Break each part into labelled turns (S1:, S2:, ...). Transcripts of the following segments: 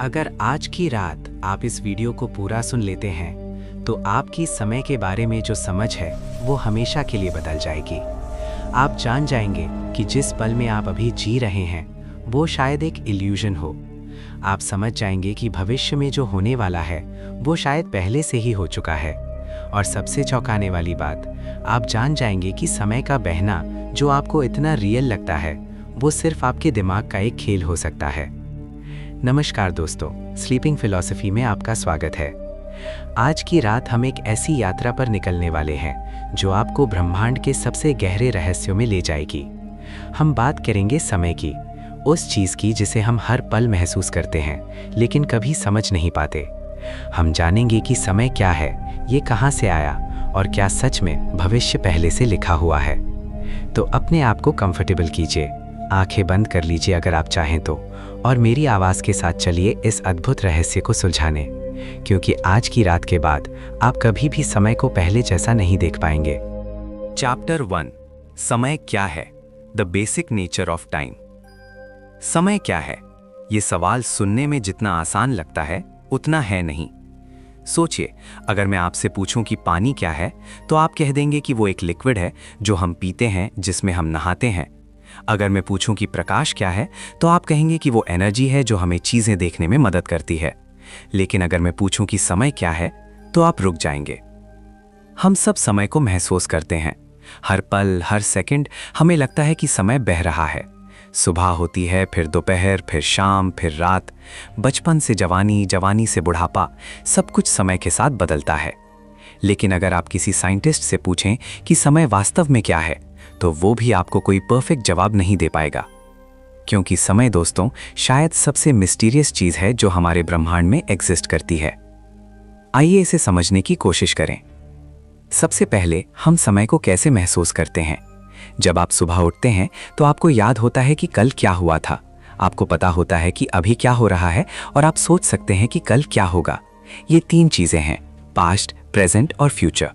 S1: अगर आज की रात आप इस वीडियो को पूरा सुन लेते हैं तो आपकी समय के बारे में जो समझ है वो हमेशा के लिए बदल जाएगी। आप जान जाएंगे कि जिस पल में आप अभी जी रहे हैं वो शायद एक इल्यूजन हो। आप समझ जाएंगे कि भविष्य में जो होने वाला है वो शायद पहले से ही हो चुका है। और सबसे चौंकाने वाली बात, आप जान जाएंगे कि समय का बहना जो आपको इतना रियल लगता है वो सिर्फ आपके दिमाग का एक खेल हो सकता है। नमस्कार दोस्तों, स्लीपिंग फिलॉसफी में आपका स्वागत है। आज की रात हम एक ऐसी यात्रा पर निकलने वाले हैं जो आपको ब्रह्मांड के सबसे गहरे रहस्यों में ले जाएगी। हम बात करेंगे समय की, उस चीज़ की जिसे हम हर पल महसूस करते हैं लेकिन कभी समझ नहीं पाते। हम जानेंगे कि समय क्या है, ये कहाँ से आया और क्या सच में भविष्य पहले से लिखा हुआ है। तो अपने आप को कंफर्टेबल कीजिए, आंखें बंद कर लीजिए अगर आप चाहें तो, और मेरी आवाज़ के साथ चलिए इस अद्भुत रहस्य को सुलझाने, क्योंकि आज की रात के बाद आप कभी भी समय को पहले जैसा नहीं देख पाएंगे।
S2: चैप्टर 1, समय क्या है? The basic nature of time. समय क्या है? ये सवाल सुनने में जितना आसान लगता है उतना है नहीं। सोचिए, अगर मैं आपसे पूछूं कि पानी क्या है तो आप कह देंगे कि वो एक लिक्विड है जो हम पीते हैं, जिसमें हम नहाते हैं। अगर मैं पूछूं कि प्रकाश क्या है तो आप कहेंगे कि वो एनर्जी है जो हमें चीजें देखने में मदद करती है। लेकिन अगर मैं पूछूं कि समय क्या है तो आप रुक जाएंगे। हम सब समय को महसूस करते हैं। हर पल, हर सेकंड हमें लगता है कि समय बह रहा है। सुबह होती है, फिर दोपहर, फिर शाम, फिर रात। बचपन से जवानी, जवानी से बुढ़ापा, सब कुछ समय के साथ बदलता है। लेकिन अगर आप किसी साइंटिस्ट से पूछें कि समय वास्तव में क्या है तो वो भी आपको कोई परफेक्ट जवाब नहीं दे पाएगा। क्योंकि समय दोस्तों शायद सबसे मिस्टीरियस चीज है जो हमारे ब्रह्मांड में एग्जिस्ट करती है। आइए इसे समझने की कोशिश करें। सबसे पहले हम समय को कैसे महसूस करते हैं। जब आप सुबह उठते हैं तो आपको याद होता है कि कल क्या हुआ था। आपको पता होता है कि अभी क्या हो रहा है और आप सोच सकते हैं कि कल क्या होगा। ये 3 चीजें हैं, पास्ट, प्रेजेंट और फ्यूचर।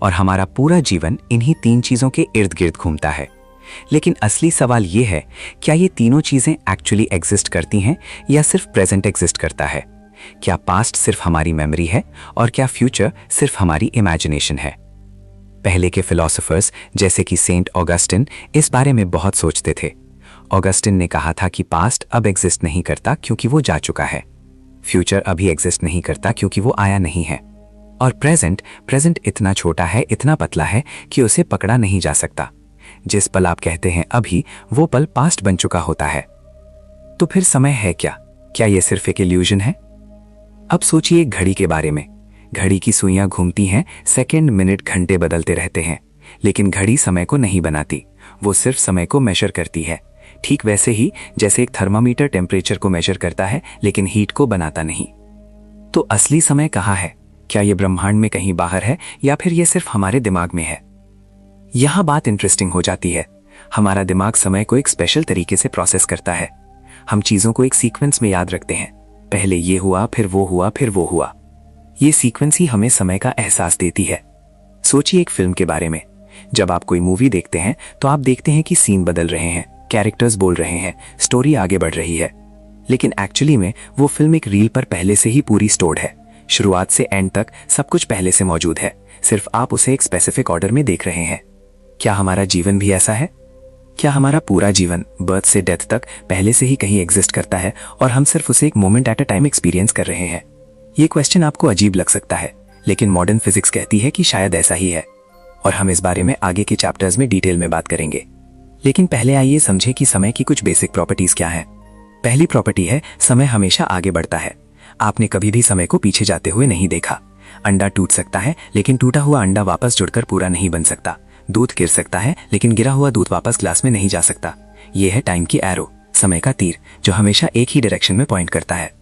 S2: और हमारा पूरा जीवन इन्हीं 3 चीजों के इर्द गिर्द घूमता है। लेकिन असली सवाल ये है, क्या ये तीनों चीजें एक्चुअली एग्जिस्ट करती हैं या सिर्फ प्रेजेंट एग्जिस्ट करता है? क्या पास्ट सिर्फ हमारी मेमोरी है और क्या फ्यूचर सिर्फ हमारी इमेजिनेशन है? पहले के फिलोसोफर्स जैसे कि सेंट ऑगस्टिन इस बारे में बहुत सोचते थे। ऑगस्टिन ने कहा था कि पास्ट अब एग्जिस्ट नहीं करता क्योंकि वो जा चुका है। फ्यूचर अभी एग्जिस्ट नहीं करता क्योंकि वो आया नहीं है। और प्रेजेंट इतना छोटा है, इतना पतला है कि उसे पकड़ा नहीं जा सकता। जिस पल आप कहते हैं अभी, वो पल पास्ट बन चुका होता है। तो फिर समय है क्या? क्या ये सिर्फ एक इल्यूजन है? अब सोचिए घड़ी के बारे में। घड़ी की सुइयां घूमती हैं, सेकंड, मिनट, घंटे बदलते रहते हैं, लेकिन घड़ी समय को नहीं बनाती, वो सिर्फ समय को मेजर करती है। ठीक वैसे ही जैसे एक थर्मामीटर टेम्परेचर को मेजर करता है लेकिन हीट को बनाता नहीं। तो असली समय कहाँ है? क्या ये ब्रह्मांड में कहीं बाहर है या फिर ये सिर्फ हमारे दिमाग में है? यहां बात इंटरेस्टिंग हो जाती है। हमारा दिमाग समय को एक स्पेशल तरीके से प्रोसेस करता है। हम चीजों को एक सीक्वेंस में याद रखते हैं। पहले ये हुआ, फिर वो हुआ, फिर वो हुआ। ये सीक्वेंस ही हमें समय का एहसास देती है। सोचिए एक फिल्म के बारे में। जब आप कोई मूवी देखते हैं तो आप देखते हैं कि सीन बदल रहे हैं, कैरेक्टर्स बोल रहे हैं, स्टोरी आगे बढ़ रही है। लेकिन एक्चुअली में वो फिल्म एक रील पर पहले से ही पूरी स्टोर्ड है। शुरुआत से एंड तक सब कुछ पहले से मौजूद है, सिर्फ आप उसे एक स्पेसिफिक ऑर्डर में देख रहे हैं। क्या हमारा जीवन भी ऐसा है? क्या हमारा पूरा जीवन बर्थ से डेथ तक पहले से ही कहीं एग्जिस्ट करता है और हम सिर्फ उसे एक moment at a time experience कर रहे हैं? ये क्वेश्चन आपको अजीब लग सकता है, लेकिन मॉडर्न फिजिक्स कहती है कि शायद ऐसा ही है, और हम इस बारे में आगे के चैप्टर्स में डिटेल में बात करेंगे। लेकिन पहले आइए समझे कि समय की कुछ बेसिक प्रॉपर्टीज क्या हैं। पहली प्रॉपर्टी है, समय हमेशा आगे बढ़ता है। आपने कभी भी समय को पीछे जाते हुए नहीं देखा। अंडा टूट सकता है लेकिन टूटा हुआ अंडा वापस जुड़कर पूरा नहीं बन सकता। दूध गिर सकता है लेकिन गिरा हुआ दूध वापस ग्लास में नहीं जा सकता। यह है टाइम की एरो, समय का तीर जो हमेशा एक ही डायरेक्शन में पॉइंट करता है।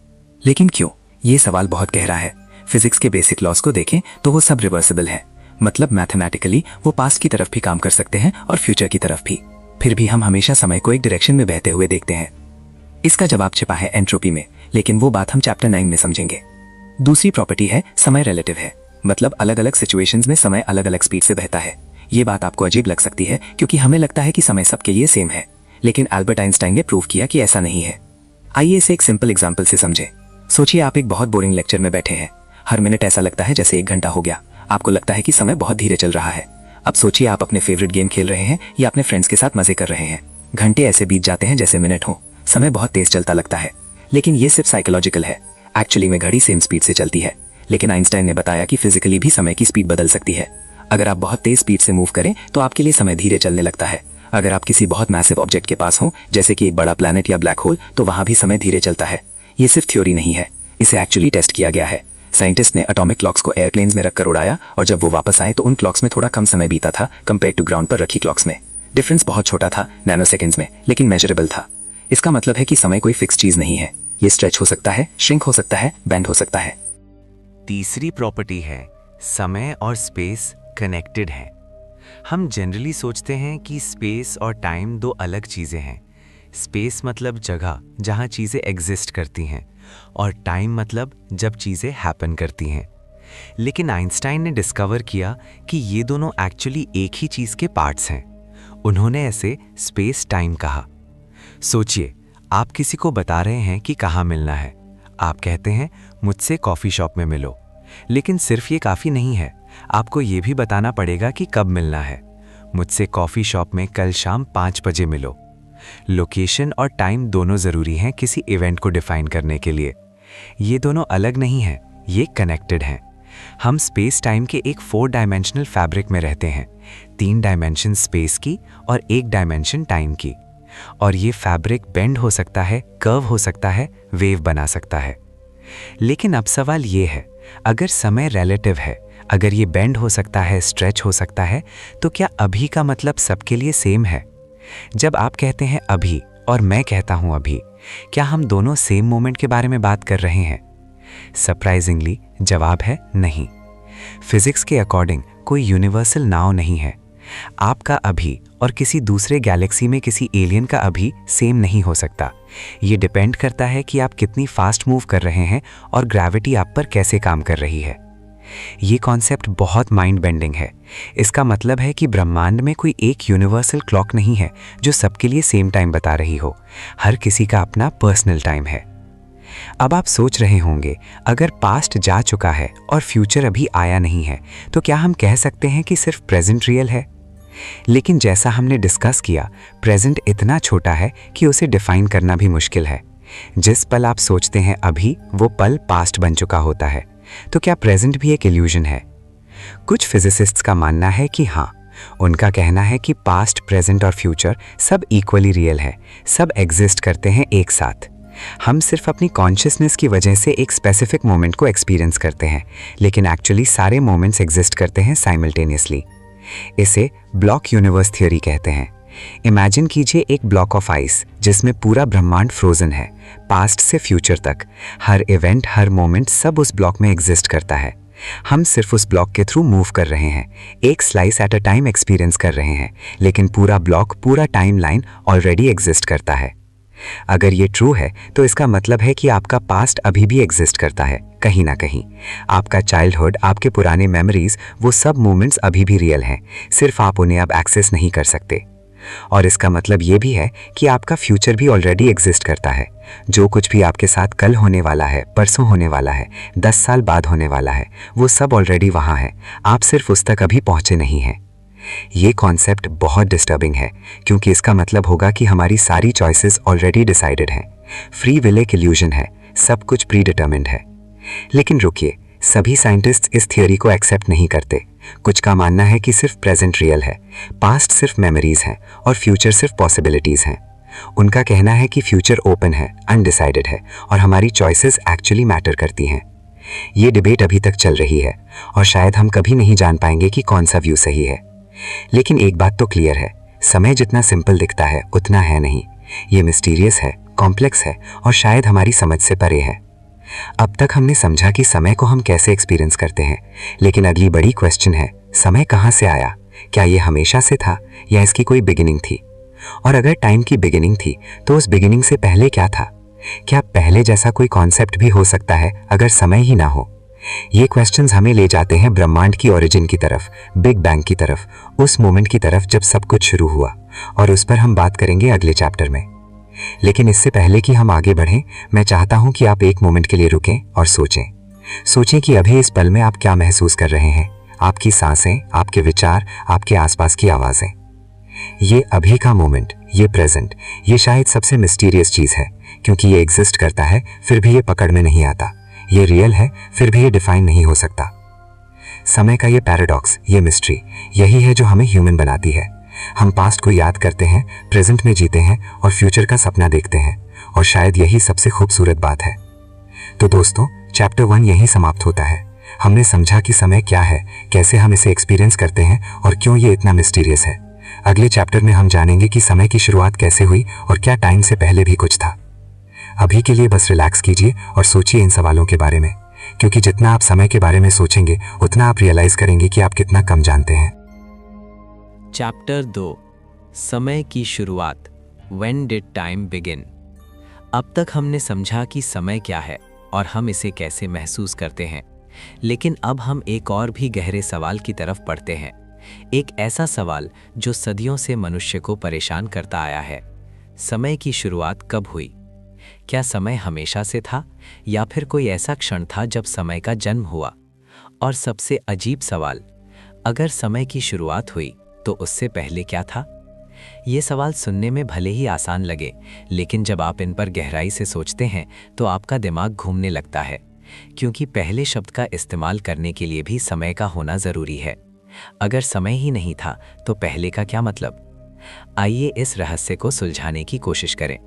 S2: लेकिन क्यों? ये सवाल बहुत गहरा है। फिजिक्स के बेसिक लॉज को देखें तो वो सब रिवर्सिबल है। मतलब मैथमेटिकली वो पास्ट की तरफ भी काम कर सकते हैं और फ्यूचर की तरफ भी। फिर भी हम हमेशा समय को एक डायरेक्शन में बहते हुए देखते हैं। इसका जवाब छिपा है एंट्रोपी में, लेकिन वो बात हम चैप्टर 9 में समझेंगे। दूसरी प्रॉपर्टी है, समय रिलेटिव है। मतलब अलग अलग सिचुएशंस में समय अलग अलग स्पीड से बहता है। ये बात आपको अजीब लग सकती है क्योंकि हमें लगता है कि समय सबके लिए सेम है, लेकिन एल्बर्ट आइंस्टाइन ने प्रूव किया कि ऐसा नहीं है। आइए इसे एक सिंपल एग्जांपल से समझें।
S3: सोचिए आप एक बहुत बोरिंग लेक्चर में बैठे हैं। हर मिनट ऐसा लगता है जैसे 1 घंटा हो गया। आपको लगता है कि समय बहुत धीरे चल रहा है। अब सोचिए आप अपने फेवरेट गेम खेल रहे हैं या अपने फ्रेंड्स के साथ मजे कर रहे हैं। घंटे ऐसे बीत जाते हैं जैसे मिनट हो। समय बहुत तेज चलता लगता है, लेकिन ये सिर्फ साइकोलॉजिकल है। एक्चुअली में घड़ी सेम स्पीड से चलती है, लेकिन आइंस्टाइन ने बताया कि फिजिकली भी समय की स्पीड बदल सकती है। अगर आप बहुत तेज स्पीड से मूव करें तो आपके लिए समय धीरे चलने लगता है। अगर आप किसी बहुत मैसिव ऑब्जेक्ट के पास हो, जैसे कि एक बड़ा प्लैनेट या ब्लैक होल, तो वहां भी समय धीरे चलता है। ये सिर्फ थ्योरी नहीं है, इसे एक्चुअली टेस्ट किया गया है। साइंटिस्ट ने एटॉमिक क्लॉक्स को एयरप्लेन्स में रखकर उड़ाया और जब वो वापस आए तो उन क्लॉक्स में थोड़ा कम समय बीता था कंपेयर टू ग्राउंड पर रखी क्लॉक्स में। डिफरेंस बहुत छोटा था, नैनो सेकेंड्स में, लेकिन मेजरेबल था। इसका मतलब है कि समय कोई फिक्स चीज नहीं है। ये स्ट्रेच हो सकता है, श्रिंक हो सकता है, बेंड हो सकता है।
S1: तीसरी प्रॉपर्टी है समय और स्पेस कनेक्टेड हैं। हम जनरली सोचते हैं कि स्पेस और टाइम दो अलग चीज़ें हैं। स्पेस मतलब जगह जहाँ चीज़ें एग्जिस्ट करती हैं, और टाइम मतलब जब चीज़ें हैपन करती हैं। लेकिन आइंस्टाइन ने डिस्कवर किया कि ये दोनों एक्चुअली एक ही चीज़ के पार्ट्स हैं। उन्होंने ऐसे स्पेस टाइम कहा। सोचिए, आप किसी को बता रहे हैं कि कहाँ मिलना है। आप कहते हैं मुझसे कॉफ़ी शॉप में मिलो, लेकिन सिर्फ ये काफ़ी नहीं है, आपको ये भी बताना पड़ेगा कि कब मिलना है। मुझसे कॉफ़ी शॉप में कल शाम 5 बजे मिलो। लोकेशन और टाइम दोनों ज़रूरी हैं किसी इवेंट को डिफाइन करने के लिए। ये दोनों अलग नहीं हैं, ये कनेक्टेड हैं। हम स्पेस टाइम के एक 4 डायमेंशनल फैब्रिक में रहते हैं, 3 डायमेंशन स्पेस की और 1 डायमेंशन टाइम की। और ये फैब्रिक बेंड हो सकता है, कर्व हो सकता है, वेव बना सकता है। लेकिन अब सवाल ये है, अगर समय रिलेटिव है, अगर ये बेंड हो सकता है, स्ट्रेच हो सकता है, तो क्या अभी का मतलब सबके लिए सेम है? जब आप कहते हैं अभी और मैं कहता हूं अभी, क्या हम दोनों सेम मोमेंट के बारे में बात कर रहे हैं? सरप्राइजिंगली जवाब है नहीं। फिजिक्स के अकॉर्डिंग कोई यूनिवर्सल नाउ नहीं है। आपका अभी और किसी दूसरे गैलेक्सी में किसी एलियन का अभी सेम नहीं हो सकता। ये डिपेंड करता है कि आप कितनी फास्ट मूव कर रहे हैं और ग्रेविटी आप पर कैसे काम कर रही है। ये कॉन्सेप्ट बहुत माइंड बेंडिंग है। इसका मतलब है कि ब्रह्मांड में कोई एक यूनिवर्सल क्लॉक नहीं है जो सबके लिए सेम टाइम बता रही हो। हर किसी का अपना पर्सनल टाइम है। अब आप सोच रहे होंगे, अगर पास्ट जा चुका है और फ्यूचर अभी आया नहीं है, तो क्या हम कह सकते हैं कि सिर्फ प्रेजेंट रियल है? लेकिन जैसा हमने डिस्कस किया, प्रेजेंट इतना छोटा है कि उसे डिफाइन करना भी मुश्किल है। जिस पल आप सोचते हैं अभी, वो पल पास्ट बन चुका होता है। तो क्या प्रेजेंट भी एक इल्यूजन है? कुछ फिजिसिस्ट्स का मानना है कि हाँ। उनका कहना है कि पास्ट, प्रेजेंट और फ्यूचर सब इक्वली रियल है, सब एग्जिस्ट करते हैं एक साथ। हम सिर्फ अपनी कॉन्शियसनेस की वजह से एक स्पेसिफिक मोमेंट को एक्सपीरियंस करते हैं, लेकिन एक्चुअली सारे मोमेंट्स एग्जिस्ट करते हैं साइमल्टेनियसली। इसे ब्लॉक यूनिवर्स थ्योरी कहते हैं। इमेजिन कीजिए एक ब्लॉक ऑफ आइस जिसमें पूरा ब्रह्मांड फ्रोजन है, पास्ट से फ्यूचर तक। हर इवेंट, हर मोमेंट सब उस ब्लॉक में एग्जिस्ट करता है। हम सिर्फ उस ब्लॉक के थ्रू मूव कर रहे हैं, एक slice at a time experience कर रहे हैं, लेकिन पूरा ब्लॉक, पूरा टाइम लाइन ऑलरेडी एग्जिस्ट करता है। अगर ये ट्रू है तो इसका मतलब है कि आपका पास्ट अभी भी एग्जिस्ट करता है कहीं ना कहीं। आपका चाइल्डहुड, आपके पुराने मेमोरीज, वो सब मोमेंट्स अभी भी रियल हैं, सिर्फ आप उन्हें अब एक्सेस नहीं कर सकते। और इसका मतलब ये भी है कि आपका फ्यूचर भी ऑलरेडी एग्जिस्ट करता है। जो कुछ भी आपके साथ कल होने वाला है, परसों होने वाला है, 10 साल बाद होने वाला है, वो सब ऑलरेडी वहाँ है, आप सिर्फ उस तक अभी पहुँचे नहीं हैं। ये कॉन्सेप्ट बहुत डिस्टर्बिंग है, क्योंकि इसका मतलब होगा कि हमारी सारी चॉइसेस ऑलरेडी डिसाइडेड हैं। फ्री विल एक इल्यूजन है, सब कुछ प्री डिटर्मिन्ड है। लेकिन रुकिए, सभी साइंटिस्ट्स इस थियोरी को एक्सेप्ट नहीं करते। कुछ का मानना है कि सिर्फ प्रेजेंट रियल है, पास्ट सिर्फ मेमोरीज हैं और फ्यूचर सिर्फ पॉसिबिलिटीज हैं। उनका कहना है कि फ्यूचर ओपन है, अनडिसाइडेड है और हमारी चॉइसेस एक्चुअली मैटर करती हैं। ये डिबेट अभी तक चल रही है और शायद हम कभी नहीं जान पाएंगे कि कौन सा व्यू सही है। लेकिन एक बात तो क्लियर है, समय जितना सिंपल दिखता है उतना है नहीं। ये मिस्टीरियस है, कॉम्प्लेक्स है और शायद हमारी समझ से परे है। अब तक हमने समझा कि समय को हम कैसे एक्सपीरियंस करते हैं, लेकिन अगली बड़ी क्वेश्चन है, समय कहाँ से आया? क्या ये हमेशा से था या इसकी कोई बिगिनिंग थी? और अगर टाइम की बिगिनिंग थी तो उस बिगिनिंग से पहले क्या था? क्या पहले जैसा कोई कॉन्सेप्ट भी हो सकता है अगर समय ही ना हो? ये क्वेश्चंस हमें ले जाते हैं ब्रह्मांड की ओरिजिन की तरफ, बिग बैंग की तरफ, उस मोमेंट की तरफ जब सब कुछ शुरू हुआ, और उस पर हम बात करेंगे अगले चैप्टर में।
S4: लेकिन इससे पहले कि हम आगे बढ़ें, मैं चाहता हूं कि आप एक मोमेंट के लिए रुकें और सोचें कि अभी इस पल में आप क्या महसूस कर रहे हैं। आपकी सांसें, आपके विचार, आपके आसपास की आवाजें। ये अभी का मोमेंट, ये प्रेजेंट, ये शायद सबसे मिस्टीरियस चीज है, क्योंकि ये एग्जिस्ट करता है फिर भी ये पकड़ में नहीं आता। ये रियल है फिर भी ये डिफाइन नहीं हो सकता। समय का ये पैराडॉक्स, ये मिस्ट्री, यही है जो हमें ह्यूमन बनाती है। हम पास्ट को याद करते हैं, प्रेजेंट में जीते हैं और फ्यूचर का सपना देखते हैं, और शायद यही सबसे खूबसूरत बात है। तो दोस्तों, चैप्टर 1 यहीं समाप्त होता है। हमने समझा कि समय क्या है, कैसे हम इसे एक्सपीरियंस करते हैं और क्यों ये इतना मिस्टीरियस है। अगले चैप्टर में हम जानेंगे कि समय की शुरुआत कैसे हुई और क्या टाइम से पहले भी कुछ था। अभी के लिए बस रिलैक्स कीजिए और सोचिए इन सवालों के बारे में, क्योंकि जितना आप समय के बारे में सोचेंगे उतना आप रियलाइज करेंगे कि आप कितना कम जानते हैं।
S1: चैप्टर 2, समय की शुरुआत। When did time begin? अब तक हमने समझा कि समय क्या है और हम इसे कैसे महसूस करते हैं, लेकिन अब हम एक और भी गहरे सवाल की तरफ बढ़ते हैं। एक ऐसा सवाल जो सदियों से मनुष्य को परेशान करता आया है। समय की शुरुआत कब हुई? क्या समय हमेशा से था या फिर कोई ऐसा क्षण था जब समय का जन्म हुआ? और सबसे अजीब सवाल, अगर समय की शुरुआत हुई तो उससे पहले क्या था? ये सवाल सुनने में भले ही आसान लगे, लेकिन जब आप इन पर गहराई से सोचते हैं तो आपका दिमाग घूमने लगता है, क्योंकि पहले शब्द का इस्तेमाल करने के लिए भी समय का होना जरूरी है। अगर समय ही नहीं था तो पहले का क्या मतलब? आइए इस रहस्य को सुलझाने की कोशिश करें।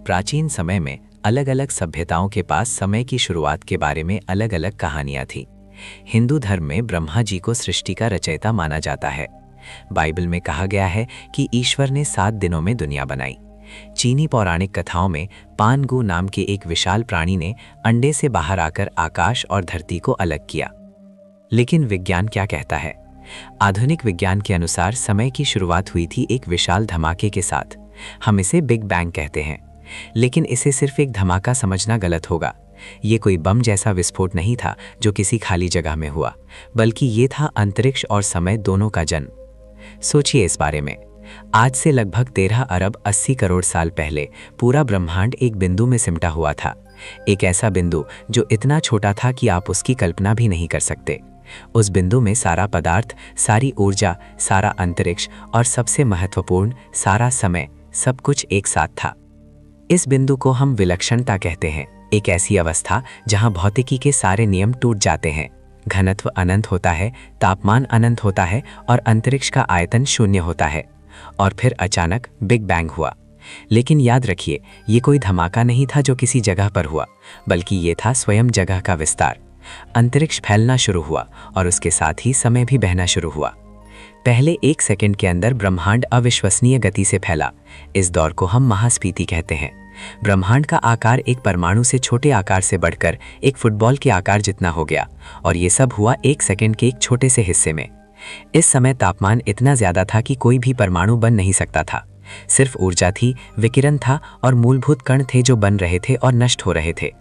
S1: प्राचीन समय में अलग अलग सभ्यताओं के पास समय की शुरुआत के बारे में अलग अलग कहानियां थी। हिंदू धर्म में ब्रह्मा जी को सृष्टि का रचयिता माना जाता है। बाइबल में कहा गया है कि ईश्वर ने 7 दिनों में दुनिया बनाई। चीनी पौराणिक कथाओं में पानगु नाम के एक विशाल प्राणी ने अंडे से बाहर आकर आकाश और धरती को अलग किया। लेकिन विज्ञान क्या कहता है? आधुनिक विज्ञान के अनुसार समय की शुरुआत हुई थी एक विशाल धमाके के साथ। हम इसे बिग बैंग कहते हैं, लेकिन इसे सिर्फ एक धमाका समझना गलत होगा। ये कोई बम जैसा विस्फोट नहीं था जो किसी खाली जगह में हुआ, बल्कि ये था अंतरिक्ष और समय दोनों का जन्म। सोचिए इस बारे में। आज से लगभग 13 अरब 80 करोड़ साल पहले पूरा ब्रह्मांड एक बिंदु में सिमटा हुआ था। एक ऐसा बिंदु जो इतना छोटा था कि आप उसकी कल्पना भी नहीं कर सकते। उस बिंदु में सारा पदार्थ, सारी ऊर्जा, सारा अंतरिक्ष और सबसे महत्वपूर्ण सारा समय, सब कुछ एक साथ था। इस बिंदु को हम विलक्षणता कहते हैं, एक ऐसी अवस्था जहां भौतिकी के सारे नियम टूट जाते हैं। घनत्व अनंत होता है, तापमान अनंत होता है और अंतरिक्ष का आयतन शून्य होता है। और फिर अचानक बिग बैंग हुआ। लेकिन याद रखिए, ये कोई धमाका नहीं था जो किसी जगह पर हुआ, बल्कि ये था स्वयं जगह का विस्तार। अंतरिक्ष फैलना शुरू हुआ और उसके साथ ही समय भी बहना शुरू हुआ। पहले 1 सेकंड के अंदर ब्रह्मांड अविश्वसनीय गति से फैला। इस दौर को हम महास्फीति कहते हैं। ब्रह्मांड का आकार एक परमाणु से छोटे आकार से बढ़कर एक फुटबॉल के आकार जितना हो गया, और ये सब हुआ 1 सेकंड के एक छोटे से हिस्से में। इस समय तापमान इतना ज्यादा था कि कोई भी परमाणु बन नहीं सकता था। सिर्फ ऊर्जा थी, विकिरण था और मूलभूत कण थे जो बन रहे थे और नष्ट हो रहे थे।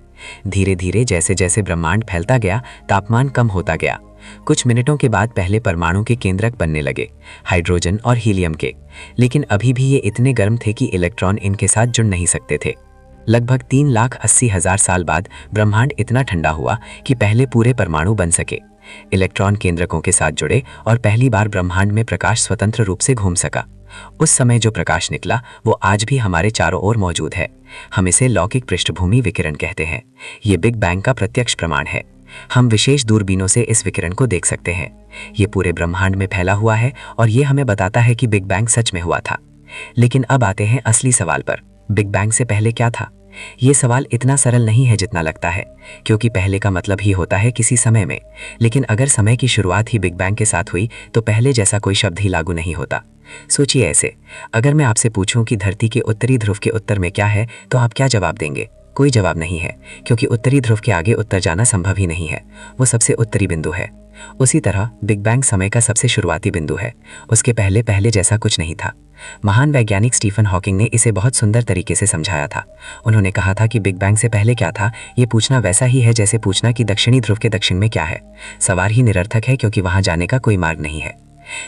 S1: धीरे धीरे जैसे जैसे ब्रह्मांड फैलता गया, तापमान कम होता गया। कुछ मिनटों के बाद पहले परमाणु के केंद्रक बनने लगे, हाइड्रोजन और हीलियम के, लेकिन अभी भी ये इतने गर्म थे कि इलेक्ट्रॉन इनके साथ जुड़ नहीं सकते थे। लगभग 3,80,000 साल बाद ब्रह्मांड इतना ठंडा हुआ कि पहले पूरे परमाणु बन सके। इलेक्ट्रॉन केंद्रकों के साथ जुड़े और पहली बार ब्रह्मांड में प्रकाश स्वतंत्र रूप से घूम सका। उस समय जो प्रकाश निकला वो आज भी हमारे चारों ओर मौजूद है। हम इसे लौकिक पृष्ठभूमि विकिरण कहते हैं। ये बिग बैंग का प्रत्यक्ष प्रमाण है। हम विशेष दूरबीनों से इस विकिरण को देख सकते हैं। ये पूरे ब्रह्मांड में फैला हुआ है और ये हमें बताता है कि बिग बैंग सच में हुआ था। लेकिन अब आते हैं असली सवाल पर, बिग बैंग से पहले क्या था? ये सवाल इतना सरल नहीं है जितना लगता है, क्योंकि पहले का मतलब ही होता है किसी समय में। लेकिन अगर समय की शुरुआत ही बिग बैंग के साथ हुई तो पहले जैसा कोई शब्द ही लागू नहीं होता। सोचिए ऐसे, अगर मैं आपसे पूछूं कि धरती के उत्तरी ध्रुव के उत्तर में क्या है, तो आप क्या जवाब देंगे? कोई जवाब नहीं है, क्योंकि उत्तरी ध्रुव के आगे उत्तर जाना संभव ही नहीं है। वो सबसे उत्तरी बिंदु है। उसी तरह बिग बैंग समय का सबसे शुरुआती बिंदु है। उसके पहले पहले जैसा कुछ नहीं था। महान वैज्ञानिक स्टीफन हॉकिंग ने इसे बहुत सुंदर तरीके से समझाया था। उन्होंने कहा था कि बिग बैंग से पहले क्या था, ये पूछना वैसा ही है जैसे पूछना कि दक्षिणी ध्रुव के दक्षिण में क्या है। सवाल ही निरर्थक है, क्योंकि वहां जाने का कोई मार्ग नहीं है।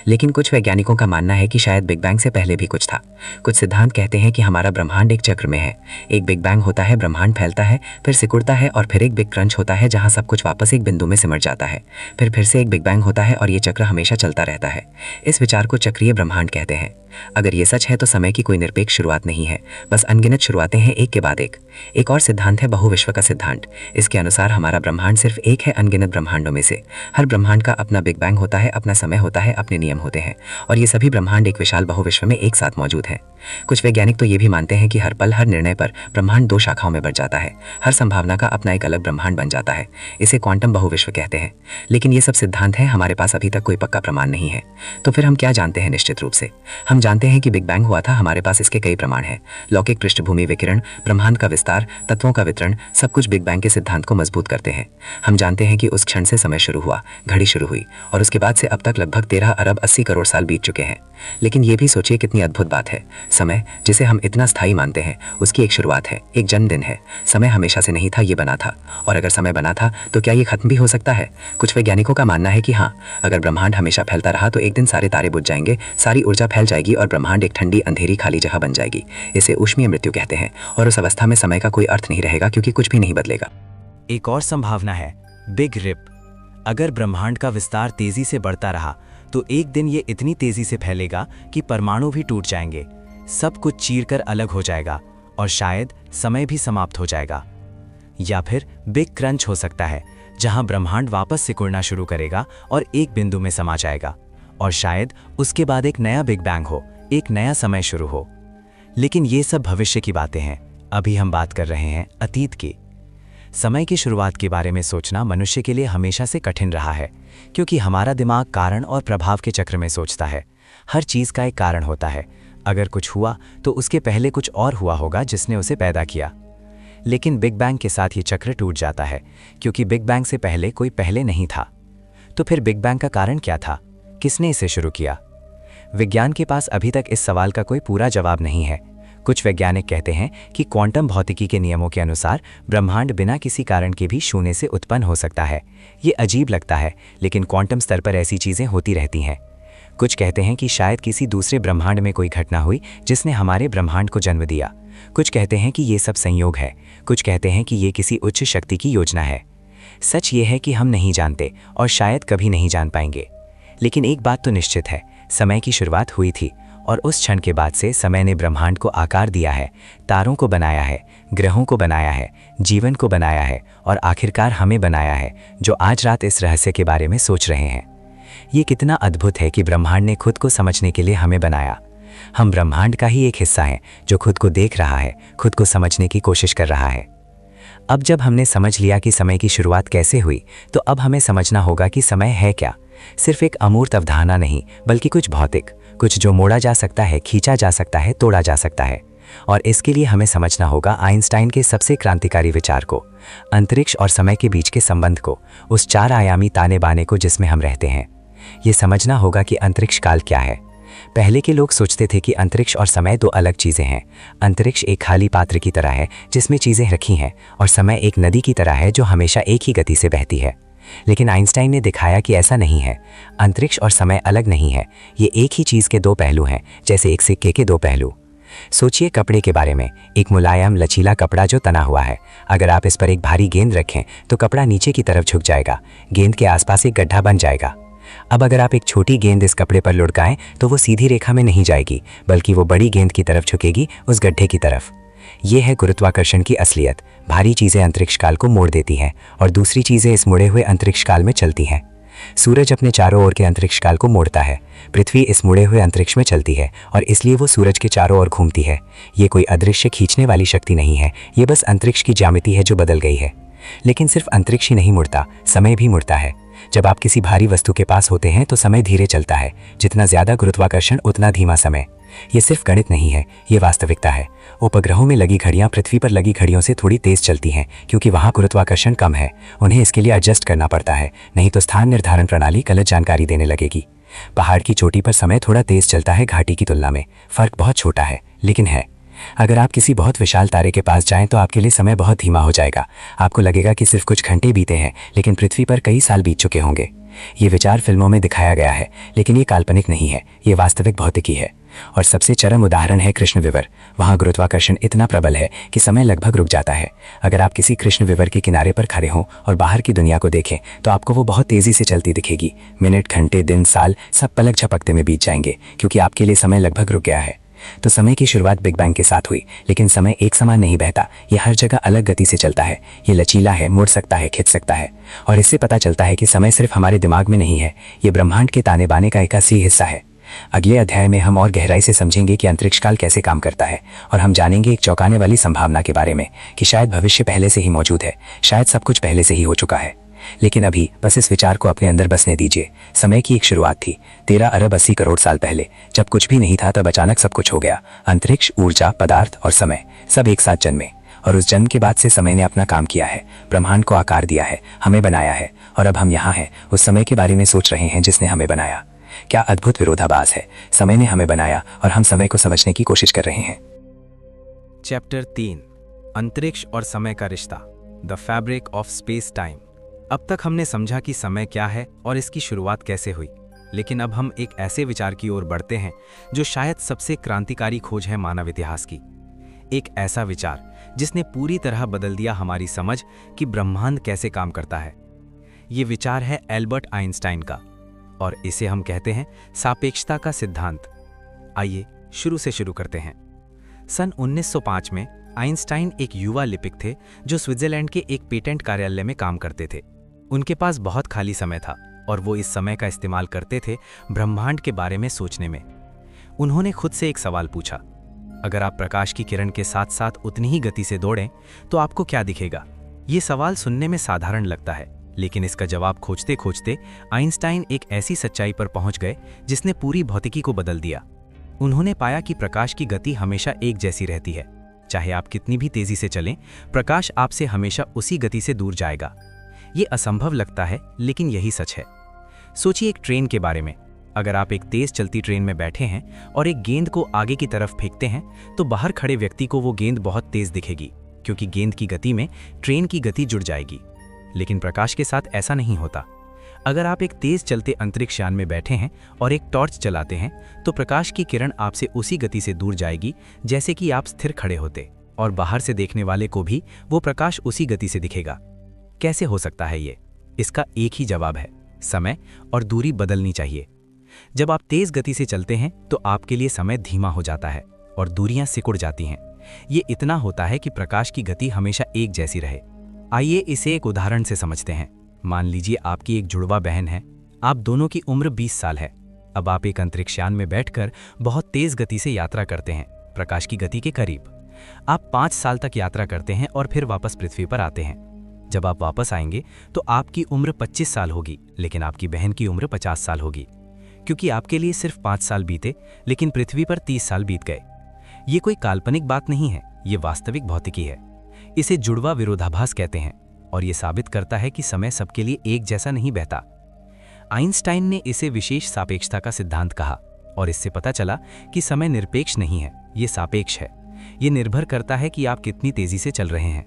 S3: लेकिन कुछ वैज्ञानिकों का मानना है कि शायद बिग बैंग से पहले भी कुछ था। कुछ सिद्धांत कहते हैं कि हमारा ब्रह्मांड एक चक्र में है। एक बिग बैंग होता है, ब्रह्मांड फैलता है, फिर सिकुड़ता है, और फिर एक बिग क्रंच होता है जहां सब कुछ वापस एक बिंदु में सिमट जाता है। फिर से एक बिग बैंग होता है और ये चक्र हमेशा चलता रहता है। इस विचार को चक्रीय ब्रह्मांड कहते हैं। अगर ये सच है तो समय की कोई निरपेक्ष शुरुआत नहीं है, बस अनगिनत शुरुआतें हैं, एक के बाद एक। एक और सिद्धांत है बहुविश्व का सिद्धांत। इसके अनुसार हमारा ब्रह्मांड सिर्फ एक है अनगिनत ब्रह्मांडों में से। हर ब्रह्मांड का अपना बिग बैंग होता है, अपना समय होता है, अपने नियम होते हैं, और ये सभी ब्रह्मांड एक विशाल बहुविश्व में एक साथ मौजूद हैं। कुछ वैज्ञानिक तो ये भी मानते हैं कि हर पल, हर निर्णय पर ब्रह्मांड 2 शाखाओं में बढ़ जाता है। हर संभावना का अपना एक अलग ब्रह्मांड बन जाता है। इसे क्वांटम बहुविश्व कहते हैं। लेकिन ये सब सिद्धांत हैं, हमारे पास अभी तक कोई पक्का प्रमाण नहीं है। तो फिर हम क्या जानते हैं? निश्चित रूप से हम जानते हैं कि बिग बैंग हुआ था। हमारे पास इसके कई प्रमाण हैं। लौकिक पृष्ठभूमि विकिरण, ब्रह्मांड का विस्तार, तत्वों का वितरण, सब कुछ बिग बैंग के सिद्धांत को मजबूत करते हैं। हम जानते हैं कि उस क्षण से समय शुरू हुआ, घड़ी शुरू हुई, और उसके बाद से अब तक लगभग 13 अरब 80 करोड़ साल बीत चुके हैं। लेकिन ये भी सोचिए कितनी अद्भुत बात है। समय, जिसे हम इतना स्थायी मानते हैं, उसकी एक शुरुआत है, एक जन्मदिन है। समय हमेशा से नहीं था, ये बना था। और अगर समय बना था तो क्या ये खत्म भी हो सकता है? कुछ वैज्ञानिकों का मानना है कि हाँ, अगर ब्रह्मांड हमेशा फैलता रहा तो एक दिन सारे तारे बुझ जाएंगे, सारी ऊर्जा फैल जाएगी और ब्रह्मांड एक ठंडी अंधेरी खाली जगह बन जाएगी। इसे ऊष्मीय मृत्यु कहते हैं, और उस अवस्था में समय का कोई अर्थ नहीं रहेगा, क्योंकि कुछ भी नहीं बदलेगा।
S2: एक और संभावना है बिग रिप। अगर ब्रह्मांड का विस्तार तेजी से बढ़ता रहा तो एक दिन ये इतनी तेजी से फैलेगा कि परमाणु भी टूट जाएंगे, सब कुछ चीरकर अलग हो जाएगा, और शायद समय भी समाप्त हो जाएगा। या फिर बिग क्रंच हो सकता है, जहां ब्रह्मांड वापस सिकुड़ना शुरू करेगा और एक बिंदु में समा जाएगा, और शायद उसके बाद एक नया बिग बैंग हो, एक नया समय शुरू हो। लेकिन ये सब भविष्य की बातें हैं। अभी हम बात कर रहे हैं अतीत की। समय की शुरुआत के बारे में सोचना मनुष्य के लिए हमेशा से कठिन रहा है, क्योंकि हमारा दिमाग कारण और प्रभाव के चक्र में सोचता है। हर चीज़ का एक कारण होता है। अगर कुछ हुआ तो उसके पहले कुछ और हुआ होगा जिसने उसे पैदा किया। लेकिन बिग बैंग के साथ ये चक्र टूट जाता है, क्योंकि बिग बैंग से पहले कोई पहले नहीं था। तो फिर बिग बैंग का कारण क्या था? किसने इसे शुरू किया? विज्ञान के पास अभी तक इस सवाल का कोई पूरा जवाब नहीं है। कुछ वैज्ञानिक कहते हैं कि क्वांटम भौतिकी के नियमों के अनुसार ब्रह्मांड बिना किसी कारण के भी शून्य से उत्पन्न हो सकता है। ये अजीब लगता है, लेकिन क्वांटम स्तर पर ऐसी चीज़ें होती रहती हैं। कुछ कहते हैं कि शायद किसी दूसरे ब्रह्मांड में कोई घटना हुई जिसने हमारे ब्रह्मांड को जन्म दिया। कुछ कहते हैं कि ये सब संयोग है। कुछ कहते हैं कि ये किसी उच्च शक्ति की योजना है। सच ये है कि हम नहीं जानते और शायद कभी नहीं जान पाएंगे। लेकिन एक बात तो निश्चित है, समय की शुरुआत हुई थी, और उस क्षण के बाद से समय ने ब्रह्मांड को आकार दिया है, तारों को बनाया है, ग्रहों को बनाया है, जीवन को बनाया है, और आखिरकार हमें बनाया है, जो आज रात इस रहस्य के बारे में सोच रहे हैं। ये कितना अद्भुत है कि ब्रह्मांड ने खुद को समझने के लिए हमें बनाया। हम ब्रह्मांड का ही एक हिस्सा हैं, जो खुद को देख रहा है, खुद को समझने की कोशिश कर रहा है। अब जब हमने समझ लिया कि समय की शुरुआत कैसे हुई, तो अब हमें समझना होगा कि समय है क्या। सिर्फ एक अमूर्त अवधारणा नहीं, बल्कि कुछ भौतिक, कुछ जो मोड़ा जा सकता है, खींचा जा सकता है, तोड़ा जा सकता है। और इसके लिए हमें समझना होगा आइंस्टाइन के सबसे क्रांतिकारी विचार को, अंतरिक्ष और समय के बीच के संबंध को, उस 4 आयामी ताने बाने को जिसमें हम रहते हैं। ये समझना होगा कि अंतरिक्ष काल क्या है। पहले के लोग सोचते थे कि अंतरिक्ष और समय 2 अलग चीज़ें हैं। अंतरिक्ष एक खाली पात्र की तरह है जिसमें चीज़ें रखी हैं, और समय एक नदी की तरह है जो हमेशा एक ही गति से बहती है। लेकिन आइंस्टाइन ने दिखाया कि ऐसा नहीं है। अंतरिक्ष और समय अलग नहीं है, ये एक ही चीज़ के 2 पहलू हैं, जैसे एक सिक्के के 2 पहलू। सोचिए कपड़े के बारे में, एक मुलायम लचीला कपड़ा जो तना हुआ है। अगर आप इस पर एक भारी गेंद रखें तो कपड़ा नीचे की तरफ झुक जाएगा, गेंद के आसपास एक गड्ढा बन जाएगा। अब अगर आप एक छोटी गेंद इस कपड़े पर लुढ़काएं तो वो सीधी रेखा में नहीं जाएगी, बल्कि वो बड़ी गेंद की तरफ झुकेगी, उस गड्ढे की तरफ। ये है गुरुत्वाकर्षण की असलियत। भारी चीज़ें अंतरिक्ष काल को मोड़ देती हैं, और दूसरी चीज़ें इस मुड़े हुए अंतरिक्ष काल में चलती हैं। सूरज अपने चारों ओर के अंतरिक्ष काल को मोड़ता है, पृथ्वी इस मुड़े हुए अंतरिक्ष में चलती है, और इसलिए वो सूरज के चारों ओर घूमती है। ये कोई अदृश्य खींचने वाली शक्ति नहीं है, ये बस अंतरिक्ष की ज्यामिति है जो बदल गई है। लेकिन सिर्फ अंतरिक्ष ही नहीं मुड़ता, समय भी मुड़ता है। जब आप किसी भारी वस्तु के पास होते हैं तो समय धीरे चलता है। जितना ज्यादा गुरुत्वाकर्षण उतना धीमा समय। ये सिर्फ गणित नहीं है, ये वास्तविकता है। उपग्रहों में लगी घड़ियां पृथ्वी पर लगी घड़ियों से थोड़ी तेज चलती हैं, क्योंकि वहां गुरुत्वाकर्षण कम है। उन्हें इसके लिए एडजस्ट करना पड़ता है, नहीं तो स्थान निर्धारण प्रणाली गलत जानकारी देने लगेगी। पहाड़ की चोटी पर समय थोड़ा तेज चलता है घाटी की तुलना में। फर्क बहुत छोटा है, लेकिन है। अगर आप किसी बहुत विशाल तारे के पास जाएं तो आपके लिए समय बहुत धीमा हो जाएगा। आपको लगेगा कि सिर्फ कुछ घंटे बीते हैं, लेकिन पृथ्वी पर कई साल बीत चुके होंगे।
S3: ये विचार फिल्मों में दिखाया गया है, लेकिन ये काल्पनिक नहीं है, ये वास्तविक भौतिकी है। और सबसे चरम उदाहरण है कृष्ण विवर। वहाँ गुरुत्वाकर्षण इतना प्रबल है कि समय लगभग रुक जाता है। अगर आप किसी कृष्ण विवर के किनारे पर खड़े हों और बाहर की दुनिया को देखें तो आपको वो बहुत तेजी से चलती दिखेगी। मिनट, घंटे, दिन, साल सब पलक झपकते में बीत जाएंगे, क्योंकि आपके लिए समय लगभग रुक गया है। तो समय की शुरुआत बिग बैंग के साथ हुई, लेकिन समय एक समान नहीं बहता। ये हर जगह अलग गति से चलता है। ये लचीला है, मुड़ सकता है, खिंच सकता है। और इससे पता चलता है कि समय सिर्फ हमारे दिमाग में नहीं है, ये ब्रह्मांड के ताने बाने का एक असली हिस्सा है। अगले अध्याय में हम और गहराई से समझेंगे कि अंतरिक्ष काल कैसे काम करता है, और हम जानेंगे एक चौंकाने वाली संभावना के बारे में कि शायद भविष्य पहले से ही मौजूद है, शायद सब कुछ पहले से ही हो चुका है। लेकिन अभी बस इस विचार को अपने अंदर बसने दीजिए। समय की एक शुरुआत थी 13 अरब 80 करोड़ साल पहले। जब कुछ भी नहीं था तब अचानक सब कुछ हो गया। अंतरिक्ष, ऊर्जा, पदार्थ और समय सब एक साथ जन्मे। और उस जन्म के बाद से समय ने अपना काम किया है, ब्रह्मांड को आकार दिया है, हमें बनाया है। और अब हम यहाँ हैं, उस समय के बारे में सोच रहे हैं जिसने हमें बनाया। क्या अद्भुत विरोधाभास है। समय ने हमें बनाया और हम समय को समझने की कोशिश कर रहे हैं।
S2: चैप्टर 3, अंतरिक्ष और समय का रिश्ता, the fabric of space time. अब तक हमने समझा कि समय क्या है और इसकी शुरुआत कैसे हुई, लेकिन अब हम एक ऐसे विचार की ओर बढ़ते हैं जो शायद सबसे क्रांतिकारी खोज है मानव इतिहास की। एक ऐसा विचार जिसने पूरी तरह बदल दिया हमारी समझ कि ब्रह्मांड कैसे काम करता है। ये विचार है एल्बर्ट आइंस्टाइन का, और इसे हम कहते हैं सापेक्षता का सिद्धांत। आइए शुरू से शुरू करते हैं। सन 1905 में आइंस्टाइन एक युवा लिपिक थे जो स्विट्जरलैंड के एक पेटेंट कार्यालय में काम करते थे। उनके पास बहुत खाली समय था और वो इस समय का इस्तेमाल करते थे ब्रह्मांड के बारे में सोचने में। उन्होंने खुद से एक सवाल पूछा, अगर आप प्रकाश की किरण के साथ साथ उतनी ही गति से दौड़ें तो आपको क्या दिखेगा? ये सवाल सुनने में साधारण लगता है, लेकिन इसका जवाब खोजते खोजते आइंस्टाइन एक ऐसी सच्चाई पर पहुंच गए जिसने पूरी भौतिकी को बदल दिया। उन्होंने पाया कि प्रकाश की गति हमेशा एक जैसी रहती है। चाहे आप कितनी भी तेजी से चलें, प्रकाश आपसे हमेशा उसी गति से दूर जाएगा। ये असंभव लगता है, लेकिन यही सच है। सोचिए एक ट्रेन के बारे में। अगर आप एक तेज चलती ट्रेन में बैठे हैं और एक गेंद को आगे की तरफ फेंकते हैं तो बाहर खड़े व्यक्ति को वो गेंद बहुत तेज दिखेगी, क्योंकि गेंद की गति में ट्रेन की गति जुड़ जाएगी। लेकिन प्रकाश के साथ ऐसा नहीं होता। अगर आप एक तेज चलते अंतरिक्ष यान में बैठे हैं और एक टॉर्च चलाते हैं तो प्रकाश की किरण आपसे उसी गति से दूर जाएगी जैसे कि आप स्थिर खड़े होते, और बाहर से देखने वाले को भी वो प्रकाश उसी गति से दिखेगा। कैसे हो सकता है ये? इसका एक ही जवाब है, समय और दूरी बदलनी चाहिए। जब आप तेज गति से चलते हैं तो आपके लिए समय धीमा हो जाता है और दूरियां सिकुड़ जाती हैं। ये इतना होता है कि प्रकाश की गति हमेशा एक जैसी रहे। आइए इसे एक उदाहरण से समझते हैं। मान लीजिए आपकी एक जुड़वा बहन है। आप दोनों की उम्र 20 साल है। अब आप एक अंतरिक्षयान में बैठकर बहुत तेज गति से यात्रा करते हैं, प्रकाश की गति के करीब। आप 5 साल तक यात्रा करते हैं और फिर वापस पृथ्वी पर आते हैं। जब आप वापस आएंगे तो आपकी उम्र 25 साल होगी, लेकिन आपकी बहन की उम्र 50 साल होगी, क्योंकि आपके लिए सिर्फ 5 साल बीते, लेकिन पृथ्वी पर 30 साल बीत गए। ये कोई काल्पनिक बात नहीं है, ये वास्तविक भौतिकी है। इसे जुड़वा विरोधाभास कहते हैं, और ये साबित करता है कि समय सबके लिए एक जैसा नहीं बहता। आइंस्टाइन ने इसे विशेष सापेक्षता का सिद्धांत कहा, और इससे पता चला कि समय निरपेक्ष नहीं है, ये सापेक्ष है। ये निर्भर करता है कि आप कितनी तेजी से चल रहे हैं।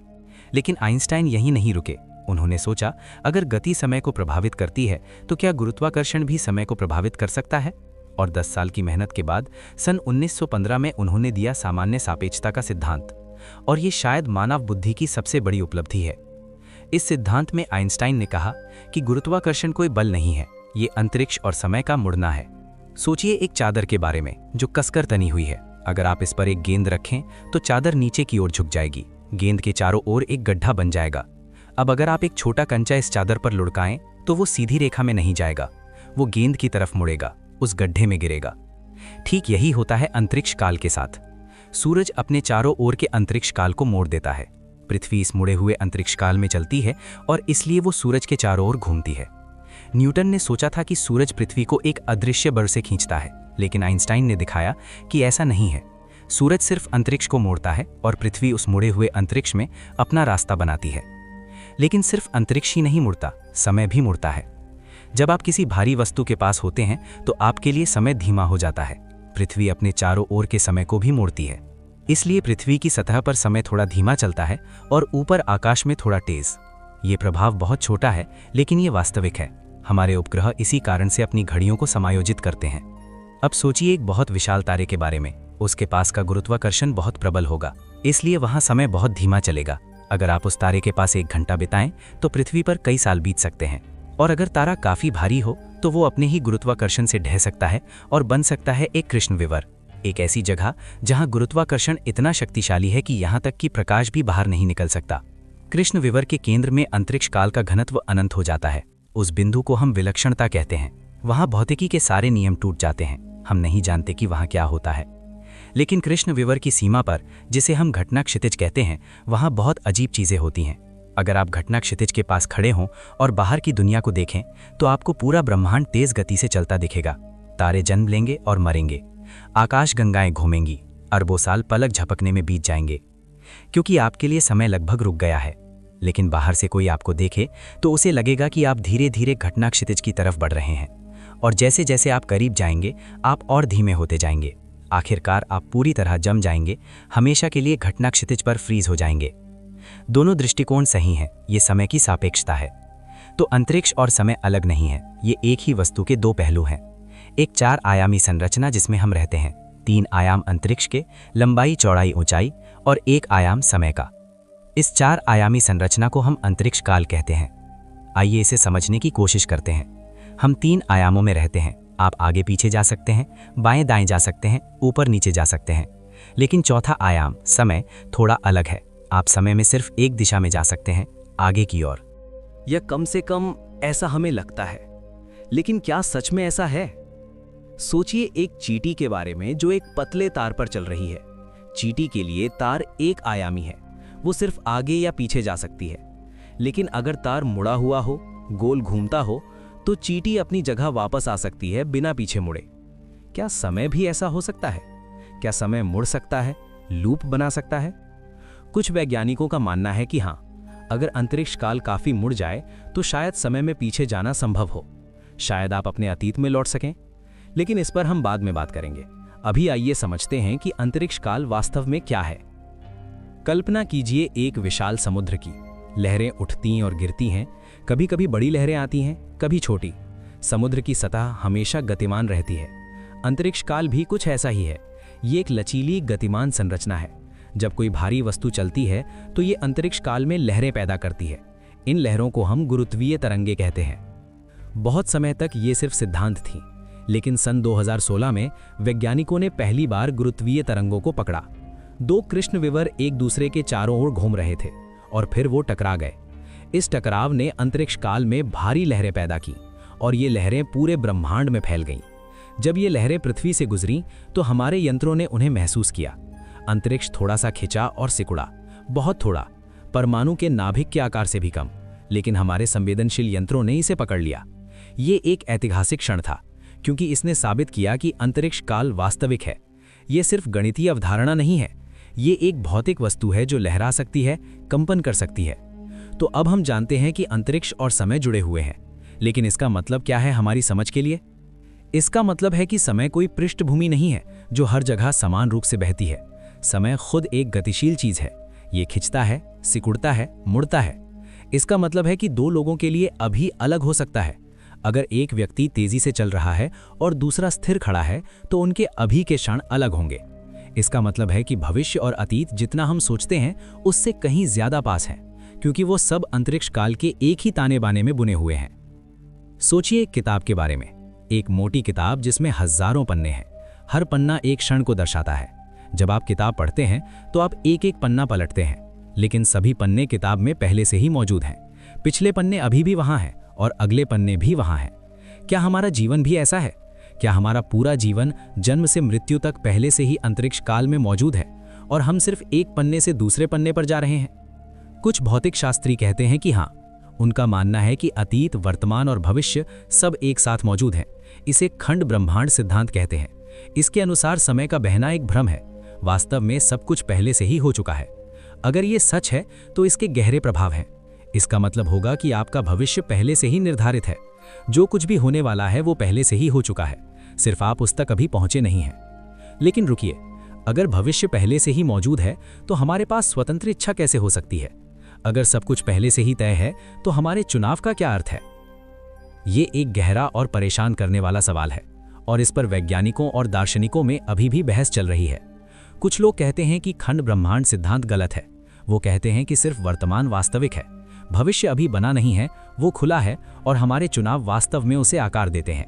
S2: लेकिन आइंस्टाइन यहीं नहीं रुके। उन्होंने सोचा, अगर गति समय को प्रभावित करती है तो क्या गुरुत्वाकर्षण भी समय को प्रभावित कर सकता है? और 10 साल की मेहनत के बाद सन 1915 में उन्होंने दिया सामान्य सापेक्षता का सिद्धांत, और ये शायद मानव बुद्धि की सबसे बड़ी उपलब्धि है। इस सिद्धांत में आइंस्टाइन ने कहा कि गुरुत्वाकर्षण कोई बल नहीं है, ये अंतरिक्ष और समय का मुड़ना है। सोचिए एक चादर के बारे में जो कसकर तनी हुई है। अगर आप इस पर एक गेंद रखें तो चादर नीचे की ओर झुक जाएगी, गेंद के चारों ओर एक गड्ढा बन जाएगा। अब अगर आप एक छोटा कंचा इस चादर पर लुढ़काएं तो वो सीधी रेखा में नहीं जाएगा, वो गेंद की तरफ मुड़ेगा, उस गड्ढे में गिरेगा। ठीक यही होता है अंतरिक्ष काल के साथ। सूरज अपने चारों ओर के अंतरिक्ष काल को मोड़ देता है। पृथ्वी इस मुड़े हुए अंतरिक्ष काल में चलती है और इसलिए वो सूरज के चारों ओर घूमती है। न्यूटन ने सोचा था कि सूरज पृथ्वी को एक अदृश्य बल से खींचता है, लेकिन आइंस्टाइन ने दिखाया कि ऐसा नहीं है। सूरज सिर्फ अंतरिक्ष को मोड़ता है और पृथ्वी उस मुड़े हुए अंतरिक्ष में अपना रास्ता बनाती है। लेकिन सिर्फ अंतरिक्ष ही नहीं मुड़ता, समय भी मुड़ता है। जब आप किसी भारी वस्तु के पास होते हैं तो आपके लिए समय धीमा हो जाता है। पृथ्वी अपने चारों ओर के समय को भी मोड़ती है, इसलिए पृथ्वी की सतह पर समय थोड़ा धीमा चलता है और ऊपर आकाश में थोड़ा तेज। ये प्रभाव बहुत छोटा है, लेकिन ये वास्तविक है।
S1: हमारे उपग्रह इसी कारण से अपनी घड़ियों को समायोजित करते हैं। अब सोचिए एक बहुत विशाल तारे के बारे में। उसके पास का गुरुत्वाकर्षण बहुत प्रबल होगा, इसलिए वहां समय बहुत धीमा चलेगा। अगर आप उस तारे के पास 1 घंटा बिताएं तो पृथ्वी पर कई साल बीत सकते हैं। और अगर तारा काफी भारी हो तो वो अपने ही गुरुत्वाकर्षण से ढह सकता है और बन सकता है एक कृष्ण विवर, एक ऐसी जगह जहां गुरुत्वाकर्षण इतना शक्तिशाली है कि यहां तक कि प्रकाश भी बाहर नहीं निकल सकता। कृष्ण विवर के केंद्र में अंतरिक्ष काल का घनत्व अनंत हो जाता है। उस बिंदु को हम विलक्षणता कहते हैं। वहां भौतिकी के सारे नियम टूट जाते हैं। हम नहीं जानते कि वहां क्या होता है। लेकिन कृष्ण विवर की सीमा पर, जिसे हम घटना क्षितिज कहते हैं, वहां बहुत अजीब चीजें होती हैं। अगर आप घटना क्षितिज के पास खड़े हों और बाहर की दुनिया को देखें तो आपको पूरा ब्रह्मांड तेज गति से चलता दिखेगा। तारे जन्म लेंगे और मरेंगे, आकाश गंगाएं घूमेंगी, अरबों साल पलक झपकने में बीत जाएंगे, क्योंकि आपके लिए समय लगभग रुक गया है। लेकिन बाहर से कोई आपको देखे तो उसे लगेगा कि आप धीरे धीरे घटना क्षितिज की तरफ बढ़ रहे हैं, और जैसे जैसे आप करीब जाएंगे आप और धीमे होते जाएंगे। आखिरकार आप पूरी तरह जम जाएंगे, हमेशा के लिए घटना क्षितिज पर फ्रीज हो जाएंगे। दोनों दृष्टिकोण सही हैं, ये समय की सापेक्षता है। तो अंतरिक्ष और समय अलग नहीं है, ये एक ही वस्तु के 2 पहलू हैं। एक 4 आयामी संरचना जिसमें हम रहते हैं, 3 आयाम अंतरिक्ष के, लंबाई चौड़ाई ऊंचाई, और 1 आयाम समय का। इस 4 आयामी संरचना को हम अंतरिक्ष काल कहते हैं। आइए इसे समझने की कोशिश करते हैं। हम 3 आयामों में रहते हैं। आप आगे पीछे जा सकते हैं, बाएं दाएं जा सकते हैं, ऊपर नीचे जा सकते हैं। लेकिन चौथा आयाम समय थोड़ा अलग है। आप समय में सिर्फ एक दिशा में जा सकते हैं, आगे की ओर।
S2: या कम से कम ऐसा हमें लगता है। लेकिन क्या सच में ऐसा है? सोचिए एक चींटी के बारे में जो एक पतले तार पर चल रही है। चींटी के लिए तार 1 आयामी है, वो सिर्फ आगे या पीछे जा सकती है। लेकिन अगर तार मुड़ा हुआ हो, गोल घूमता हो, तो चींटी अपनी जगह वापस आ सकती है बिना पीछे मुड़े। क्या समय भी ऐसा हो सकता है? क्या समय मुड़ सकता है, लूप बना सकता है? कुछ वैज्ञानिकों का मानना है कि हाँ, अगर अंतरिक्ष काल काफी मुड़ जाए तो शायद समय में पीछे जाना संभव हो। शायद आप अपने अतीत में लौट सकें। लेकिन इस पर हम बाद में बात करेंगे। अभी आइए समझते हैं कि अंतरिक्ष काल वास्तव में क्या है। कल्पना कीजिए एक विशाल समुद्र की। लहरें उठती और गिरती हैं, कभी कभी बड़ी लहरें आती हैं, कभी छोटी। समुद्र की सतह हमेशा गतिमान रहती है। अंतरिक्ष काल भी कुछ ऐसा ही है। ये एक लचीली गतिमान संरचना है। जब कोई भारी वस्तु चलती है तो ये अंतरिक्ष काल में लहरें पैदा करती है। इन लहरों को हम गुरुत्वीय तरंगे कहते हैं। बहुत समय तक ये सिर्फ सिद्धांत थी, लेकिन सन 2016 में वैज्ञानिकों ने पहली बार गुरुत्वीय तरंगों को पकड़ा। 2 कृष्ण विवर एक दूसरे के चारों ओर घूम रहे थे और फिर वो टकरा गए। इस टकराव ने अंतरिक्ष काल में भारी लहरें पैदा की और ये लहरें पूरे ब्रह्मांड में फैल गईं। जब ये लहरें पृथ्वी से गुजरी तो हमारे यंत्रों ने उन्हें महसूस किया। अंतरिक्ष थोड़ा सा खिंचा और सिकुड़ा, बहुत थोड़ा, परमाणु के नाभिक के आकार से भी कम। लेकिन हमारे संवेदनशील यंत्रों ने इसे पकड़ लिया। ये एक ऐतिहासिक क्षण था, क्योंकि इसने साबित किया कि अंतरिक्ष काल वास्तविक है। ये सिर्फ गणितीय अवधारणा नहीं है, ये एक भौतिक वस्तु है जो लहरा सकती है, कंपन कर सकती है। तो अब हम जानते हैं कि अंतरिक्ष और समय जुड़े हुए हैं। लेकिन इसका मतलब क्या है हमारी समझ के लिए? इसका मतलब है कि समय कोई पृष्ठभूमि नहीं है जो हर जगह समान रूप से बहती है। समय खुद एक गतिशील चीज है। ये खिंचता है, सिकुड़ता है, मुड़ता है। इसका मतलब है कि 2 लोगों के लिए अभी अलग हो सकता है। अगर एक व्यक्ति तेजी से चल रहा है और दूसरा स्थिर खड़ा है तो उनके अभी के क्षण अलग होंगे। इसका मतलब है कि भविष्य और अतीत जितना हम सोचते हैं उससे कहीं ज्यादा पास हैं, क्योंकि वो सब अंतरिक्ष काल के एक ही ताने बाने में बुने हुए हैं। सोचिए एक किताब के बारे में। एक मोटी किताब जिसमें हजारों पन्ने हैं। हर पन्ना एक क्षण को दर्शाता है। जब आप किताब पढ़ते हैं तो आप एक एक पन्ना पलटते हैं, लेकिन सभी पन्ने किताब में पहले से ही मौजूद हैं। पिछले पन्ने अभी भी वहां हैं और अगले पन्ने भी वहां हैं। क्या हमारा जीवन भी ऐसा है? क्या हमारा पूरा जीवन जन्म से मृत्यु तक पहले से ही अंतरिक्ष काल में मौजूद है और हम सिर्फ एक पन्ने से दूसरे पन्ने पर जा रहे हैं? कुछ भौतिक शास्त्री कहते हैं कि हाँ, उनका मानना है कि अतीत, वर्तमान और भविष्य सब एक साथ मौजूद हैं। इसे खंड ब्रह्मांड सिद्धांत कहते हैं। इसके अनुसार समय का बहना एक भ्रम है। वास्तव में सब कुछ पहले से ही हो चुका है। अगर ये सच है तो इसके गहरे प्रभाव हैं। इसका मतलब होगा कि आपका भविष्य पहले से ही निर्धारित है। जो कुछ भी होने वाला है वो पहले से ही हो चुका है, सिर्फ आप उस तक अभी पहुंचे नहीं हैं। लेकिन रुकिए, अगर भविष्य पहले से ही मौजूद है तो हमारे पास स्वतंत्र इच्छा कैसे हो सकती है? अगर सब कुछ पहले से ही तय है तो हमारे चुनाव का क्या अर्थ है?
S5: ये एक गहरा और परेशान करने वाला सवाल है और इस पर वैज्ञानिकों और दार्शनिकों में अभी भी बहस चल रही है। कुछ लोग कहते हैं कि खंड ब्रह्मांड सिद्धांत गलत है। वो कहते हैं कि सिर्फ वर्तमान वास्तविक है, भविष्य अभी बना नहीं है, वो खुला है और हमारे चुनाव वास्तव में उसे आकार देते हैं।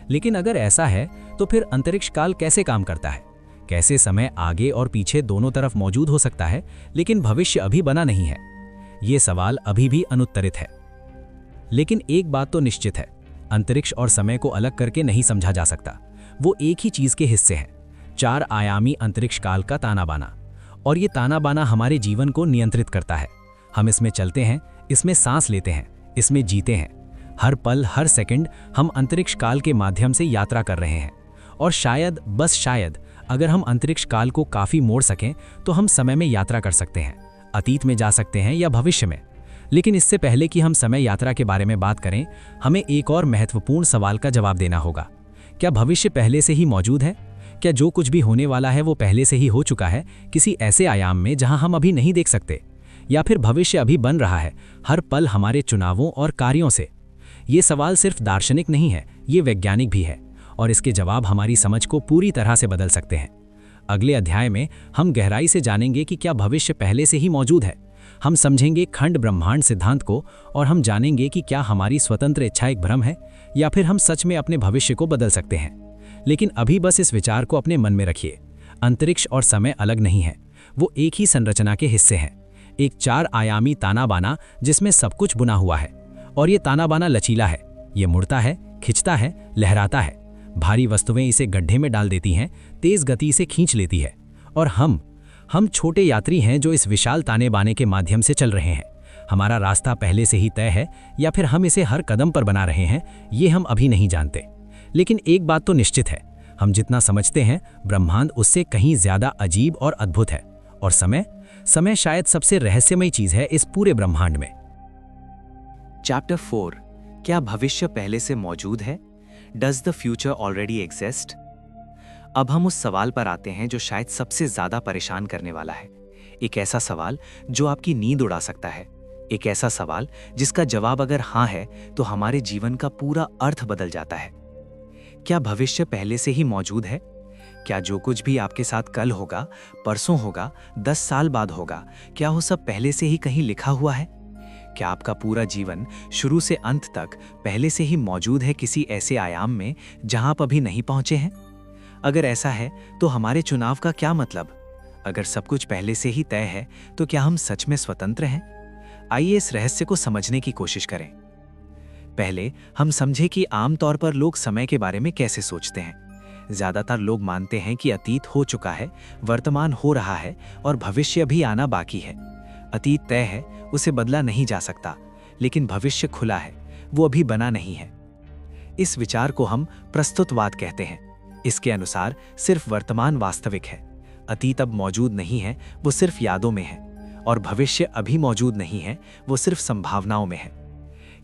S5: लेकिन अगर ऐसा है तो फिर अंतरिक्ष काल कैसे काम करता है? कैसे समय आगे और पीछे दोनों तरफ मौजूद हो सकता है लेकिन भविष्य अभी बना नहीं है? ये सवाल अभी भी अनुत्तरित है। लेकिन एक बात तो निश्चित है, अंतरिक्ष और समय को अलग करके नहीं समझा जा सकता। वो एक ही चीज के हिस्से हैं, 4 आयामी अंतरिक्ष काल का ताना बाना। और ये ताना बाना हमारे जीवन को नियंत्रित करता है। हम इसमें चलते हैं, इसमें सांस लेते हैं, इसमें जीते हैं। हर पल, हर सेकंड हम अंतरिक्ष काल के माध्यम से यात्रा कर रहे हैं। और शायद, बस शायद, अगर हम अंतरिक्ष काल को काफी मोड़ सकें तो हम समय में यात्रा कर सकते हैं, अतीत में जा सकते हैं या भविष्य में। लेकिन इससे पहले कि हम समय यात्रा के बारे में बात करें, हमें एक और महत्वपूर्ण सवाल का जवाब देना होगा। क्या भविष्य पहले से ही मौजूद है? क्या जो कुछ भी होने वाला है वो पहले से ही हो चुका है, किसी ऐसे आयाम में जहां हम अभी नहीं देख सकते? या फिर भविष्य अभी बन रहा है, हर पल हमारे चुनावों और कार्यों से? ये सवाल सिर्फ दार्शनिक नहीं है, ये वैज्ञानिक भी है, और इसके जवाब हमारी समझ को पूरी तरह से बदल सकते हैं। अगले अध्याय में हम गहराई से जानेंगे कि क्या भविष्य पहले से ही मौजूद है। हम समझेंगे खंड ब्रह्मांड सिद्धांत को और हम जानेंगे कि क्या हमारी स्वतंत्र इच्छा एक भ्रम है या फिर हम सच में अपने भविष्य को बदल सकते हैं। लेकिन अभी बस इस विचार को अपने मन में रखिए, अंतरिक्ष और समय अलग नहीं है, वो एक ही संरचना के हिस्से हैं। एक 4 आयामी ताना बाना जिसमें सब कुछ बुना हुआ है। और ये ताना बाना लचीला है, ये मुड़ता है, खिंचता है, लहराता है। भारी वस्तुएं इसे गड्ढे में डाल देती हैं, तेज गति से खींच लेती है। और हम छोटे यात्री हैं जो इस विशाल ताने बाने के माध्यम से चल रहे हैं। हमारा रास्ता पहले से ही तय है या फिर हम इसे हर कदम पर बना रहे हैं, ये हम अभी नहीं जानते। लेकिन एक बात तो निश्चित है, हम जितना समझते हैं ब्रह्मांड उससे कहीं ज्यादा अजीब और अद्भुत है। और समय शायद सबसे रहस्यमय चीज है इस पूरे ब्रह्मांड में।
S2: चैप्टर 4, क्या भविष्य पहले से मौजूद है? Does the future already exist? अब हम उस सवाल पर आते हैं जो शायद सबसे ज्यादा परेशान करने वाला है। एक ऐसा सवाल जो आपकी नींद उड़ा सकता है। एक ऐसा सवाल जिसका जवाब अगर हाँ है तो हमारे जीवन का पूरा अर्थ बदल जाता है। क्या भविष्य पहले से ही मौजूद है? क्या जो कुछ भी आपके साथ कल होगा, परसों होगा, 10 साल बाद होगा, क्या वो सब पहले से ही कहीं लिखा हुआ है? क्या आपका पूरा जीवन शुरू से अंत तक पहले से ही मौजूद है किसी ऐसे आयाम में जहां आप अभी नहीं पहुंचे हैं? अगर ऐसा है तो हमारे चुनाव का क्या मतलब? अगर सब कुछ पहले से ही तय है तो क्या हम सच में स्वतंत्र हैं? आइए इस रहस्य को समझने की कोशिश करें। पहले हम समझें कि आमतौर पर लोग समय के बारे में कैसे सोचते हैं। ज्यादातर लोग मानते हैं कि अतीत हो चुका है, वर्तमान हो रहा है और भविष्य भी आना बाकी है। अतीत तय है, उसे बदला नहीं जा सकता, लेकिन भविष्य खुला है, वो अभी बना नहीं है। इस विचार को हम प्रस्तुतवाद कहते हैं। इसके अनुसार सिर्फ वर्तमान वास्तविक है, अतीत अब मौजूद नहीं है, वो सिर्फ यादों में है, और भविष्य अभी मौजूद नहीं है, वो सिर्फ संभावनाओं में है।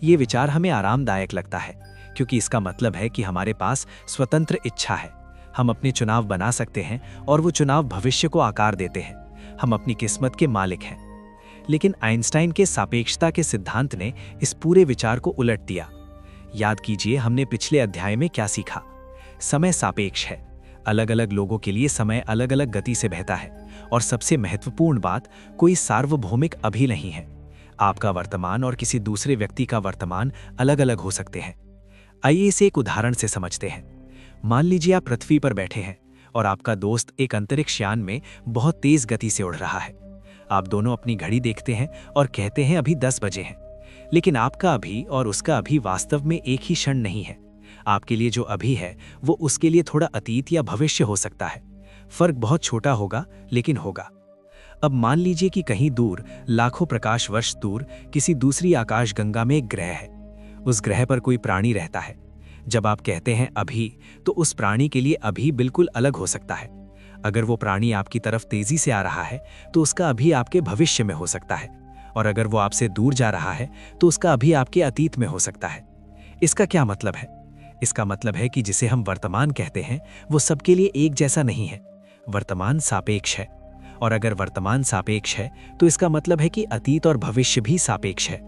S2: ये विचार हमें आरामदायक लगता है क्योंकि इसका मतलब है कि हमारे पास स्वतंत्र इच्छा है। हम अपने चुनाव बना सकते हैं और वो चुनाव भविष्य को आकार देते हैं। हम अपनी किस्मत के मालिक हैं। लेकिन आइंस्टाइन के सापेक्षता के सिद्धांत ने इस पूरे विचार को उलट दिया। याद कीजिए हमने पिछले अध्याय में क्या सीखा। समय सापेक्ष है, अलग अलग लोगों के लिए समय अलग अलग गति से बहता है। और सबसे महत्वपूर्ण बात, कोई सार्वभौमिक अभी नहीं है। आपका वर्तमान और किसी दूसरे व्यक्ति का वर्तमान अलग अलग हो सकते हैं। आइए इसे एक उदाहरण से समझते हैं। मान लीजिए आप पृथ्वी पर बैठे हैं और आपका दोस्त एक अंतरिक्ष यान में बहुत तेज गति से उड़ रहा है। आप दोनों अपनी घड़ी देखते हैं और कहते हैं अभी 10 बजे हैं। लेकिन आपका अभी और उसका अभी वास्तव में एक ही क्षण नहीं है। आपके लिए जो अभी है वो उसके लिए थोड़ा अतीत या भविष्य हो सकता है। फर्क बहुत छोटा होगा, लेकिन होगा। अब मान लीजिए कि कहीं दूर, लाखों प्रकाश वर्ष दूर, किसी दूसरी आकाशगंगा में एक ग्रह है। उस ग्रह पर कोई प्राणी रहता है। जब आप कहते हैं अभी, तो उस प्राणी के लिए अभी बिल्कुल अलग हो सकता है। अगर वो प्राणी आपकी तरफ तेजी से आ रहा है तो उसका अभी आपके भविष्य में हो सकता है, और अगर वो आपसे दूर जा रहा है तो उसका अभी आपके अतीत में हो सकता है। इसका क्या मतलब है? इसका मतलब है कि जिसे हम वर्तमान कहते हैं वो सबके लिए एक जैसा नहीं है। वर्तमान सापेक्ष है, और अगर वर्तमान सापेक्ष है तो इसका मतलब है कि अतीत और भविष्य भी सापेक्ष है।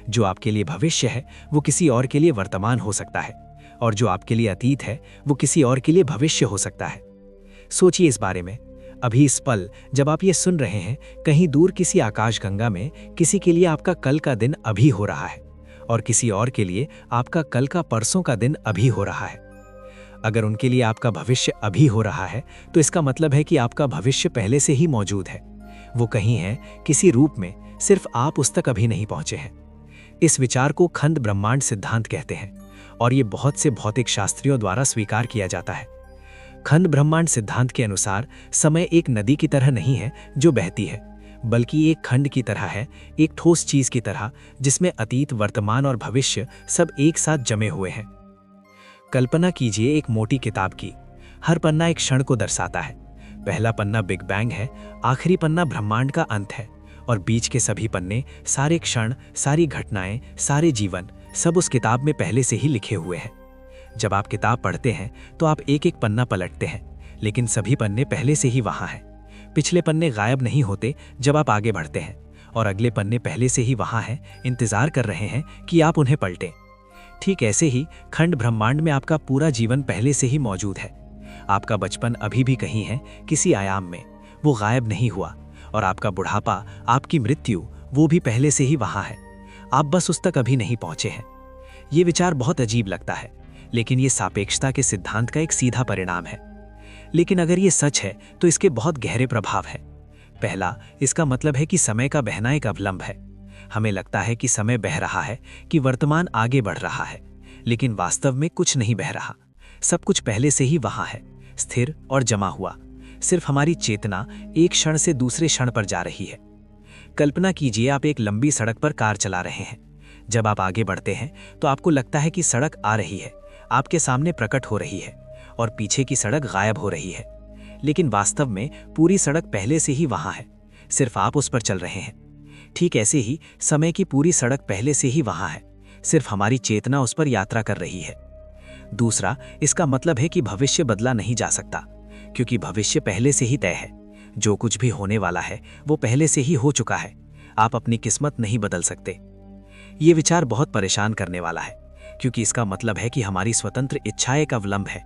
S5: जो आपके लिए भविष्य है वो किसी और के लिए वर्तमान हो सकता है, और जो आपके लिए अतीत है वो किसी और के लिए भविष्य हो सकता है। सोचिए इस बारे में। अभी इस पल जब आप ये सुन रहे हैं, कहीं दूर किसी आकाशगंगा में किसी के लिए आपका कल का दिन अभी हो रहा है, और किसी और के लिए आपका कल का परसों का दिन अभी हो रहा है। अगर उनके लिए आपका भविष्य अभी हो रहा है तो इसका मतलब है कि आपका भविष्य पहले से ही मौजूद है। वो कहीं है, किसी रूप में, सिर्फ आप उस तक अभी नहीं पहुंचे हैं। इस विचार को खंड ब्रह्मांड सिद्धांत कहते हैं, और ये बहुत से भौतिक शास्त्रियों द्वारा स्वीकार किया जाता है। खंड ब्रह्मांड सिद्धांत के अनुसार समय एक नदी की तरह नहीं है जो बहती है, बल्कि एक खंड की तरह है, एक ठोस चीज की तरह, जिसमें अतीत, वर्तमान और भविष्य सब एक साथ जमे हुए हैं। कल्पना कीजिए एक मोटी किताब की। हर पन्ना एक क्षण को दर्शाता है। पहला पन्ना बिग बैंग है, आखिरी पन्ना ब्रह्मांड का अंत है, और बीच के सभी पन्ने, सारे क्षण, सारी घटनाएं, सारे जीवन, सब उस किताब में पहले से ही लिखे हुए हैं। जब आप किताब पढ़ते हैं तो आप एक एक पन्ना पलटते हैं, लेकिन सभी पन्ने पहले से ही वहां हैं। पिछले पन्ने गायब नहीं होते जब आप आगे बढ़ते हैं, और अगले पन्ने पहले से ही वहां हैं, इंतजार कर रहे हैं कि आप उन्हें पलटें। ठीक ऐसे ही खंड ब्रह्मांड में आपका पूरा जीवन पहले से ही मौजूद है। आपका बचपन अभी भी कहीं है, किसी आयाम में, वो गायब नहीं हुआ, और आपका बुढ़ापा, आपकी मृत्यु, वो भी पहले से ही वहां है। आप बस उस तक अभी नहीं पहुंचे हैं। ये विचार बहुत अजीब लगता है, लेकिन ये सापेक्षता के सिद्धांत का एक सीधा परिणाम है। लेकिन अगर ये सच है तो इसके बहुत गहरे प्रभाव हैं। पहला, इसका मतलब है कि समय का बहना एक अवलंब है। हमें लगता है कि समय बह रहा है, कि वर्तमान आगे बढ़ रहा है, लेकिन वास्तव में कुछ नहीं बह रहा। सब कुछ पहले से ही वहां है, स्थिर और जमा हुआ। सिर्फ हमारी चेतना एक क्षण से दूसरे क्षण पर जा रही है। कल्पना कीजिए आप एक लंबी सड़क पर कार चला रहे हैं। जब आप आगे बढ़ते हैं तो आपको लगता है कि सड़क आ रही है, आपके सामने प्रकट हो रही है, और पीछे की सड़क गायब हो रही है। लेकिन वास्तव में पूरी सड़क पहले से ही वहां है, सिर्फ आप उस पर चल रहे हैं। ठीक ऐसे ही समय की पूरी सड़क पहले से ही वहां है, सिर्फ हमारी चेतना उस पर यात्रा कर रही है। दूसरा, इसका मतलब है कि भविष्य बदला नहीं जा सकता, क्योंकि भविष्य पहले से ही तय है। जो कुछ भी होने वाला है वो पहले से ही हो चुका है। आप अपनी किस्मत नहीं बदल सकते। ये विचार बहुत परेशान करने वाला है, क्योंकि इसका मतलब है कि हमारी स्वतंत्र इच्छा एक अवलंब है।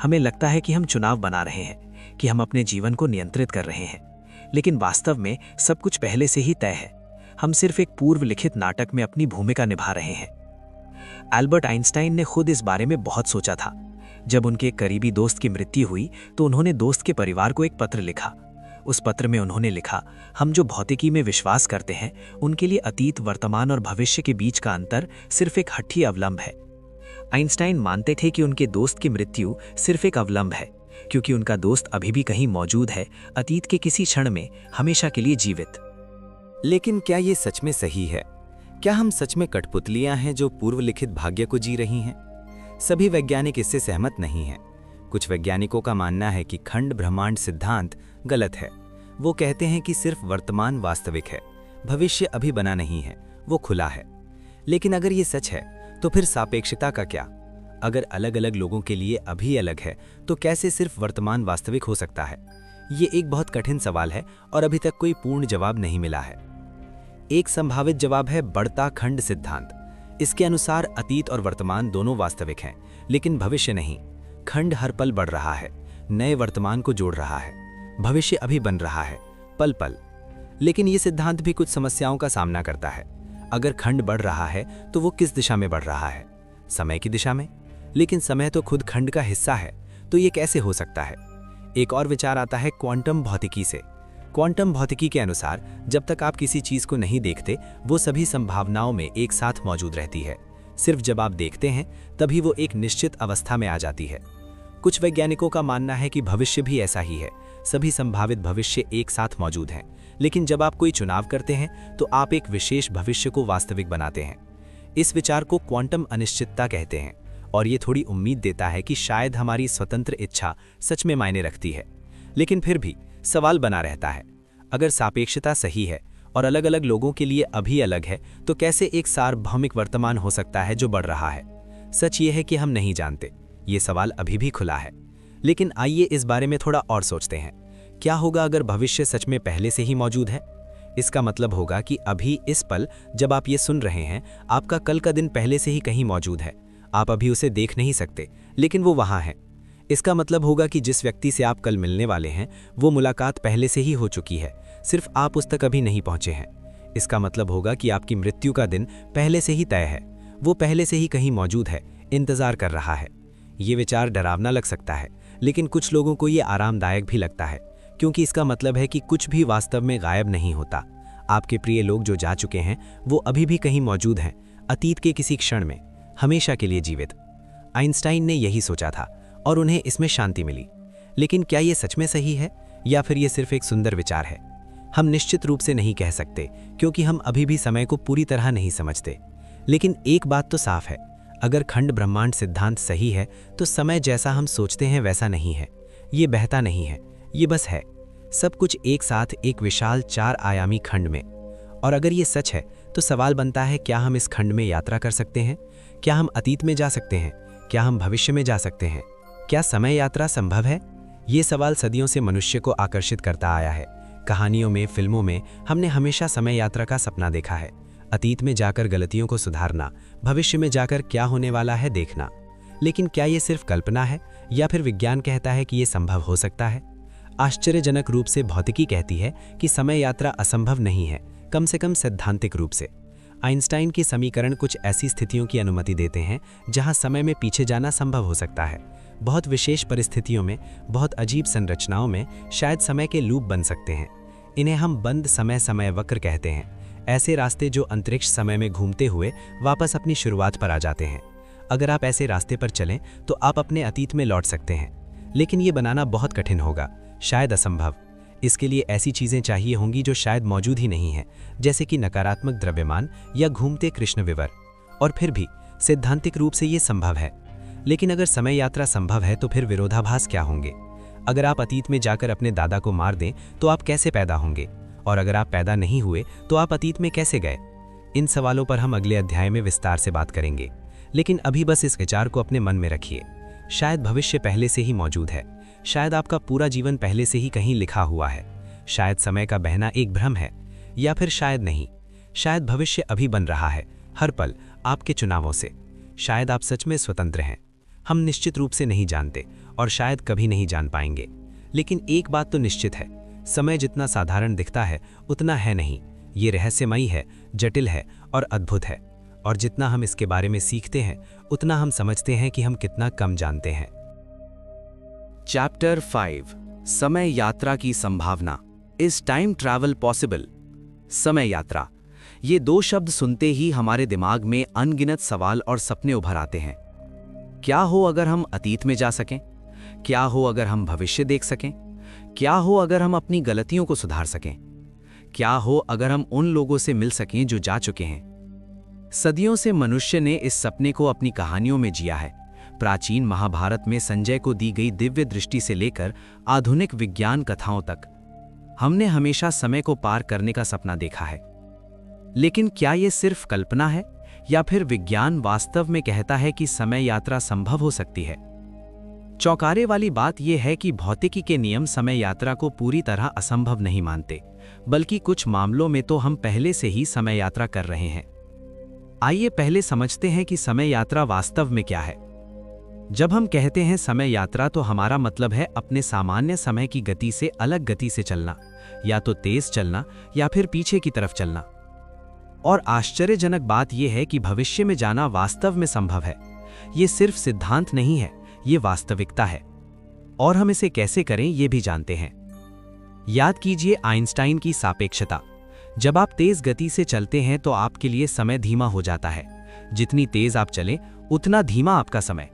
S5: हमें लगता है कि हम चुनाव बना रहे हैं, कि हम अपने जीवन को नियंत्रित कर रहे हैं, लेकिन वास्तव में सब कुछ पहले से ही तय है। हम सिर्फ एक पूर्व लिखित नाटक में अपनी भूमिका निभा रहे हैं। एल्बर्ट आइंस्टाइन ने खुद इस बारे में बहुत सोचा था। जब उनके एक करीबी दोस्त की मृत्यु हुई तो उन्होंने दोस्त के परिवार को एक पत्र लिखा। उस पत्र में उन्होंने लिखा, हम जो भौतिकी में विश्वास करते हैं उनके लिए अतीत, वर्तमान और भविष्य के बीच का अंतर सिर्फ एक हठी अवलंब है। आइंस्टाइन मानते थे कि उनके दोस्त की मृत्यु सिर्फ एक अवलंब है, क्योंकि उनका दोस्त अभी भी कहीं मौजूद है, अतीत के किसी क्षण में, हमेशा के लिए जीवित।
S2: लेकिन क्या ये सच में सही है? क्या हम सच में कठपुतलियां हैं जो पूर्व लिखित भाग्य को जी रही हैं? सभी वैज्ञानिक इससे सहमत नहीं हैं। कुछ वैज्ञानिकों का मानना है कि खंड ब्रह्मांड सिद्धांत गलत है। वो कहते हैं कि सिर्फ वर्तमान वास्तविक है, भविष्य अभी बना नहीं है, वो खुला है। लेकिन अगर ये सच है तो फिर सापेक्षता का क्या? अगर अलग अलग लोगों के लिए अभी अलग है तो कैसे सिर्फ वर्तमान वास्तविक हो सकता है? ये एक बहुत कठिन सवाल है और अभी तक कोई पूर्ण जवाब नहीं मिला है। एक संभावित जवाब है बढ़ता खंड सिद्धांत। इसके अनुसार अतीत और वर्तमान दोनों वास्तविक हैं, लेकिन भविष्य नहीं। खंड हर पल बढ़ रहा है, नए वर्तमान को जोड़ रहा है, भविष्य अभी बन रहा है, पल पल। लेकिन यह सिद्धांत भी कुछ समस्याओं का सामना करता है। अगर खंड बढ़ रहा है तो वो किस दिशा में बढ़ रहा है? समय की दिशा में। लेकिन समय तो खुद खंड का हिस्सा है, तो ये कैसे हो सकता है? एक और विचार आता है क्वांटम भौतिकी से। क्वांटम भौतिकी के अनुसार जब तक आप किसी चीज को नहीं देखते, वो सभी संभावनाओं में एक साथ मौजूद रहती है। सिर्फ जब आप देखते हैं तभी वो एक निश्चित अवस्था में आ जाती है। कुछ वैज्ञानिकों का मानना है कि भविष्य भी ऐसा ही है। सभी संभावित भविष्य एक साथ मौजूद हैं, लेकिन जब आप कोई चुनाव करते हैं तो आप एक विशेष भविष्य को वास्तविक बनाते हैं। इस विचार को क्वांटम अनिश्चितता कहते हैं, और ये थोड़ी उम्मीद देता है कि शायद हमारी स्वतंत्र इच्छा सच में मायने रखती है। लेकिन फिर भी सवाल बना रहता है, अगर सापेक्षता सही है और अलग अलग लोगों के लिए अभी अलग है, तो कैसे एक सार्वभौमिक वर्तमान हो सकता है जो बढ़ रहा है? सच ये है कि हम नहीं जानते। ये सवाल अभी भी खुला है। लेकिन आइए इस बारे में थोड़ा और सोचते हैं। क्या होगा अगर भविष्य सच में पहले से ही मौजूद है?
S5: इसका मतलब होगा कि अभी इस पल जब आप ये सुन रहे हैं, आपका कल का दिन पहले से ही कहीं मौजूद है। आप अभी उसे देख नहीं सकते, लेकिन वो वहाँ है। इसका मतलब होगा कि जिस व्यक्ति से आप कल मिलने वाले हैं, वो मुलाकात पहले से ही हो चुकी है, सिर्फ आप उस तक अभी नहीं पहुंचे हैं। इसका मतलब होगा कि आपकी मृत्यु का दिन पहले से ही तय है, वो पहले से ही कहीं मौजूद है, इंतजार कर रहा है। ये विचार डरावना लग सकता है, लेकिन कुछ लोगों को ये आरामदायक भी लगता है, क्योंकि इसका मतलब है कि कुछ भी वास्तव में गायब नहीं होता। आपके प्रिय लोग जो जा चुके हैं, वो अभी भी कहीं मौजूद हैं, अतीत के किसी क्षण में, हमेशा के लिए जीवित। आइंस्टाइन ने यही सोचा था और उन्हें इसमें शांति मिली। लेकिन क्या ये सच में सही है, या फिर ये सिर्फ एक सुंदर विचार है? हम निश्चित रूप से नहीं कह सकते, क्योंकि हम अभी भी समय को पूरी तरह नहीं समझते। लेकिन एक बात तो साफ है, अगर खंड ब्रह्मांड सिद्धांत सही है, तो समय जैसा हम सोचते हैं वैसा नहीं है। ये बहता नहीं है, ये बस है, सब कुछ एक साथ एक विशाल 4 आयामी खंड में। और अगर ये सच है, तो सवाल बनता है, क्या हम इस खंड में यात्रा कर सकते हैं? क्या हम अतीत में जा सकते हैं? क्या हम भविष्य में जा सकते हैं? क्या समय यात्रा संभव है? ये सवाल सदियों से मनुष्य को आकर्षित करता आया है। कहानियों में, फिल्मों में हमने हमेशा समय यात्रा का सपना देखा है। अतीत में जाकर गलतियों को सुधारना, भविष्य में जाकर क्या होने वाला है देखना। लेकिन क्या ये सिर्फ कल्पना है, या फिर विज्ञान कहता है कि ये संभव हो सकता है? आश्चर्यजनक रूप से भौतिकी कहती है कि समय यात्रा असंभव नहीं है, कम से कम सैद्धांतिक रूप से। आइंस्टाइन की समीकरण कुछ ऐसी स्थितियों की अनुमति देते हैं जहां समय में पीछे जाना संभव हो सकता है। बहुत विशेष परिस्थितियों में, बहुत अजीब संरचनाओं में शायद समय के लूप बन सकते हैं। इन्हें हम बंद समय वक्र कहते हैं। ऐसे रास्ते जो अंतरिक्ष समय में घूमते हुए वापस अपनी शुरुआत पर आ जाते हैं। अगर आप ऐसे रास्ते पर चलें तो आप अपने अतीत में लौट सकते हैं, लेकिन ये बनाना बहुत कठिन होगा, शायद असंभव। इसके लिए ऐसी चीज़ें चाहिए होंगी जो शायद मौजूद ही नहीं हैं, जैसे कि नकारात्मक द्रव्यमान या घूमते कृष्ण विवर। और फिर भी सैद्धांतिक रूप से ये संभव है। लेकिन अगर समय यात्रा संभव है, तो फिर विरोधाभास क्या होंगे? अगर आप अतीत में जाकर अपने दादा को मार दें, तो आप कैसे पैदा होंगे? और अगर आप पैदा नहीं हुए, तो आप अतीत में कैसे गए? इन सवालों पर हम अगले अध्याय में विस्तार से बात करेंगे। लेकिन अभी बस इस विचार को अपने मन में रखिए। शायद भविष्य पहले से ही मौजूद है, शायद आपका पूरा जीवन पहले से ही कहीं लिखा हुआ है, शायद समय का बहना एक भ्रम है, या फिर शायद नहीं, शायद भविष्य अभी बन रहा है, हर पल आपके चुनावों से। शायद आप सच में स्वतंत्र हैं, हम निश्चित रूप से नहीं जानते और शायद कभी नहीं जान पाएंगे। लेकिन एक बात तो निश्चित है, समय जितना साधारण दिखता है उतना है नहीं। ये रहस्यमयी है, जटिल है और अद्भुत है। और जितना हम इसके बारे में सीखते हैं, उतना हम समझते हैं कि हम कितना कम जानते हैं।
S2: चैप्टर 5, समय यात्रा की संभावना। Is time travel possible? समय यात्रा, ये 2 शब्द सुनते ही हमारे दिमाग में अनगिनत सवाल और सपने उभर आते हैं। क्या हो अगर हम अतीत में जा सकें? क्या हो अगर हम भविष्य देख सकें? क्या हो अगर हम अपनी गलतियों को सुधार सकें? क्या हो अगर हम उन लोगों से मिल सकें जो जा चुके हैं? सदियों से मनुष्य ने इस सपने को अपनी कहानियों में जिया है। प्राचीन महाभारत में संजय को दी गई दिव्य दृष्टि से लेकर आधुनिक विज्ञान कथाओं तक हमने हमेशा समय को पार करने का सपना देखा है। लेकिन क्या यह सिर्फ कल्पना है, या फिर विज्ञान वास्तव में कहता है कि समय यात्रा संभव हो सकती है? चौंकाने वाली बात यह है कि भौतिकी के नियम समय यात्रा को पूरी तरह असंभव नहीं मानते, बल्कि कुछ मामलों में तो हम पहले से ही समय यात्रा कर रहे हैं। आइए पहले समझते हैं कि समय यात्रा वास्तव में क्या है। जब हम कहते हैं समय यात्रा, तो हमारा मतलब है अपने सामान्य समय की गति से अलग गति से चलना, या तो तेज चलना या फिर पीछे की तरफ चलना। और आश्चर्यजनक बात यह है कि भविष्य में जाना वास्तव में संभव है। ये सिर्फ सिद्धांत नहीं है, ये वास्तविकता है। और हम इसे कैसे करें ये भी जानते हैं। याद कीजिए आइंस्टाइन की सापेक्षता। जब आप तेज गति से चलते हैं तो आपके लिए समय धीमा हो जाता है। जितनी तेज आप चलें, उतना धीमा आपका समय।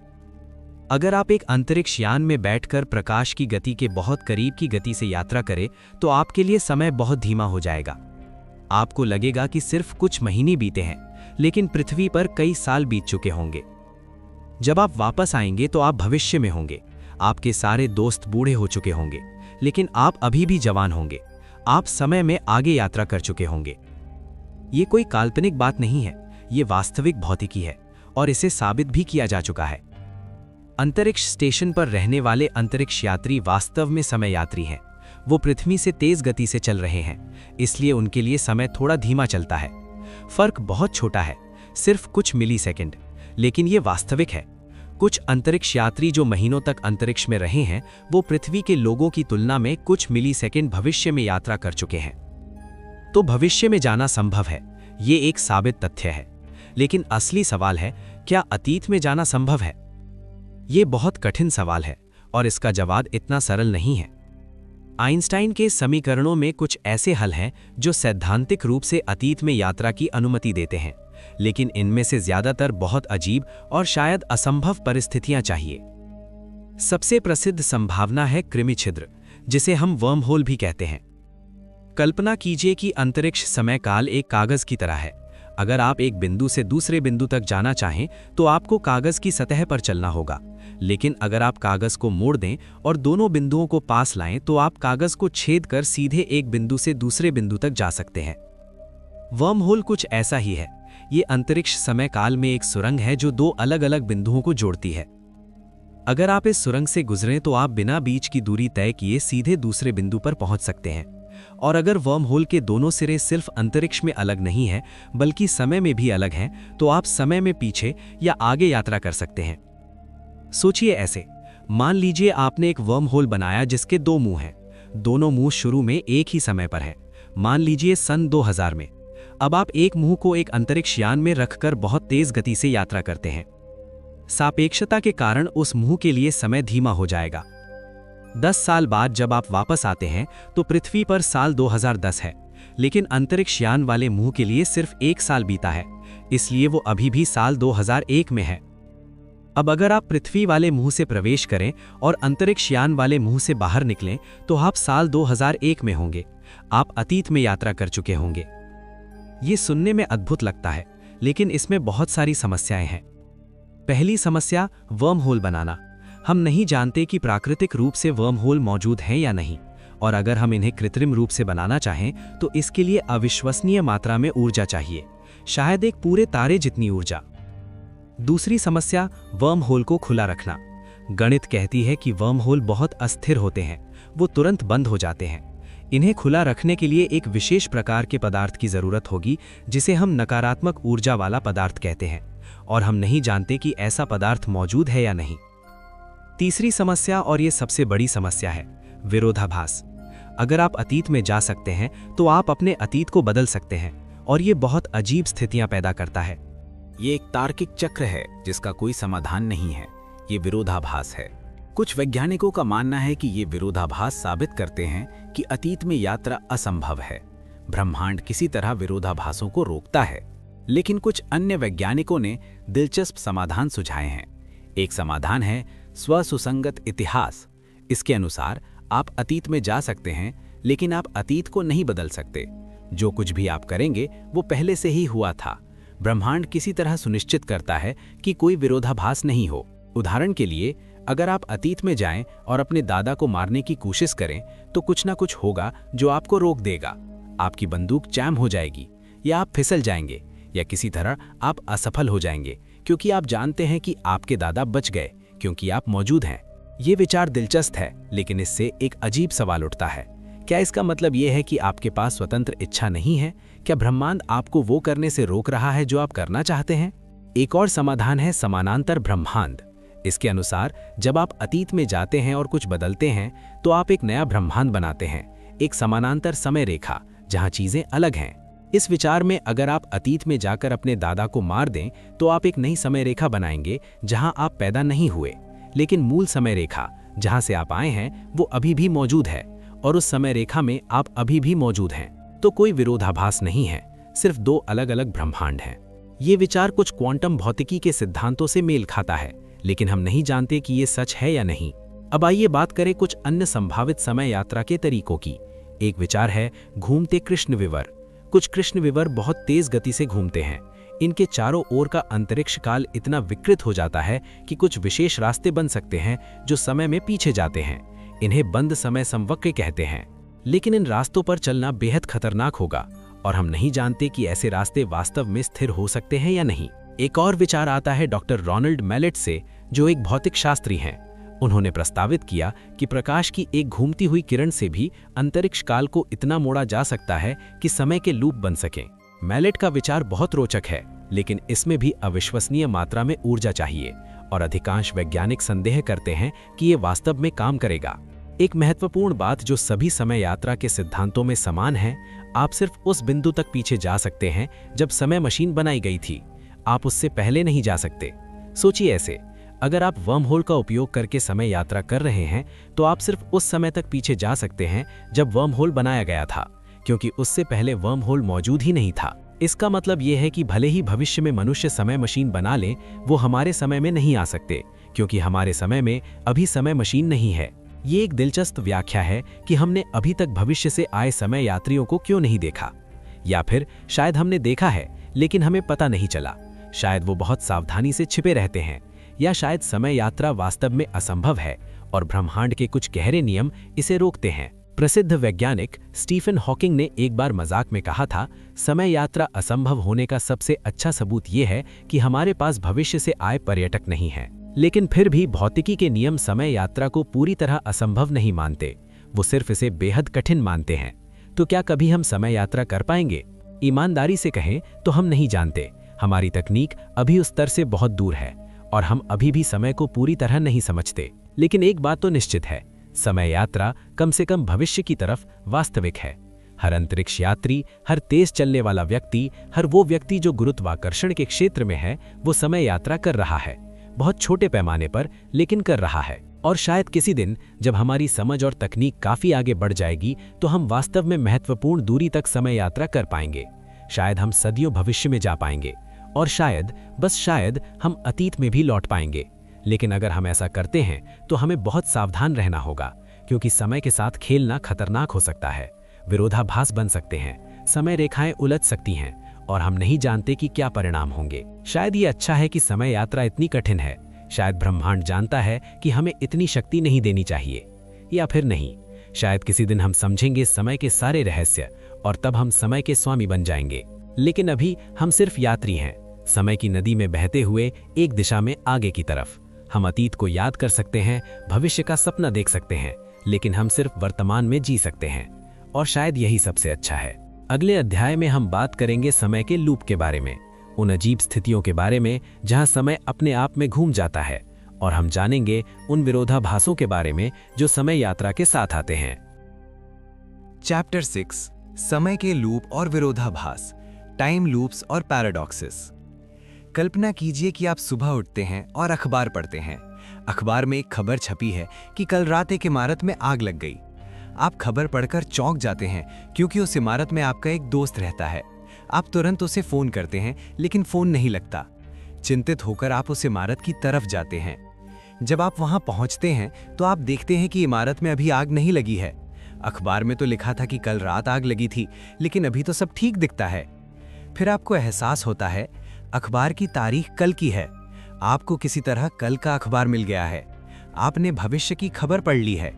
S2: अगर आप एक अंतरिक्ष यान में बैठकर प्रकाश की गति के बहुत करीब की गति से यात्रा करें, तो आपके लिए समय बहुत धीमा हो जाएगा। आपको लगेगा कि सिर्फ कुछ महीने बीते हैं, लेकिन पृथ्वी पर कई साल बीत चुके होंगे। जब आप वापस आएंगे तो आप भविष्य में होंगे। आपके सारे दोस्त बूढ़े हो चुके होंगे, लेकिन आप अभी भी जवान होंगे। आप समय में आगे यात्रा कर चुके होंगे। ये कोई काल्पनिक बात नहीं है, ये वास्तविक भौतिकी है और इसे साबित भी किया जा चुका है। अंतरिक्ष स्टेशन पर रहने वाले अंतरिक्ष यात्री वास्तव में समय यात्री हैं।
S5: वो पृथ्वी से तेज गति से चल रहे हैं, इसलिए उनके लिए समय थोड़ा धीमा चलता है। फर्क बहुत छोटा है, सिर्फ कुछ मिलीसेकंड, लेकिन ये वास्तविक है। कुछ अंतरिक्ष यात्री जो महीनों तक अंतरिक्ष में रहे हैं, वो पृथ्वी के लोगों की तुलना में कुछ मिलीसेकंड भविष्य में यात्रा कर चुके हैं। तो भविष्य में जाना संभव है, ये एक साबित तथ्य है। लेकिन असली सवाल है, क्या अतीत में जाना संभव है? ये बहुत कठिन सवाल है और इसका जवाब इतना सरल नहीं है। आइंस्टाइन के समीकरणों में कुछ ऐसे हल हैं जो सैद्धांतिक रूप से अतीत में यात्रा की अनुमति देते हैं, लेकिन इनमें से ज्यादातर बहुत अजीब और शायद असंभव परिस्थितियां चाहिए। सबसे प्रसिद्ध संभावना है कृमि छिद्र, जिसे हम वर्म होल भी कहते हैं। कल्पना कीजिए कि अंतरिक्ष समय काल एक कागज की तरह है। अगर आप एक बिंदु से दूसरे बिंदु तक जाना चाहें तो आपको कागज की सतह पर चलना होगा, लेकिन अगर आप कागज को मोड़ दें और दोनों बिंदुओं को पास लाएं तो आप कागज को छेद कर सीधे एक बिंदु से दूसरे बिंदु तक जा सकते हैं। वर्म होल कुछ ऐसा ही है। ये अंतरिक्ष समय काल में एक सुरंग है जो दो अलग अलग बिंदुओं को जोड़ती है। अगर आप इस सुरंग से गुजरें तो आप बिना बीच की दूरी तय किए सीधे दूसरे बिंदु पर पहुंच सकते हैं। और अगर वर्म होल के दोनों सिरे सिर्फ अंतरिक्ष में अलग नहीं हैं, बल्कि समय में भी अलग हैं, तो आप समय में पीछे या आगे यात्रा कर सकते हैं। सोचिए ऐसे, मान लीजिए आपने एक वर्म होल बनाया जिसके दो मुंह हैं। दोनों मुंह शुरू में एक ही समय पर हैं, मान लीजिए सन 2000 में। अब आप एक मुंह को एक अंतरिक्ष यान में रखकर बहुत तेज गति से यात्रा करते हैं। सापेक्षता के कारण उस मुंह के लिए समय धीमा हो जाएगा। 10 साल बाद जब आप वापस आते हैं तो पृथ्वी पर साल 2010 है, लेकिन अंतरिक्ष यान वाले मुंह के लिए सिर्फ 1 साल बीता है, इसलिए वो अभी भी साल 2001 में है। अब अगर आप पृथ्वी वाले मुंह से प्रवेश करें और अंतरिक्ष यान वाले मुंह से बाहर निकलें तो आप साल 2001 में होंगे। आप अतीत में यात्रा कर चुके होंगे। ये सुनने में अद्भुत लगता है, लेकिन इसमें बहुत सारी समस्याएं हैं। पहली समस्या, वर्म होल बनाना। हम नहीं जानते कि प्राकृतिक रूप से वर्म होल मौजूद हैं या नहीं, और अगर हम इन्हें कृत्रिम रूप से बनाना चाहें तो इसके लिए अविश्वसनीय मात्रा में ऊर्जा चाहिए, शायद एक पूरे तारे जितनी ऊर्जा। दूसरी समस्या, वर्म होल को खुला रखना। गणित कहती है कि वर्म होल बहुत अस्थिर होते हैं, वो तुरंत बंद हो जाते हैं। इन्हें खुला रखने के लिए एक विशेष प्रकार के पदार्थ की जरूरत होगी जिसे हम नकारात्मक ऊर्जा वाला पदार्थ कहते हैं, और हम नहीं जानते कि ऐसा पदार्थ मौजूद है या नहीं। तीसरी समस्या, और ये सबसे बड़ी समस्या है, विरोधाभास। अगर आप अतीत में जा सकते हैं तो आप अपने अतीत को बदल सकते हैं, और ये बहुत अजीब स्थितियां पैदा करता है।
S2: ये एक तार्किक चक्र है जिसका कोई समाधान नहीं है। ये विरोधाभास है। कुछ वैज्ञानिकों का मानना है कि ये विरोधाभास साबित करते हैं कि अतीत में यात्रा असंभव है। ब्रह्मांड किसी तरह विरोधाभासों को रोकता है। लेकिन कुछ अन्य वैज्ञानिकों ने दिलचस्प समाधान सुझाए हैं। एक समाधान है स्वसुसंगत इतिहास। इसके अनुसार आप अतीत में जा सकते हैं, लेकिन आप अतीत को नहीं बदल सकते। जो कुछ भी आप करेंगे वो पहले से ही हुआ था। ब्रह्मांड किसी तरह सुनिश्चित करता है कि कोई विरोधाभास नहीं हो। उदाहरण के लिए, अगर आप अतीत में जाएं और अपने दादा को मारने की कोशिश करें तो कुछ ना कुछ होगा जो आपको रोक देगा। आपकी बंदूक जैम हो जाएगी, या आप फिसल जाएंगे, या किसी तरह आप असफल हो जाएंगे, क्योंकि आप जानते हैं कि आपके दादा बच गए क्योंकि आप मौजूद हैं। ये विचार दिलचस्प है, लेकिन इससे एक अजीब सवाल उठता है। क्या इसका मतलब यह है कि आपके पास स्वतंत्र इच्छा नहीं है? क्या ब्रह्मांड आपको वो करने से रोक रहा है जो आप करना चाहते हैं? एक और समाधान है समानांतर ब्रह्मांड। इसके अनुसार जब आप अतीत में जाते हैं और कुछ बदलते हैं तो आप एक नया ब्रह्मांड बनाते हैं, एक समानांतर समय रेखा जहां चीजें अलग हैं। इस विचार में अगर आप अतीत में जाकर अपने दादा को मार दें तो आप एक नई समय रेखा बनाएंगे जहां आप पैदा नहीं हुए, लेकिन मूल समय रेखा जहां से आप आए हैं वो अभी भी मौजूद है, और उस समय रेखा में आप अभी भी मौजूद हैं। तो कोई विरोधाभास नहीं है, सिर्फ दो अलग अलग ब्रह्मांड हैं। ये विचार कुछ क्वांटम भौतिकी के सिद्धांतों से मेल खाता है, लेकिन हम नहीं जानते कि ये सच है या नहीं। अब आइए बात करें कुछ अन्य संभावित समय यात्रा के तरीकों की। एक विचार है घूमते कृष्ण विवर। कुछ कृष्ण विवर बहुत तेज गति से घूमते हैं। इनके चारों ओर का अंतरिक्ष काल इतना विकृत हो जाता है कि कुछ विशेष रास्ते बन सकते हैं जो समय में पीछे जाते हैं। इन्हें बंद समय संवक्र कहते हैं। लेकिन इन रास्तों पर चलना बेहद खतरनाक होगा, और हम नहीं जानते कि ऐसे रास्ते वास्तव में स्थिर हो सकते हैं या नहीं। एक और विचार आता है डॉक्टर रोनाल्ड मैलेट से, जो एक भौतिक शास्त्री हैं।
S5: उन्होंने प्रस्तावित किया कि प्रकाश की एक घूमती हुई किरण से भी अंतरिक्ष काल को इतना मोड़ा जा सकता है कि समय के लूप बन सकें। मैलेट का विचार बहुत रोचक है, लेकिन इसमें भी अविश्वसनीय मात्रा में ऊर्जा चाहिए और अधिकांश वैज्ञानिक संदेह करते हैं कि ये वास्तव में काम करेगा। एक महत्वपूर्ण बात जो सभी समय यात्रा के सिद्धांतों में समान है, आप सिर्फ उस बिंदु तक पीछे जा सकते हैं जब समय मशीन बनाई गई थी। आप उससे पहले नहीं जा सकते। सोचिए ऐसे, अगर आप वर्म होल का उपयोग करके समय यात्रा कर रहे हैं तो आप सिर्फ उस समय तक पीछे जा सकते हैं जब वर्म होल बनाया गया था, क्योंकि उससे पहले वर्म होल मौजूद ही नहीं था। इसका मतलब यह है कि भले ही भविष्य में मनुष्य समय मशीन बना लें, वो हमारे समय में नहीं आ सकते, क्योंकि हमारे समय में अभी समय मशीन नहीं है। ये एक दिलचस्प व्याख्या है कि हमने अभी तक भविष्य से आए समय यात्रियों को क्यों नहीं देखा, या फिर शायद हमने देखा है लेकिन हमें पता नहीं चला। शायद वो बहुत सावधानी से छिपे रहते हैं, या शायद समय यात्रा वास्तव में असंभव है और ब्रह्मांड के कुछ गहरे नियम इसे रोकते हैं। प्रसिद्ध वैज्ञानिक स्टीफन हॉकिंग ने एक बार मजाक में कहा था, समय यात्रा असंभव होने का सबसे अच्छा सबूत ये है कि हमारे पास भविष्य से आए पर्यटक नहीं हैं। लेकिन फिर भी भौतिकी के नियम समय यात्रा को पूरी तरह असंभव नहीं मानते, वो सिर्फ इसे बेहद कठिन मानते हैं। तो क्या कभी हम समय यात्रा कर पाएंगे? ईमानदारी से कहें तो हम नहीं जानते। हमारी तकनीक अभी उस स्तर से बहुत दूर है और हम अभी भी समय को पूरी तरह नहीं समझते। लेकिन एक बात तो निश्चित है, समय यात्रा कम से कम भविष्य की तरफ वास्तविक है। हर अंतरिक्ष यात्री, हर तेज चलने वाला व्यक्ति, हर वो व्यक्ति जो गुरुत्वाकर्षण के क्षेत्र में है, वो समय यात्रा कर रहा है। बहुत छोटे पैमाने पर, लेकिन कर रहा है। और शायद किसी दिन जब हमारी समझ और तकनीक काफी आगे बढ़ जाएगी तो हम वास्तव में महत्वपूर्ण दूरी तक समय यात्रा कर पाएंगे। शायद हम सदियों भविष्य में जा पाएंगे, और शायद, बस शायद, हम अतीत में भी लौट पाएंगे। लेकिन अगर हम ऐसा करते हैं तो हमें बहुत सावधान रहना होगा, क्योंकि समय के साथ खेलना खतरनाक हो सकता है। विरोधाभास बन सकते हैं, समय रेखाएं उलझ सकती हैं और हम नहीं जानते कि क्या परिणाम होंगे। शायद ये अच्छा है कि समय यात्रा इतनी कठिन है। शायद ब्रह्मांड जानता है कि हमें इतनी शक्ति नहीं देनी चाहिए, या फिर नहीं। शायद किसी दिन हम समझेंगे समय के सारे रहस्य और तब हम समय के स्वामी बन जाएंगे। लेकिन अभी हम सिर्फ यात्री हैं, समय की नदी में बहते हुए एक दिशा में आगे की तरफ। हम अतीत को याद कर सकते हैं, भविष्य का सपना देख सकते हैं, लेकिन हम सिर्फ वर्तमान में जी सकते हैं, और शायद यही सबसे अच्छा है। अगले अध्याय में हम बात करेंगे समय के लूप के बारे में, उन अजीब स्थितियों के बारे में जहां समय अपने आप में घूम जाता है, और हम जानेंगे उन विरोधाभासों के बारे में जो समय यात्रा के साथ आते हैं।
S2: चैप्टर 6, समय के लूप और विरोधाभास, टाइम लूप्स और पैराडॉक्सेस। कल्पना कीजिए कि आप सुबह उठते हैं और अखबार पढ़ते हैं। अखबार में एक खबर छपी है कि कल रात एक इमारत में आग लग गई। आप खबर पढ़कर चौंक जाते हैं, क्योंकि उस इमारत में आपका एक दोस्त रहता है। आप तुरंत उसे फोन करते हैं, लेकिन फोन नहीं लगता। चिंतित होकर आप उस इमारत की तरफ जाते हैं। जब आप वहां पहुंचते हैं तो आप देखते हैं कि इमारत में अभी आग नहीं लगी है। अखबार में तो लिखा था कि कल रात आग लगी थी, लेकिन अभी तो सब ठीक दिखता है। फिर आपको एहसास होता है अखबार की तारीख कल की है। आपको किसी तरह कल का अखबार मिल गया है। आपने भविष्य की खबर पढ़ ली है।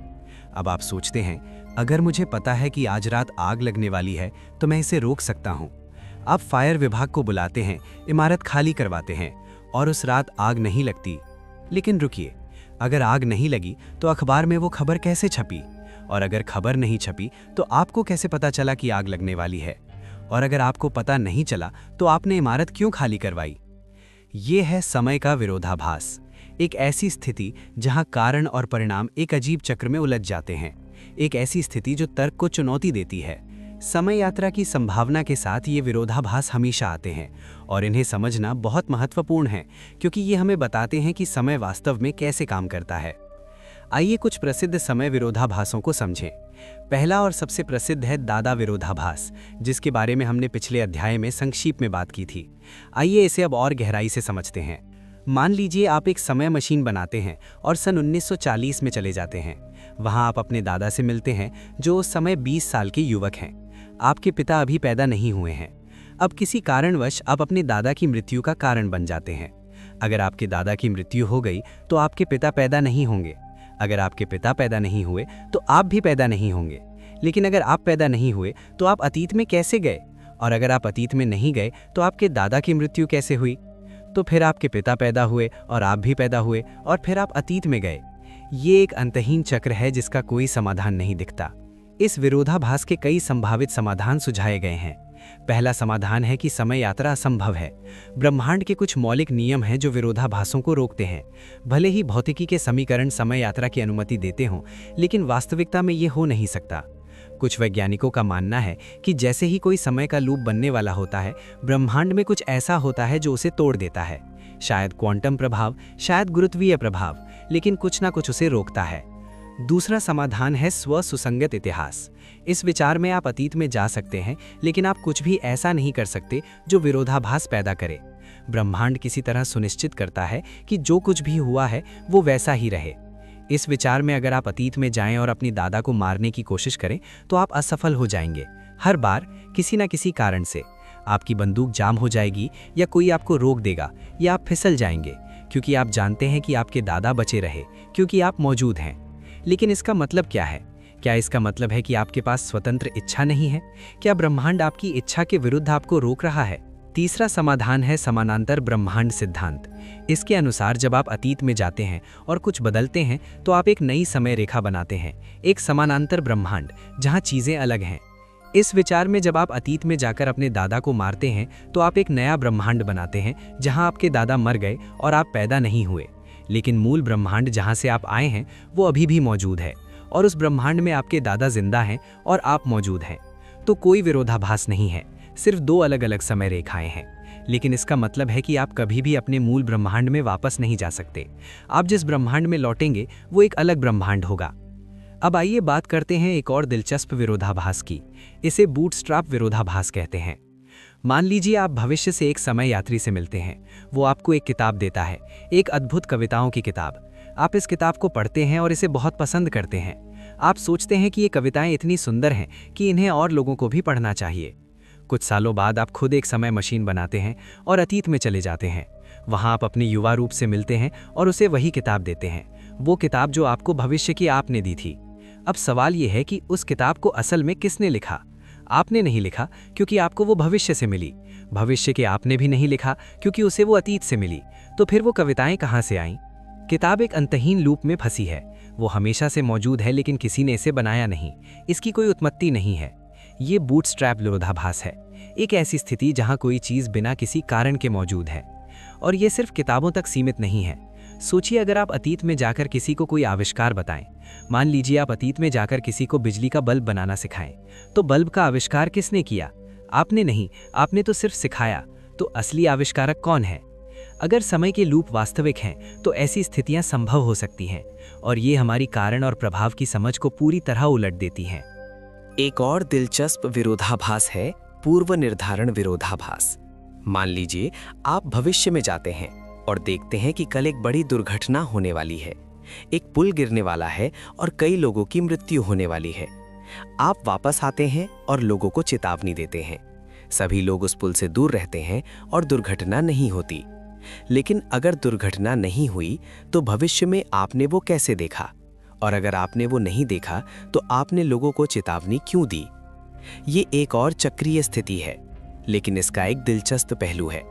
S2: अब आप सोचते हैं, अगर मुझे पता है कि आज रात आग लगने वाली है तो मैं इसे रोक सकता हूं। आप फायर विभाग को बुलाते हैं, इमारत खाली करवाते हैं, और उस रात आग नहीं लगती। लेकिन रुकिए, अगर आग नहीं लगी तो अखबार में वो खबर कैसे छपी? और अगर खबर नहीं छपी तो आपको कैसे पता चला कि आग लगने वाली है? और अगर आपको पता नहीं चला तो आपने इमारत क्यों खाली करवाई? ये है समय का विरोधाभास, एक ऐसी स्थिति जहां कारण और परिणाम एक अजीब चक्र में उलझ जाते हैं। एक ऐसी स्थिति जो तर्क को चुनौती देती है। समय यात्रा की संभावना के साथ ये विरोधाभास हमेशा आते हैं, और इन्हें समझना बहुत महत्वपूर्ण है, क्योंकि ये हमें बताते हैं कि समय वास्तव में कैसे काम करता है। आइए कुछ प्रसिद्ध समय विरोधाभासों को समझें। पहला और सबसे प्रसिद्ध है दादा विरोधाभास, जिसके बारे में हमने पिछले अध्याय में संक्षिप्त में बात की थी। आइए इसे अब और गहराई से समझते हैं। मान लीजिए आप एक समय मशीन बनाते हैं और सन 1940 में चले जाते हैं। वहां आप अपने दादा से मिलते हैं, जो उस समय 20 साल के युवक हैं। आपके पिता अभी पैदा नहीं हुए हैं। अब किसी कारणवश आप अपने दादा की मृत्यु का कारण बन जाते हैं। अगर आपके दादा की मृत्यु हो गई तो आपके पिता पैदा नहीं होंगे। अगर आपके पिता पैदा नहीं हुए तो आप भी पैदा नहीं होंगे। लेकिन अगर आप पैदा नहीं हुए तो आप अतीत में कैसे गए? और अगर आप अतीत में नहीं गए तो आपके दादा की मृत्यु कैसे हुई? तो फिर आपके पिता पैदा हुए और आप भी पैदा हुए, और फिर आप अतीत में गए।
S1: ये एक अंतहीन चक्र है जिसका कोई समाधान नहीं दिखता। इस विरोधाभास के कई संभावित समाधान सुझाए गए हैं। पहला समाधान है कि समय यात्रा असंभव है। ब्रह्मांड के कुछ मौलिक नियम हैं जो विरोधाभासों को रोकते हैं। भले ही भौतिकी के समीकरण समय यात्रा की अनुमति देते हों, लेकिन वास्तविकता में ये हो नहीं सकता। कुछ वैज्ञानिकों का मानना है कि जैसे ही कोई समय का लूप बनने वाला होता है, ब्रह्मांड में कुछ ऐसा होता है जो उसे तोड़ देता है। शायद क्वांटम प्रभाव, शायद गुरुत्वीय प्रभाव, लेकिन कुछ ना कुछ उसे रोकता है। दूसरा समाधान है स्व सुसंगत इतिहास। इस विचार में आप अतीत में जा सकते हैं, लेकिन आप कुछ भी ऐसा नहीं कर सकते जो विरोधाभास पैदा करे। ब्रह्मांड किसी तरह सुनिश्चित करता है कि जो कुछ भी हुआ है वो वैसा ही रहे। इस विचार में अगर आप अतीत में जाएं और अपनी दादा को मारने की कोशिश करें तो आप असफल हो जाएंगे। हर बार किसी न किसी कारण से आपकी बंदूक जाम हो जाएगी, या कोई आपको रोक देगा, या आप फिसल जाएंगे, क्योंकि आप जानते हैं कि आपके दादा बचे रहे, क्योंकि आप मौजूद हैं। लेकिन इसका मतलब क्या है? क्या इसका मतलब है कि आपके पास स्वतंत्र इच्छा नहीं है? क्या ब्रह्मांड आपकी इच्छा के विरुद्ध आपको रोक रहा है? तीसरा समाधान है समानांतर ब्रह्मांड सिद्धांत। इसके अनुसार जब आप अतीत में जाते हैं और कुछ बदलते हैं तो आप एक नई समय रेखा बनाते हैं, एक समानांतर ब्रह्मांड जहां चीजें अलग हैं। इस विचार में जब आप अतीत में जाकर अपने दादा को मारते हैं तो आप एक नया ब्रह्मांड बनाते हैं जहां आपके दादा मर गए और आप पैदा नहीं हुए, लेकिन मूल ब्रह्मांड जहां से आप आए हैं वो अभी भी मौजूद है, और उस ब्रह्मांड में आपके दादा जिंदा हैं और आप मौजूद हैं। तो कोई विरोधाभास नहीं है, सिर्फ दो अलग अलग समय रेखाएं हैं। लेकिन इसका मतलब है कि आप कभी भी अपने मूल ब्रह्मांड में वापस नहीं जा सकते। आप जिस ब्रह्मांड में लौटेंगे वो एक अलग ब्रह्मांड होगा। अब आइए बात करते हैं एक और दिलचस्प विरोधाभास की। इसे बूटस्ट्रैप विरोधाभास कहते हैं। मान लीजिए आप भविष्य से एक समय यात्री से मिलते हैं। वो आपको एक किताब देता है, एक अद्भुत कविताओं की किताब। आप इस किताब को पढ़ते हैं और इसे बहुत पसंद करते हैं। आप सोचते हैं कि ये कविताएं इतनी सुंदर हैं कि इन्हें और लोगों को भी पढ़ना चाहिए। कुछ सालों बाद आप खुद एक समय मशीन बनाते हैं और अतीत में चले जाते हैं। वहां आप अपने युवा रूप से मिलते हैं और उसे वही किताब देते हैं, वो किताब जो आपको भविष्य की आपने दी थी। अब सवाल यह है कि उस किताब को असल में किसने लिखा? आपने नहीं लिखा, क्योंकि आपको वो भविष्य से मिली। भविष्य के आपने भी नहीं लिखा, क्योंकि उसे वो अतीत से मिली। तो फिर वो कविताएं कहां से आईं? किताब एक अंतहीन लूप में फंसी है। वो हमेशा से मौजूद है, लेकिन किसी ने इसे बनाया नहीं। इसकी कोई उत्पत्ति नहीं है। ये बूटस्ट्रैप विरोधाभास है, एक ऐसी स्थिति जहां कोई चीज बिना किसी कारण के मौजूद है। और ये सिर्फ किताबों तक सीमित नहीं है। सोचिए, अगर आप अतीत में जाकर किसी को कोई आविष्कार बताएं। मान लीजिए आप अतीत में जाकर किसी को बिजली का बल्ब बनाना सिखाएं, तो बल्ब का आविष्कार किसने किया? आपने नहीं, आपने तो सिर्फ सिखाया। तो असली आविष्कारक कौन है? अगर समय के लूप वास्तविक हैं तो ऐसी स्थितियां संभव हो सकती हैं, और ये हमारी कारण और प्रभाव की समझ को पूरी तरह उलट देती हैं।
S3: एक और दिलचस्प विरोधाभास है पूर्व निर्धारण विरोधाभास। मान लीजिए आप भविष्य में जाते हैं और देखते हैं कि कल एक बड़ी दुर्घटना होने वाली है। एक पुल गिरने वाला है और कई लोगों की मृत्यु होने वाली है। आप वापस आते हैं और लोगों को चेतावनी देते हैं। सभी लोग उस पुल से दूर रहते हैं और दुर्घटना नहीं होती। लेकिन अगर दुर्घटना नहीं हुई तो भविष्य में आपने वो कैसे देखा? और अगर आपने वो नहीं देखा तो आपने लोगों को चेतावनी क्यों दी? ये एक और चक्रीय स्थिति है, लेकिन इसका एक दिलचस्प पहलू है।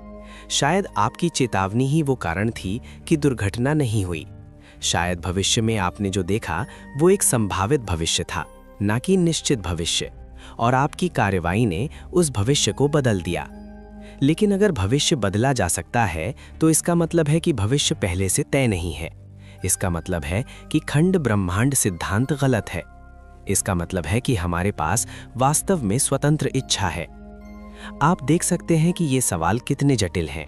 S3: शायद आपकी चेतावनी ही वो कारण थी कि दुर्घटना नहीं हुई। शायद भविष्य में आपने जो देखा वो एक संभावित भविष्य था, ना कि निश्चित भविष्य, और आपकी कार्रवाई ने उस भविष्य को बदल दिया। लेकिन अगर भविष्य बदला जा सकता है तो इसका मतलब है कि भविष्य पहले से तय नहीं है। इसका मतलब है कि खंड ब्रह्मांड सिद्धांत गलत है। इसका मतलब है कि हमारे पास वास्तव में स्वतंत्र इच्छा है। आप देख सकते हैं कि ये सवाल कितने जटिल हैं।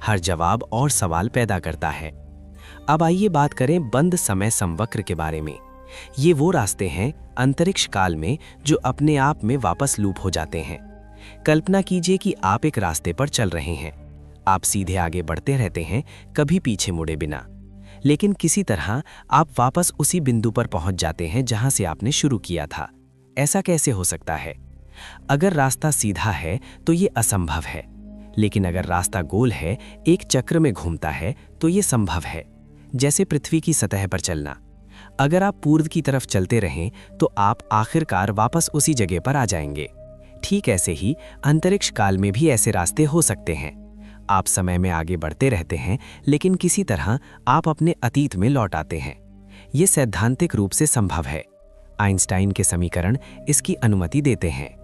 S3: हर जवाब और सवाल पैदा करता है। अब आइए बात करें बंद समय संवक्र के बारे में। ये वो रास्ते हैं अंतरिक्ष काल में जो अपने आप में वापस लूप हो जाते हैं। कल्पना कीजिए कि आप एक रास्ते पर चल रहे हैं। आप सीधे आगे बढ़ते रहते हैं, कभी पीछे मुड़े बिना। लेकिन किसी तरह आप वापस उसी बिंदु पर पहुंच जाते हैं जहां से आपने शुरू किया था। ऐसा कैसे हो सकता है? अगर रास्ता सीधा है तो ये असंभव है, लेकिन अगर रास्ता गोल है, एक चक्र में घूमता है, तो ये संभव है। जैसे पृथ्वी की सतह पर चलना। अगर आप पूर्व की तरफ चलते रहें तो आप आखिरकार वापस उसी जगह पर आ जाएंगे। ठीक ऐसे ही अंतरिक्ष काल में भी ऐसे रास्ते हो सकते हैं। आप समय में आगे बढ़ते रहते हैं, लेकिन किसी तरह आप अपने अतीत में लौट आते हैं।
S1: ये सैद्धांतिक रूप से संभव है। आइंस्टाइन के समीकरण इसकी अनुमति देते हैं,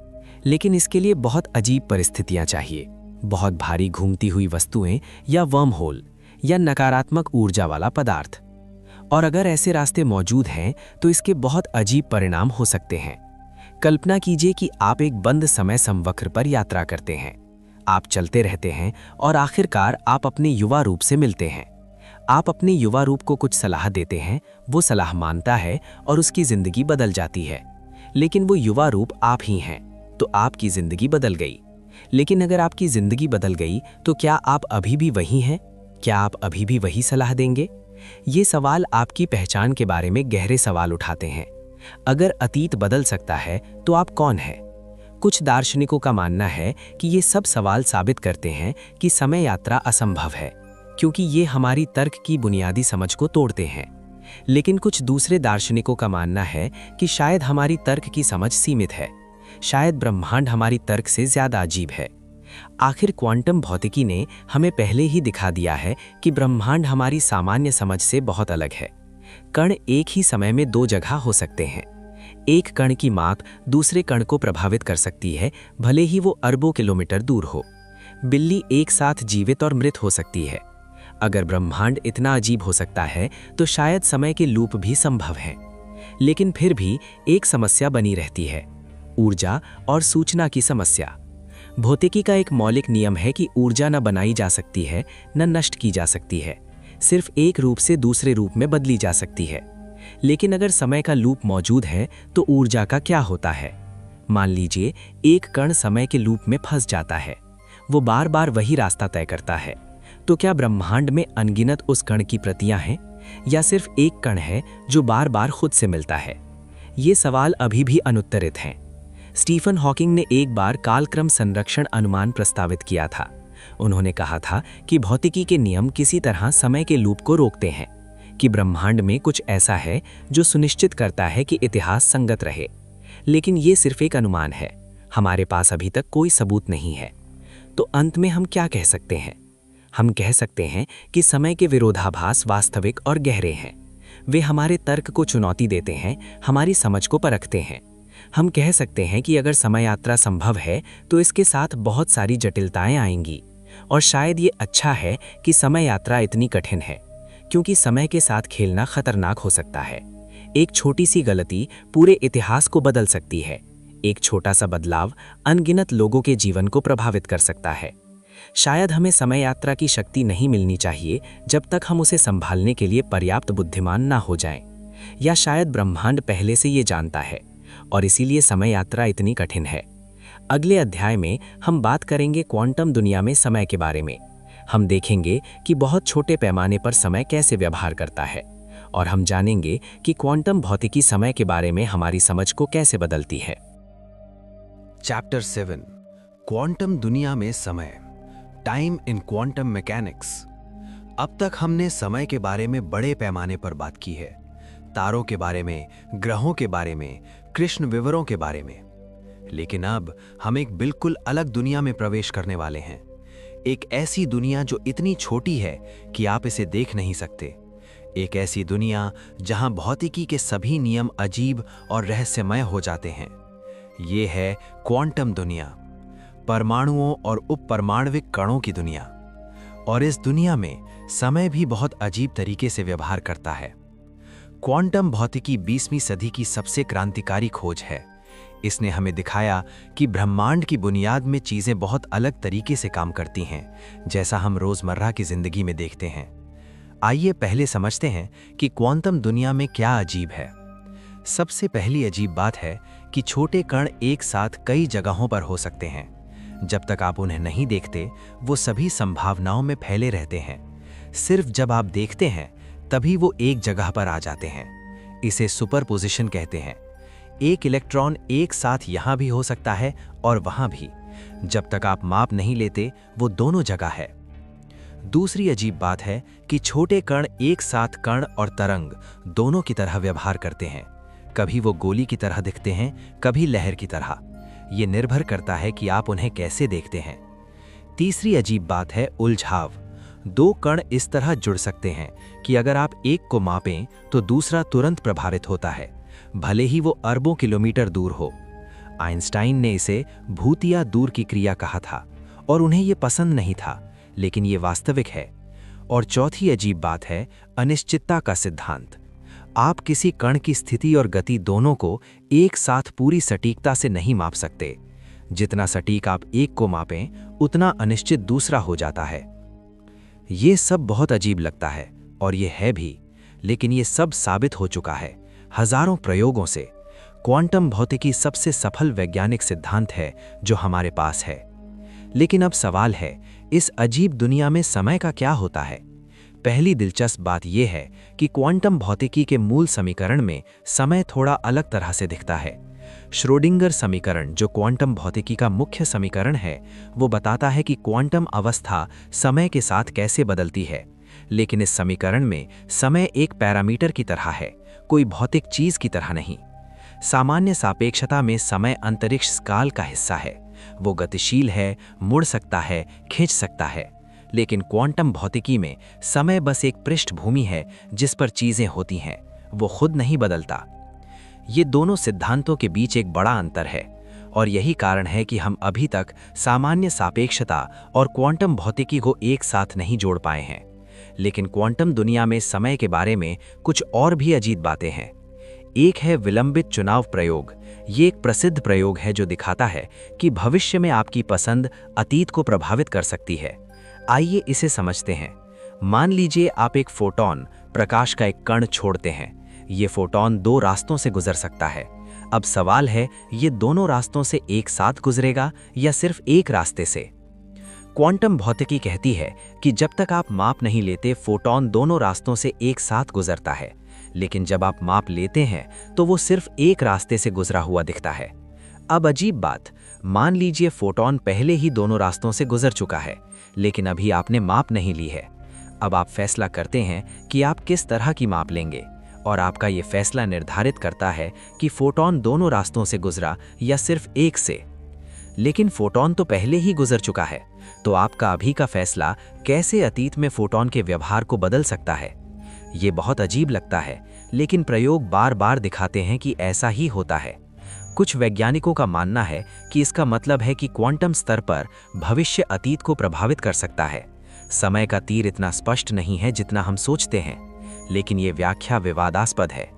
S1: लेकिन इसके लिए बहुत अजीब परिस्थितियां चाहिए, बहुत भारी घूमती हुई वस्तुएं या वर्म होल या नकारात्मक ऊर्जा वाला पदार्थ। और अगर ऐसे रास्ते मौजूद हैं तो इसके बहुत अजीब परिणाम हो सकते हैं। कल्पना कीजिए कि आप एक बंद समय समवक्र पर यात्रा करते हैं। आप चलते रहते हैं और आखिरकार आप अपने युवा रूप से मिलते हैं। आप अपने युवा रूप को कुछ सलाह देते हैं, वो सलाह मानता है और उसकी जिंदगी बदल जाती है। लेकिन वो युवा रूप आप ही हैं, तो आपकी जिंदगी बदल गई। लेकिन अगर आपकी जिंदगी बदल गई तो क्या आप अभी भी वही हैं? क्या आप अभी भी वही सलाह देंगे? ये सवाल आपकी पहचान के बारे में गहरे सवाल उठाते हैं। अगर अतीत बदल सकता है तो आप कौन हैं? कुछ दार्शनिकों का मानना है कि ये सब सवाल साबित करते हैं कि समय यात्रा असंभव है, क्योंकि ये हमारी तर्क की बुनियादी समझ को तोड़ते हैं। लेकिन कुछ दूसरे दार्शनिकों का मानना है कि शायद हमारी तर्क की समझ सीमित है, शायद ब्रह्मांड हमारी तर्क से ज्यादा अजीब है। आखिर क्वांटम भौतिकी ने हमें पहले ही दिखा दिया है कि ब्रह्मांड हमारी सामान्य समझ से बहुत अलग है। कण एक ही समय में दो जगह हो सकते हैं। एक कण की माप दूसरे कण को प्रभावित कर सकती है, भले ही वो अरबों किलोमीटर दूर हो। बिल्ली एक साथ जीवित और मृत हो सकती है। अगर ब्रह्मांड इतना अजीब हो सकता है तो शायद समय के लूप भी संभव हैं। लेकिन फिर भी एक समस्या बनी रहती है, ऊर्जा और सूचना की समस्या। भौतिकी का एक मौलिक नियम है कि ऊर्जा न बनाई जा सकती है न नष्ट की जा सकती है, सिर्फ एक रूप से दूसरे रूप में बदली जा सकती है। लेकिन अगर समय का लूप मौजूद है तो ऊर्जा का क्या होता है? मान लीजिए एक कण समय के लूप में फंस जाता है, वो बार बार वही रास्ता तय करता है। तो क्या ब्रह्मांड में अनगिनत उस कण की प्रतियां हैं, या सिर्फ एक कण है जो बार बार खुद से मिलता है? ये सवाल अभी भी अनुत्तरित हैं। स्टीफन हॉकिंग ने एक बार कालक्रम संरक्षण अनुमान प्रस्तावित किया था। उन्होंने कहा था कि भौतिकी के नियम किसी तरह समय के लूप को रोकते हैं, कि ब्रह्मांड में कुछ ऐसा है जो सुनिश्चित करता है कि इतिहास संगत रहे। लेकिन ये सिर्फ एक अनुमान है, हमारे पास अभी तक कोई सबूत नहीं है। तो अंत में हम क्या कह सकते हैं? हम कह सकते हैं कि समय के विरोधाभास वास्तविक और गहरे हैं। वे हमारे तर्क को चुनौती देते हैं, हमारी समझ को परखते हैं। हम कह सकते हैं कि अगर समय यात्रा संभव है तो इसके साथ बहुत सारी जटिलताएं आएंगी, और शायद ये अच्छा है कि समय यात्रा इतनी कठिन है, क्योंकि समय के साथ खेलना खतरनाक हो सकता है। एक छोटी सी गलती पूरे इतिहास को बदल सकती है। एक छोटा सा बदलाव अनगिनत लोगों के जीवन को प्रभावित कर सकता है। शायद हमें समय यात्रा की शक्ति नहीं मिलनी चाहिए जब तक हम उसे संभालने के लिए पर्याप्त बुद्धिमान ना हो जाएं। या शायद ब्रह्मांड पहले से ये जानता है और इसीलिए समय यात्रा इतनी कठिन है। अगले अध्याय में हम बात करेंगे क्वांटम दुनिया में समय के बारे में। हम देखेंगे कि बहुत छोटे पैमाने पर समय कैसे व्यवहार करता है, और हम जानेंगे कि क्वांटम भौतिकी समय के बारे में हमारी समझ को कैसे बदलती है।
S2: चैप्टर 7 क्वांटम दुनिया में समय, टाइम इन क्वांटम मैकेनिक्स। अब तक हमने समय के बारे में बड़े पैमाने पर बात की है, तारों के बारे में, ग्रहों के बारे में, कृष्ण विवरों के बारे में। लेकिन अब हम एक बिल्कुल अलग दुनिया में प्रवेश करने वाले हैं। एक ऐसी दुनिया जो इतनी छोटी है कि आप इसे देख नहीं सकते। एक ऐसी दुनिया जहां भौतिकी के सभी नियम अजीब और रहस्यमय हो जाते हैं। ये है क्वांटम दुनिया, परमाणुओं और उपपरमाणविक कणों की दुनिया। और इस दुनिया में समय भी बहुत अजीब तरीके से व्यवहार करता है। क्वांटम भौतिकी 20वीं सदी की सबसे क्रांतिकारी खोज है। इसने हमें दिखाया कि ब्रह्मांड की बुनियाद में चीजें बहुत अलग तरीके से काम करती हैं, जैसा हम रोजमर्रा की जिंदगी में देखते हैं। आइए पहले समझते हैं कि क्वांटम दुनिया में क्या अजीब है। सबसे पहली अजीब बात है कि छोटे कण एक साथ कई जगहों पर हो सकते हैं। जब तक आप उन्हें नहीं देखते, वो सभी संभावनाओं में फैले रहते हैं। सिर्फ जब आप देखते हैं तभी वो एक जगह पर आ जाते हैं। इसे सुपरपोजिशन कहते हैं। एक इलेक्ट्रॉन एक साथ यहां भी हो सकता है और वहां भी। जब तक आप माप नहीं लेते, वो दोनों जगह है। दूसरी अजीब बात है कि छोटे कण एक साथ कण और तरंग दोनों की तरह व्यवहार करते हैं। कभी वो गोली की तरह दिखते हैं, कभी लहर की तरह। ये निर्भर करता है कि आप उन्हें कैसे देखते हैं। तीसरी अजीब बात है उलझाव।
S1: दो कण इस तरह जुड़ सकते हैं कि अगर आप एक को मापें तो दूसरा तुरंत प्रभावित होता है, भले ही वो अरबों किलोमीटर दूर हो। आइंस्टाइन ने इसे भूतिया दूर की क्रिया कहा था और उन्हें ये पसंद नहीं था, लेकिन ये वास्तविक है। और चौथी अजीब बात है अनिश्चितता का सिद्धांत। आप किसी कण की स्थिति और गति दोनों को एक साथ पूरी सटीकता से नहीं माप सकते। जितना सटीक आप एक को मापें, उतना अनिश्चित दूसरा हो जाता है। ये सब बहुत अजीब लगता है और ये है भी, लेकिन ये सब साबित हो चुका है हजारों प्रयोगों से। क्वांटम भौतिकी सबसे सफल वैज्ञानिक सिद्धांत है जो हमारे पास है। लेकिन अब सवाल है, इस अजीब दुनिया में समय का क्या होता है? पहली दिलचस्प बात यह है कि क्वांटम भौतिकी के मूल समीकरण में समय थोड़ा अलग तरह से दिखता है। श्रोडिंगर समीकरण, जो क्वांटम भौतिकी का मुख्य समीकरण है, वो बताता है कि क्वांटम अवस्था समय के साथ कैसे बदलती है। लेकिन इस समीकरण में समय एक पैरामीटर की तरह है, कोई भौतिक चीज की तरह नहीं। सामान्य सापेक्षता में समय अंतरिक्ष काल का हिस्सा है। वो गतिशील है, मुड़ सकता है, खींच सकता है। लेकिन क्वांटम भौतिकी में समय बस एक पृष्ठभूमि है जिस पर चीजें होती हैं, वो खुद नहीं बदलता। ये दोनों सिद्धांतों के बीच एक बड़ा अंतर है और यही कारण है कि हम अभी तक सामान्य सापेक्षता और क्वांटम भौतिकी को एक साथ नहीं जोड़ पाए हैं। लेकिन क्वांटम दुनिया में समय के बारे में कुछ और भी अजीब बातें हैं। एक है विलंबित चुनाव प्रयोग। ये एक प्रसिद्ध प्रयोग है जो दिखाता है कि भविष्य में आपकी पसंद अतीत को प्रभावित कर सकती है। आइए इसे समझते हैं। मान लीजिए आप एक फोटॉन, प्रकाश का एक कण छोड़ते हैं। ये फोटॉन दो रास्तों से गुजर सकता है। अब सवाल है, ये दोनों रास्तों से एक साथ गुजरेगा या सिर्फ एक रास्ते से? क्वांटम भौतिकी कहती है कि जब तक आप माप नहीं लेते, फोटॉन दोनों रास्तों से एक साथ गुजरता है। लेकिन जब आप माप लेते हैं तो वो सिर्फ एक रास्ते से गुजरा हुआ दिखता है। अब अजीब बात, मान लीजिए फोटॉन पहले ही दोनों रास्तों से गुजर चुका है, लेकिन अभी आपने माप नहीं ली है। अब आप फैसला करते हैं कि आप किस तरह की माप लेंगे, और आपका ये फैसला निर्धारित करता है कि फोटॉन दोनों रास्तों से गुजरा या सिर्फ एक से। लेकिन फोटॉन तो पहले ही गुजर चुका है, तो आपका अभी का फैसला कैसे अतीत में फोटॉन के व्यवहार को बदल सकता है? ये बहुत अजीब लगता है, लेकिन प्रयोग बार बार दिखाते हैं कि ऐसा ही होता है। कुछ वैज्ञानिकों का मानना है कि इसका मतलब है कि क्वांटम स्तर पर भविष्य अतीत को प्रभावित कर सकता है। समय का तीर इतना स्पष्ट नहीं है जितना हम सोचते हैं, लेकिन ये व्याख्या विवादास्पद है।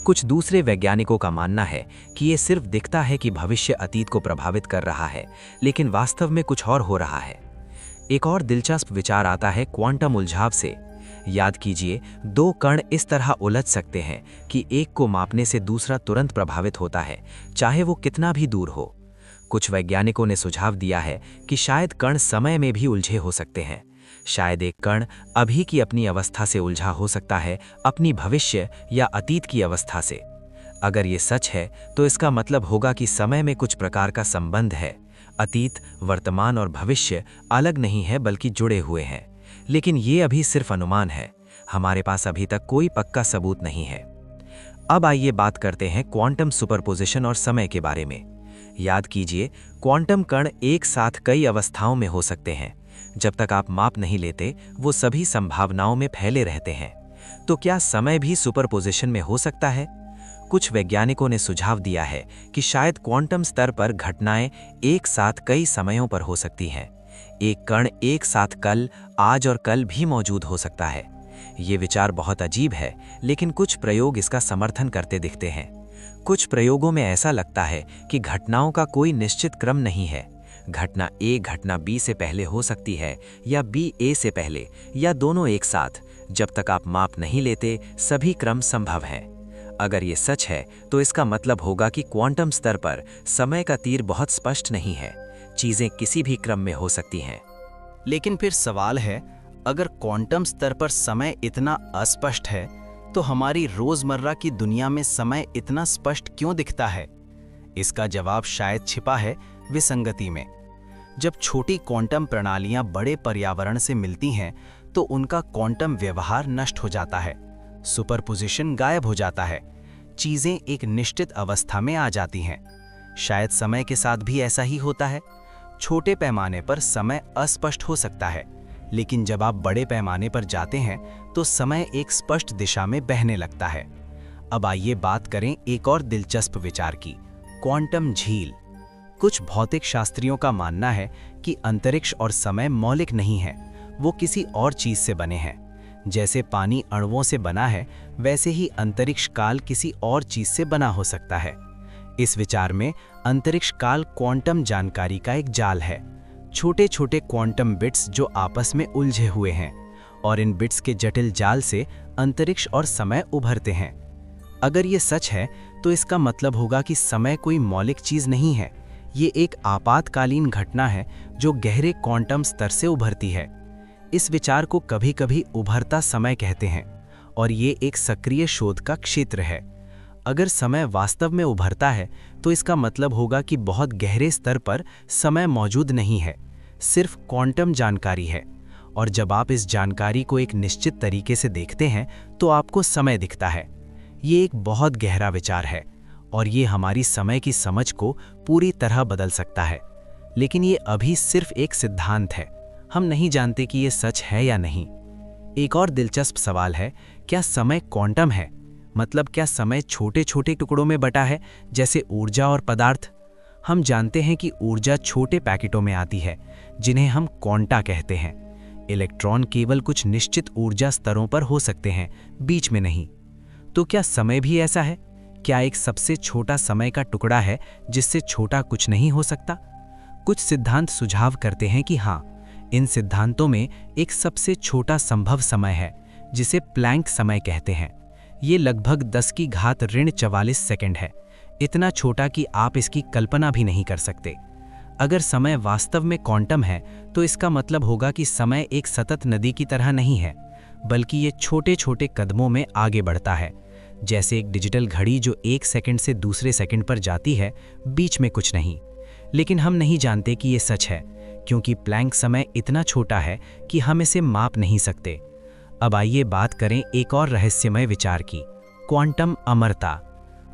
S1: कुछ दूसरे वैज्ञानिकों का मानना है कि ये सिर्फ दिखता है कि भविष्य अतीत को प्रभावित कर रहा है, लेकिन वास्तव में कुछ और हो रहा है। एक और दिलचस्प विचार आता है क्वांटम उलझाव से। याद कीजिए, दो कण इस तरह उलझ सकते हैं कि एक को मापने से दूसरा तुरंत प्रभावित होता है, चाहे वो कितना भी दूर हो। कुछ वैज्ञानिकों ने सुझाव दिया है कि शायद कण समय में भी उलझे हो सकते हैं। शायद एक कण अभी की अपनी अवस्था से उलझा हो सकता है अपनी भविष्य या अतीत की अवस्था से। अगर ये सच है तो इसका मतलब होगा कि समय में कुछ प्रकार का संबंध है। अतीत, वर्तमान और भविष्य अलग नहीं है बल्कि जुड़े हुए हैं। लेकिन ये अभी सिर्फ अनुमान है, हमारे पास अभी तक कोई पक्का सबूत नहीं है। अब आइए बात करते हैं क्वांटम सुपरपोजिशन और समय के बारे में। याद कीजिए, क्वांटम कण एक साथ कई अवस्थाओं में हो सकते हैं। जब तक आप माप नहीं लेते, वो सभी संभावनाओं में फैले रहते हैं। तो क्या समय भी सुपरपोजिशन में हो सकता है? कुछ वैज्ञानिकों ने सुझाव दिया है कि शायद क्वांटम स्तर पर घटनाएं एक साथ कई समयों पर हो सकती हैं। एक कण एक साथ कल, आज और कल भी मौजूद हो सकता है। ये विचार बहुत अजीब है, लेकिन कुछ प्रयोग इसका समर्थन करते दिखते हैं। कुछ प्रयोगों में ऐसा लगता है कि घटनाओं का कोई निश्चित क्रम नहीं है। घटना ए घटना बी से पहले हो सकती है, या बी ए से पहले, या दोनों एक साथ। जब तक आप माप नहीं लेते, सभी क्रम संभव हैं। अगर ये सच है तो इसका मतलब होगा कि क्वांटम स्तर पर समय का तीर बहुत स्पष्ट नहीं है। चीजें किसी भी क्रम में हो सकती हैं।
S5: लेकिन फिर सवाल है, अगर क्वांटम स्तर पर समय इतना अस्पष्ट है, तो हमारी रोजमर्रा की दुनिया में समय इतना स्पष्ट क्यों दिखता है? इसका जवाब शायद छिपा है विसंगति में। जब छोटी क्वांटम प्रणालियां बड़े पर्यावरण से मिलती हैं, तो उनका क्वांटम व्यवहार नष्ट हो जाता है, सुपरपोजिशन गायब हो जाता है, चीजें एक निश्चित अवस्था में आ जाती हैं। शायद समय के साथ भी ऐसा ही होता है। छोटे पैमाने पर समय अस्पष्ट हो सकता है,
S1: लेकिन जब आप बड़े पैमाने पर जाते हैं तो समय एक स्पष्ट दिशा में बहने लगता है। अब आइए बात करें एक और दिलचस्प विचार की, क्वांटम झील। कुछ भौतिक शास्त्रियों का मानना है कि अंतरिक्ष और समय मौलिक नहीं है, वो किसी और चीज से बने हैं। जैसे पानी अणुओं से बना है, वैसे ही अंतरिक्ष काल किसी और चीज से बना हो सकता है। इस विचार में अंतरिक्ष काल क्वांटम जानकारी का एक जाल है, छोटे छोटे क्वांटम बिट्स जो आपस में उलझे हुए हैं, और इन बिट्स के जटिल जाल से अंतरिक्ष और समय उभरते हैं। अगर ये सच है तो इसका मतलब होगा कि समय कोई मौलिक चीज नहीं है, ये एक आपातकालीन घटना है जो गहरे क्वांटम स्तर से उभरती है। इस विचार को कभी कभी उभरता समय कहते हैं, और ये एक सक्रिय शोध का क्षेत्र है। अगर समय वास्तव में उभरता है तो इसका मतलब होगा कि बहुत गहरे स्तर पर समय मौजूद नहीं है, सिर्फ क्वांटम जानकारी है। और जब आप इस जानकारी को एक निश्चित तरीके से देखते हैं तो आपको समय दिखता है। ये एक बहुत गहरा विचार है और ये हमारी समय की समझ को पूरी तरह बदल सकता है। लेकिन ये अभी सिर्फ एक सिद्धांत है, हम नहीं जानते कि ये सच है या नहीं। एक और दिलचस्प सवाल है, क्या समय क्वांटम है? मतलब क्या समय छोटे छोटे टुकड़ों में बटा है, जैसे ऊर्जा और पदार्थ? हम जानते हैं कि ऊर्जा छोटे पैकेटों में आती है, जिन्हें हम क्वांटा कहते हैं। इलेक्ट्रॉन केवल कुछ निश्चित ऊर्जा स्तरों पर हो सकते हैं, बीच में नहीं। तो क्या समय भी ऐसा है? क्या एक सबसे छोटा समय का टुकड़ा है जिससे छोटा कुछ नहीं हो सकता? कुछ सिद्धांत सुझाव करते हैं कि हाँ, इन सिद्धांतों में एक सबसे छोटा संभव समय है जिसे प्लैंक समय कहते हैं। ये लगभग 10⁻⁴ सेकंड है, इतना छोटा कि आप इसकी कल्पना भी नहीं कर सकते। अगर समय वास्तव में क्वांटम है तो इसका मतलब होगा कि समय एक सतत नदी की तरह नहीं है, बल्कि ये छोटे छोटे कदमों में आगे बढ़ता है, जैसे एक डिजिटल घड़ी जो 1 सेकंड से दूसरे सेकंड पर जाती है, बीच में कुछ नहीं। लेकिन हम नहीं जानते कि ये सच है, क्योंकि प्लैंक समय इतना छोटा है कि हम इसे माप नहीं सकते। अब आइए बात करें एक और रहस्यमय विचार की, क्वांटम अमरता।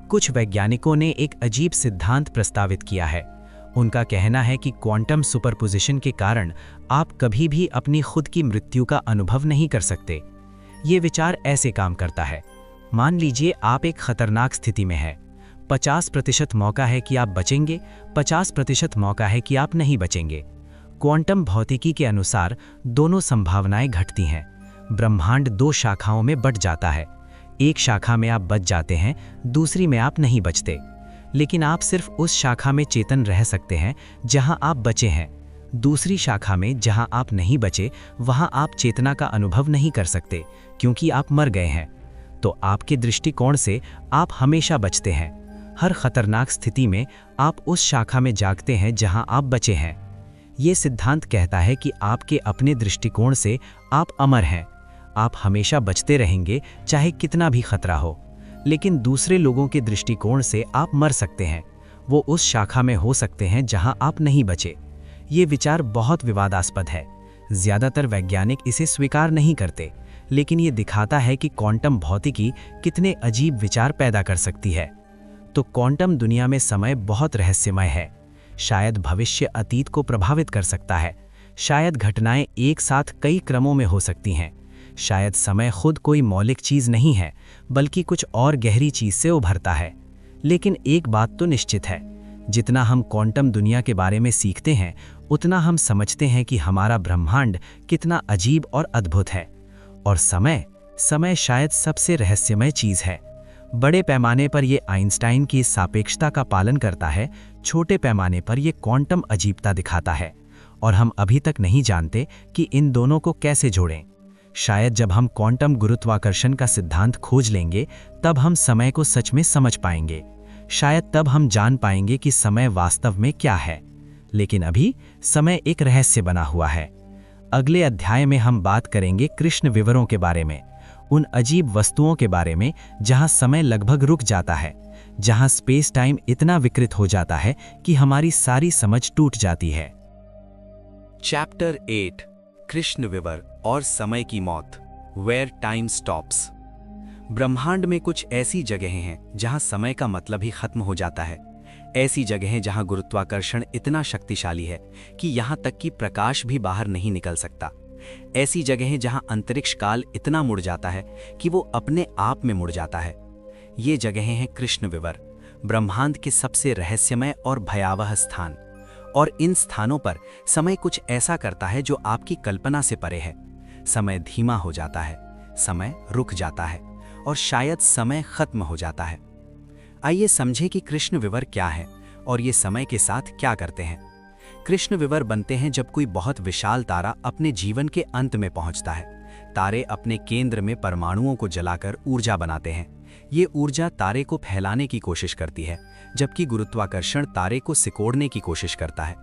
S1: कुछ वैज्ञानिकों ने एक अजीब सिद्धांत प्रस्तावित किया है। उनका कहना है कि क्वांटम सुपरपोजिशन के कारण आप कभी भी अपनी खुद की मृत्यु का अनुभव नहीं कर सकते। ये विचार ऐसे काम करता है, मान लीजिए आप एक खतरनाक स्थिति में हैं। 50% मौका है कि आप बचेंगे, 50% मौका है कि आप नहीं बचेंगे। क्वांटम भौतिकी के अनुसार दोनों संभावनाएं घटती हैं। ब्रह्मांड 2 शाखाओं में बंट जाता है, एक शाखा में आप बच जाते हैं, दूसरी में आप नहीं बचते। लेकिन आप सिर्फ उस शाखा में चेतन रह सकते हैं जहां आप बचे हैं। दूसरी शाखा में जहां आप नहीं बचे, वहां आप चेतना का अनुभव नहीं कर सकते, क्योंकि आप मर गए हैं। तो आपके दृष्टिकोण से आप हमेशा बचते हैं। हर खतरनाक स्थिति में आप उस शाखा में जागते हैं जहां आप बचे हैं। ये सिद्धांत कहता है कि आपके अपने दृष्टिकोण से आप अमर हैं, आप हमेशा बचते रहेंगे चाहे कितना भी खतरा हो। लेकिन दूसरे लोगों के दृष्टिकोण से आप मर सकते हैं, वो उस शाखा में हो सकते हैं जहां आप नहीं बचे। ये विचार बहुत विवादास्पद है, ज्यादातर वैज्ञानिक इसे स्वीकार नहीं करते, लेकिन ये दिखाता है कि क्वांटम भौतिकी कितने अजीब विचार पैदा कर सकती है। तो क्वांटम दुनिया में समय बहुत रहस्यमय है। शायद भविष्य अतीत को प्रभावित कर सकता है, शायद घटनाएं एक साथ कई क्रमों में हो सकती हैं, शायद समय खुद कोई मौलिक चीज नहीं है, बल्कि कुछ और गहरी चीज से उभरता है। लेकिन एक बात तो निश्चित है, जितना हम क्वांटम दुनिया के बारे में सीखते हैं, उतना हम समझते हैं कि हमारा ब्रह्मांड कितना अजीब और अद्भुत है। और समय शायद सबसे रहस्यमय चीज है। बड़े पैमाने पर यह आइंस्टाइन की सापेक्षता का पालन करता है, छोटे पैमाने पर यह क्वांटम अजीबता दिखाता है, और हम अभी तक नहीं जानते कि इन दोनों को कैसे जोड़ें। शायद जब हम क्वांटम गुरुत्वाकर्षण का सिद्धांत खोज लेंगे, तब हम समय को सच में समझ पाएंगे। शायद तब हम जान पाएंगे कि समय वास्तव में क्या है। लेकिन अभी समय एक रहस्य बना हुआ है। अगले अध्याय में हम बात करेंगे कृष्ण विवरों के बारे में, उन अजीब वस्तुओं के बारे में जहां समय लगभग रुक जाता है, जहां स्पेस टाइम इतना विकृत हो जाता है कि हमारी सारी समझ टूट जाती है।
S2: चैप्टर 8, कृष्ण विवर और समय की मौत, वेयर टाइम स्टॉप्स। ब्रह्मांड में कुछ ऐसी जगहें हैं जहां समय का मतलब ही खत्म हो जाता है। ऐसी जगहें जहां गुरुत्वाकर्षण इतना शक्तिशाली है कि यहां तक कि प्रकाश भी बाहर नहीं निकल सकता। ऐसी जगहें जहां अंतरिक्ष काल इतना मुड़ जाता है कि वो अपने आप में मुड़ जाता है। ये जगहें हैं कृष्ण विवर, ब्रह्मांड के सबसे रहस्यमय और भयावह स्थान। और इन स्थानों पर समय कुछ ऐसा करता है जो आपकी कल्पना से परे है। समय धीमा हो जाता है, समय रुक जाता है और शायद समय खत्म हो जाता है। आइए समझें कि कृष्ण विवर क्या है और ये समय के साथ क्या करते हैं। कृष्ण विवर बनते हैं जब कोई बहुत विशाल तारा अपने जीवन के अंत में पहुंचता है। तारे अपने केंद्र में परमाणुओं को जलाकर ऊर्जा बनाते हैं। ये ऊर्जा तारे को फैलाने की कोशिश करती है, जबकि गुरुत्वाकर्षण तारे को सिकोड़ने की कोशिश करता है।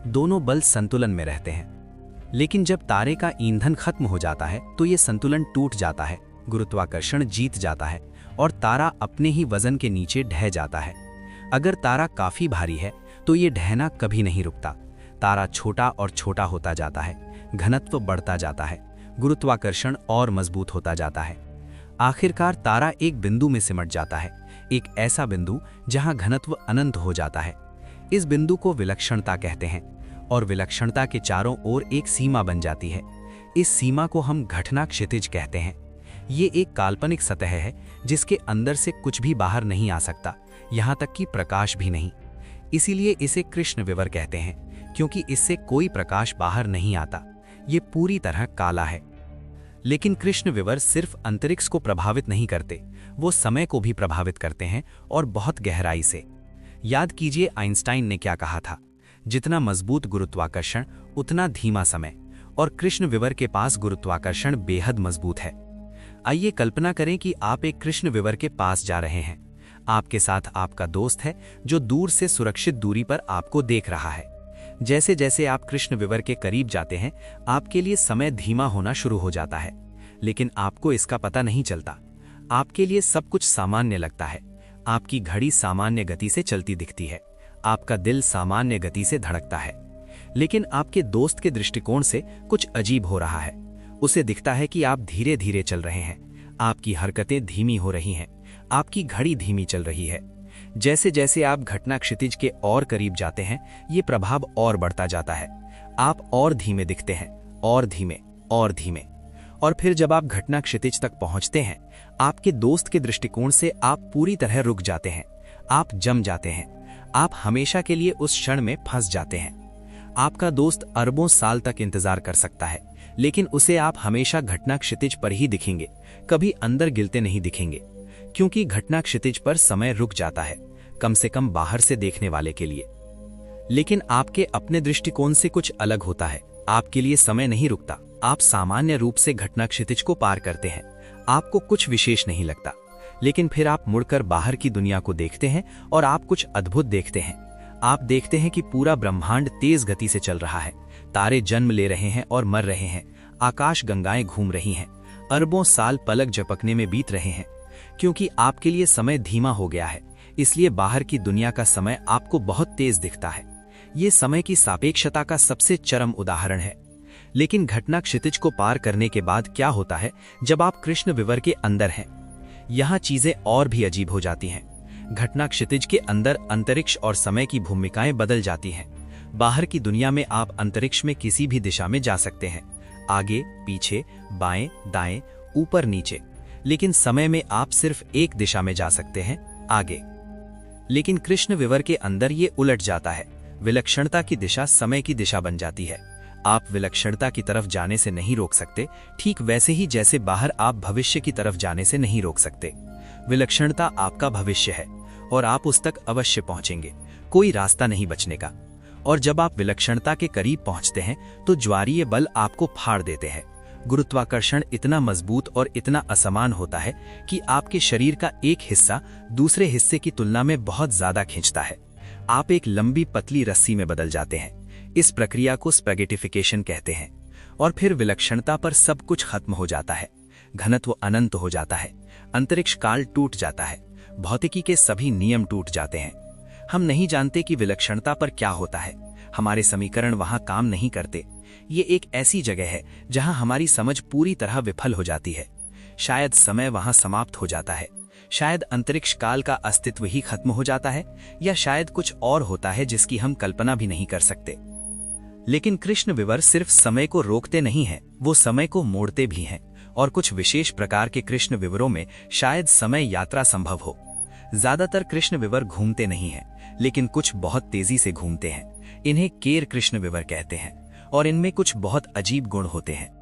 S2: दोनों बल संतुलन में रहते हैं। लेकिन जब तारे का ईंधन खत्म हो जाता है तो ये संतुलन टूट जाता है, गुरुत्वाकर्षण जीत जाता है और तारा अपने ही वजन के नीचे ढह जाता है। अगर तारा काफी भारी है तो ये ढहना कभी नहीं रुकता। तारा छोटा और छोटा होता जाता है, घनत्व बढ़ता जाता है, गुरुत्वाकर्षण और मजबूत होता जाता है। आखिरकार तारा एक बिंदु में सिमट जाता है, एक ऐसा बिंदु जहां घनत्व अनंत हो जाता है। इस बिंदु को विलक्षणता कहते हैं और विलक्षणता के चारों ओर एक सीमा बन जाती है। इस सीमा को हम घटना क्षितिज कहते हैं। ये एक काल्पनिक सतह है जिसके अंदर से कुछ भी बाहर नहीं आ सकता, यहाँ तक कि प्रकाश भी नहीं। इसीलिए इसे कृष्ण विवर कहते हैं, क्योंकि इससे कोई प्रकाश बाहर नहीं आता। ये पूरी तरह काला है। लेकिन कृष्ण विवर सिर्फ अंतरिक्ष को प्रभावित नहीं करते, वो समय को भी प्रभावित करते हैं और बहुत गहराई से। याद कीजिए आइंस्टाइन ने क्या कहा था, जितना मजबूत गुरुत्वाकर्षण उतना धीमा समय। और कृष्ण विवर के पास गुरुत्वाकर्षण बेहद मजबूत है। आइए कल्पना करें कि आप एक कृष्ण विवर के पास जा रहे हैं। आपके साथ आपका दोस्त है जो दूर से सुरक्षित दूरी पर आपको देख रहा है। जैसे जैसे आप कृष्ण विवर के करीब जाते हैं, आपके लिए समय धीमा होना शुरू हो जाता है, लेकिन आपको इसका पता नहीं चलता। आपके लिए सब कुछ सामान्य लगता है। आपकी घड़ी सामान्य गति से चलती दिखती है, आपका दिल सामान्य गति से धड़कता है। लेकिन आपके दोस्त के दृष्टिकोण से कुछ अजीब हो रहा है। उसे दिखता है कि आप धीरे धीरे चल रहे हैं, आपकी हरकतें धीमी हो रही हैं, आपकी घड़ी धीमी चल रही है। जैसे जैसे आप घटना क्षितिज के और करीब जाते हैं, ये प्रभाव और बढ़ता जाता है। आप और धीमे दिखते हैं, और धीमे और धीमे। और फिर जब आप घटना क्षितिज तक पहुंचते हैं, आपके दोस्त के दृष्टिकोण से आप पूरी तरह रुक जाते हैं। आप जम जाते हैं, आप हमेशा के लिए उस क्षण में फंस जाते हैं। आपका दोस्त अरबों साल तक इंतजार कर सकता है, लेकिन उसे आप हमेशा घटना क्षितिज पर ही दिखेंगे, कभी अंदर गिरते नहीं दिखेंगे, क्योंकि घटना क्षितिज पर समय रुक जाता है, कम से कम बाहर से देखने वाले के लिए। लेकिन आपके अपने दृष्टिकोण से कुछ अलग होता है। आपके लिए समय नहीं रुकता। आप सामान्य रूप से घटना क्षितिज को पार करते हैं, आपको कुछ विशेष नहीं लगता। लेकिन फिर आप मुड़कर बाहर की दुनिया को देखते हैं और आप कुछ अद्भुत देखते हैं। आप देखते हैं कि पूरा ब्रह्मांड तेज गति से चल रहा है, तारे जन्म ले रहे हैं और मर रहे हैं, आकाश गंगाएं घूम रही हैं, अरबों साल पलक झपकने में बीत रहे हैं। क्योंकि आपके लिए समय धीमा हो गया है, इसलिए बाहर की दुनिया का समय आपको बहुत तेज दिखता है। ये समय की सापेक्षता का सबसे चरम उदाहरण है। लेकिन घटना क्षितिज को पार करने के बाद क्या होता है जब आप कृष्ण विवर के अंदर हैं? यहाँ चीजें और भी अजीब हो जाती हैं। घटना क्षितिज के अंदर अंतरिक्ष और समय की भूमिकाएं बदल जाती हैं। बाहर की दुनिया में आप अंतरिक्ष में किसी भी दिशा में जा सकते हैं, आगे पीछे, बाएं दाएं, ऊपर नीचे। लेकिन समय में आप सिर्फ एक दिशा में जा सकते हैं, आगे। लेकिन कृष्ण विवर के अंदर ये उलट जाता है। विलक्षणता की दिशा समय की दिशा बन जाती है। आप विलक्षणता की तरफ जाने से नहीं रोक सकते, ठीक वैसे ही जैसे बाहर आप भविष्य की तरफ जाने से नहीं रोक सकते। विलक्षणता आपका भविष्य है और आप उस तक अवश्य पहुंचेंगे, कोई रास्ता नहीं बचने का। और जब आप विलक्षणता के करीब पहुंचते हैं तो ज्वारीय बल आपको फाड़ देते हैं। गुरुत्वाकर्षण इतना मजबूत और इतना असमान होता है कि आपके शरीर का एक हिस्सा दूसरे हिस्से की तुलना में बहुत ज्यादा खींचता है। आप एक लंबी पतली रस्सी में बदल जाते हैं। इस प्रक्रिया को स्पैगेटिफिकेशन कहते हैं। और फिर विलक्षणता पर सब कुछ खत्म हो जाता है, घनत्व अनंत हो जाता है, अंतरिक्ष काल टूट जाता है, भौतिकी के सभी नियम टूट जाते हैं। हम नहीं जानते कि विलक्षणता पर क्या होता है, हमारे समीकरण वहां काम नहीं करते। ये एक ऐसी जगह है जहां हमारी समझ पूरी तरह विफल हो जाती है। शायद समय वहां समाप्त हो जाता है, शायद अंतरिक्ष काल का अस्तित्व ही खत्म हो जाता है, या शायद कुछ और होता है जिसकी हम कल्पना भी नहीं कर सकते। लेकिन कृष्ण विवर सिर्फ समय को रोकते नहीं हैं, वो समय को मोड़ते भी हैं। और कुछ विशेष प्रकार के कृष्ण विवरों में शायद समय यात्रा संभव हो। ज्यादातर कृष्ण विवर घूमते नहीं हैं, लेकिन कुछ बहुत तेजी से घूमते हैं। इन्हें केर कृष्ण विवर कहते हैं और इनमें कुछ बहुत अजीब गुण होते हैं।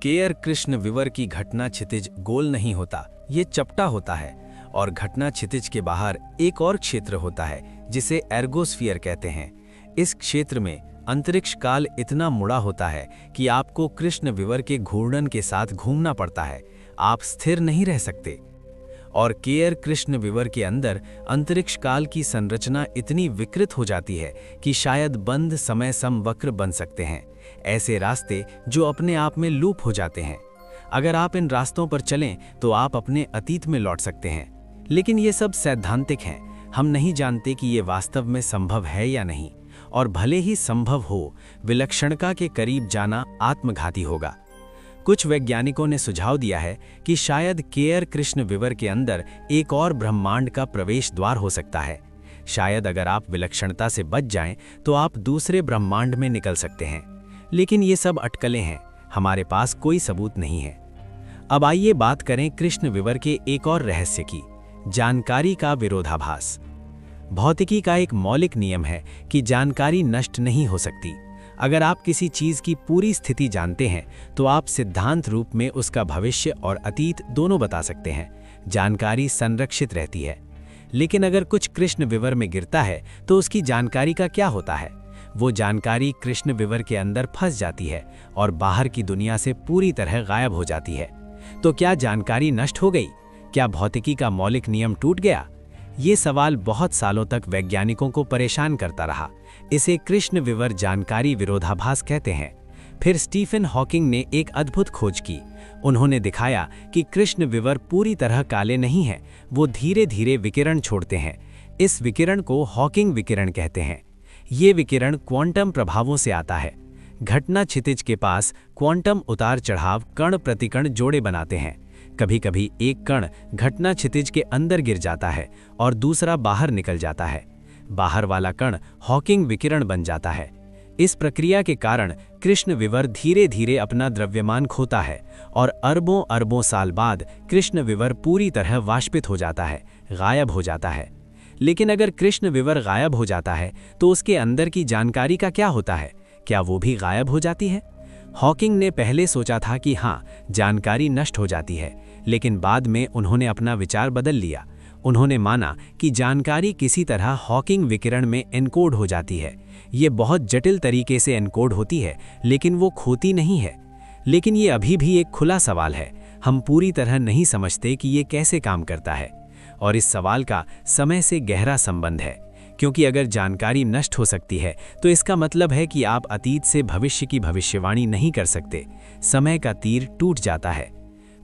S5: केयर कृष्ण विवर की घटना क्षितिज गोल नहीं होता, ये चपटा होता है और घटना क्षितिज के बाहर एक और क्षेत्र होता है जिसे एर्गोस्फीयर कहते हैं। इस क्षेत्र में अंतरिक्ष काल इतना मुड़ा होता है कि आपको कृष्ण विवर के घूर्णन के साथ घूमना पड़ता है, आप स्थिर नहीं रह सकते। और केयर कृष्ण विवर के अंदर अंतरिक्ष काल की संरचना इतनी विकृत हो जाती है कि शायद बंद समय समवक्र बन सकते हैं, ऐसे रास्ते जो अपने आप में लूप हो जाते हैं। अगर आप इन रास्तों पर चलें तो आप अपने अतीत में लौट सकते हैं, लेकिन ये सब सैद्धांतिक हैं। हम नहीं जानते कि ये वास्तव में संभव है या नहीं, और भले ही संभव हो, विलक्षणता के करीब जाना आत्मघाती होगा। कुछ वैज्ञानिकों ने सुझाव दिया है कि शायद केयर कृष्ण विवर के अंदर एक और ब्रह्मांड का प्रवेश द्वार हो सकता है। शायद अगर आप विलक्षणता से बच जाएं तो आप दूसरे ब्रह्मांड में निकल सकते हैं, लेकिन ये सब अटकलें हैं, हमारे पास कोई सबूत नहीं है। अब आइए बात करें कृष्ण विवर के एक और रहस्य की, जानकारी का विरोधाभास। भौतिकी का एक मौलिक नियम है कि जानकारी नष्ट नहीं हो सकती। अगर आप किसी चीज की पूरी स्थिति जानते हैं तो आप सिद्धांत रूप में उसका भविष्य और अतीत दोनों बता सकते हैं। जानकारी संरक्षित रहती है। लेकिन अगर कुछ कृष्ण विवर में गिरता है तो उसकी जानकारी का क्या होता है? वो जानकारी कृष्ण विवर के अंदर फंस जाती है और बाहर की दुनिया से पूरी तरह गायब हो जाती है। तो क्या जानकारी नष्ट हो गई? क्या भौतिकी का मौलिक नियम टूट गया? ये सवाल बहुत सालों तक वैज्ञानिकों को परेशान करता रहा। इसे कृष्ण विवर जानकारी विरोधाभास कहते हैं। फिर स्टीफन हॉकिंग ने एक अद्भुत खोज की। उन्होंने दिखाया कि कृष्ण विवर पूरी तरह काले नहीं हैं, वो धीरे धीरे विकिरण छोड़ते हैं। इस विकिरण को हॉकिंग विकिरण कहते हैं। ये विकिरण क्वांटम प्रभावों से आता है। घटना क्षितिज के पास क्वांटम उतार चढ़ाव कण प्रतिकण जोड़े बनाते हैं। कभी कभी एक कण घटना क्षितिज के अंदर गिर जाता है और दूसरा बाहर निकल जाता है। बाहर वाला कण हॉकिंग विकिरण बन जाता है। इस प्रक्रिया के कारण कृष्ण विवर धीरे धीरे अपना द्रव्यमान खोता है और अरबों अरबों साल बाद कृष्ण विवर पूरी तरह वाष्पित हो जाता है, गायब हो जाता है। लेकिन अगर कृष्ण विवर गायब हो जाता है तो उसके अंदर की जानकारी का क्या होता है? क्या वो भी गायब हो जाती है? हॉकिंग ने पहले सोचा था कि हाँ, जानकारी नष्ट हो जाती है, लेकिन बाद में उन्होंने अपना विचार बदल लिया। उन्होंने माना कि जानकारी किसी तरह हॉकिंग विकिरण में एनकोड हो जाती है। ये बहुत जटिल तरीके से एनकोड होती है, लेकिन वो खोती नहीं है। लेकिन ये अभी भी एक खुला सवाल है। हम पूरी तरह नहीं समझते कि ये कैसे काम करता है। और इस सवाल का समय से गहरा संबंध है, क्योंकि अगर जानकारी नष्ट हो सकती है तो इसका मतलब है कि आप अतीत से भविष्य की भविष्यवाणी नहीं कर सकते। समय का तीर टूट जाता है।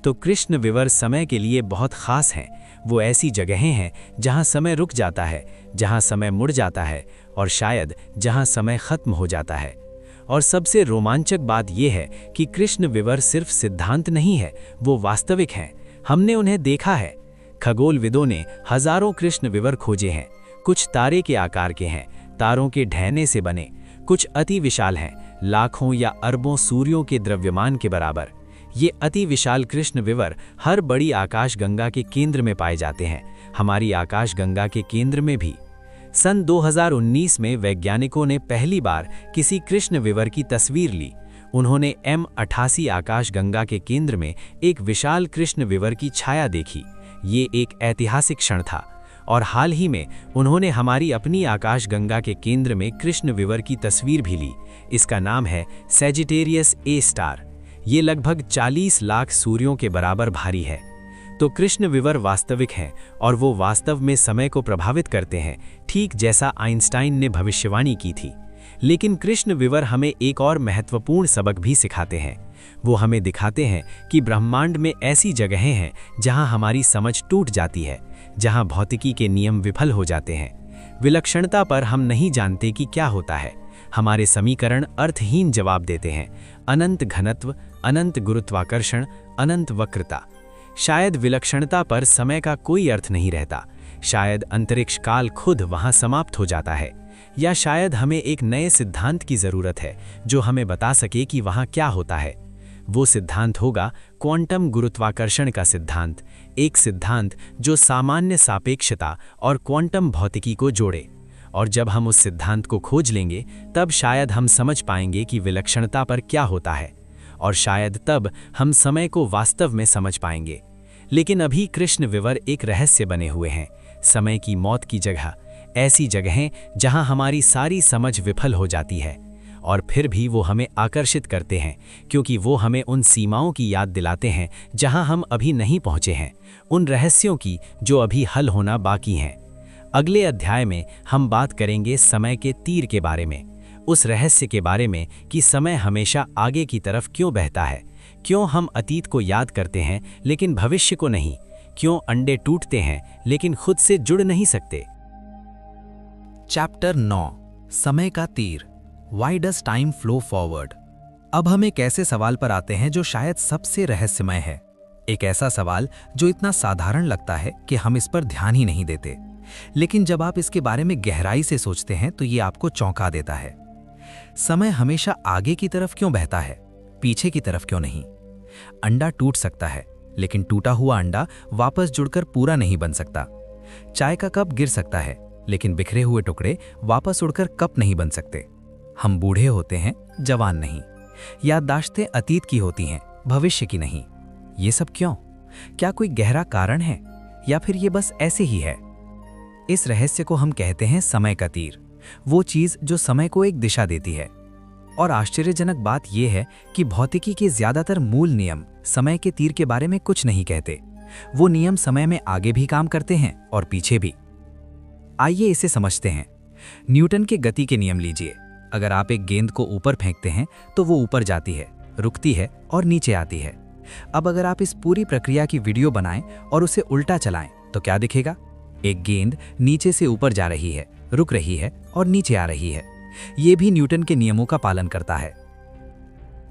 S5: तो कृष्ण विवर समय के लिए बहुत खास हैं। वो ऐसी जगहें हैं जहां समय रुक जाता है, जहां समय मुड़ जाता है और शायद जहां समय खत्म हो जाता है। और सबसे रोमांचक बात यह है कि कृष्ण विवर सिर्फ सिद्धांत नहीं है, वो वास्तविक हैं। हमने उन्हें देखा है। खगोलविदों ने हजारों कृष्ण विवर खोजे हैं। कुछ तारे के आकार के हैं, तारों के ढहने से बने। कुछ अति विशाल हैं, लाखों या अरबों सूर्यों के द्रव्यमान के बराबर। ये अति विशाल कृष्ण विवर हर बड़ी आकाशगंगा के केंद्र में पाए जाते हैं, हमारी आकाशगंगा के केंद्र में भी। सन 2019 में वैज्ञानिकों ने पहली बार किसी कृष्ण विवर की तस्वीर ली। उन्होंने M88 आकाशगंगा के केंद्र में एक विशाल कृष्ण विवर की छाया देखी। ये एक ऐतिहासिक क्षण था। और हाल ही में उन्होंने हमारी अपनी आकाशगंगा के केंद्र में कृष्ण विवर की तस्वीर भी ली। इसका नाम है सैजिटेरियस ए स्टार। ये लगभग 40 लाख सूर्यों के बराबर भारी है। तो कृष्ण विवर वास्तविक हैं और वो वास्तव में समय को प्रभावित करते हैं, ठीक जैसा आइंस्टाइन ने भविष्यवाणी की थी। लेकिन कृष्ण विवर हमें एक और महत्वपूर्ण सबक भी सिखाते हैं। वो हमें दिखाते हैं कि ब्रह्मांड में ऐसी जगहें हैं जहां हमारी समझ टूट जाती है, जहां भौतिकी के नियम विफल हो जाते हैं। विलक्षणता पर हम नहीं जानते कि क्या होता है। हमारे समीकरण अर्थहीन जवाब देते हैं। अनंत घनत्व, अनंत गुरुत्वाकर्षण, अनंत वक्रता। शायद विलक्षणता पर समय का कोई अर्थ नहीं रहता। शायद अंतरिक्ष काल खुद वहां समाप्त हो जाता है। या शायद हमें एक नए सिद्धांत की जरूरत है जो हमें बता सके कि वहां क्या होता है। वो सिद्धांत होगा क्वांटम गुरुत्वाकर्षण का सिद्धांत, एक सिद्धांत जो सामान्य सापेक्षता और क्वांटम भौतिकी को जोड़े। और जब हम उस सिद्धांत को खोज लेंगे तब शायद हम समझ पाएंगे कि विलक्षणता पर क्या होता है, और शायद तब हम समय को वास्तव में समझ पाएंगे। लेकिन अभी कृष्ण विवर एक रहस्य बने हुए हैं, समय की मौत की जगह, ऐसी जगहें जहां हमारी सारी समझ विफल हो जाती है, और फिर भी वो हमें आकर्षित करते हैं क्योंकि वो हमें उन सीमाओं की याद दिलाते हैं जहां हम अभी नहीं पहुंचे हैं, उन रहस्यों की जो अभी हल होना बाकी हैं। अगले अध्याय में हम बात करेंगे समय के तीर के बारे में, उस रहस्य के बारे में कि समय हमेशा आगे की तरफ क्यों बहता है, क्यों हम अतीत को याद करते हैं लेकिन भविष्य को नहीं, क्यों अंडे टूटते हैं लेकिन खुद से जुड़ नहीं सकते।
S6: चैप्टर 9, समय का तीर, why does time flow forward. अब हम एक ऐसे सवाल पर आते हैं जो शायद सबसे रहस्यमय है, एक ऐसा सवाल जो इतना साधारण लगता है कि हम इस पर ध्यान ही नहीं देते, लेकिन जब आप इसके बारे में गहराई से सोचते हैं तो ये आपको चौंका देता है। समय हमेशा आगे की तरफ क्यों बहता है, पीछे की तरफ क्यों नहीं? अंडा टूट सकता है लेकिन टूटा हुआ अंडा वापस जुड़कर पूरा नहीं बन सकता। चाय का कप गिर सकता है लेकिन बिखरे हुए टुकड़े वापस उड़कर कप नहीं बन सकते। हम बूढ़े होते हैं, जवान नहीं। याददाश्तें अतीत की होती हैं, भविष्य की नहीं। ये सब क्यों? क्या कोई गहरा कारण है या फिर ये बस ऐसे ही है? इस रहस्य को हम कहते हैं समय का तीर, वो चीज जो समय को एक दिशा देती है। और आश्चर्यजनक बात यह है कि भौतिकी के ज्यादातर मूल नियम समय के तीर के बारे में कुछ नहीं कहते। वो नियम समय में आगे भी काम करते हैं और पीछे भी। आइए इसे समझते हैं। न्यूटन के गति के नियम लीजिए। अगर आप एक गेंद को ऊपर फेंकते हैं तो वो ऊपर जाती है, रुकती है और नीचे आती है। अब अगर आप इस पूरी प्रक्रिया की वीडियो बनाएं और उसे उल्टा चलाएं तो क्या दिखेगा? एक गेंद नीचे से ऊपर जा रही है, रुक रही है और नीचे आ रही है। ये भी न्यूटन के नियमों का पालन करता है।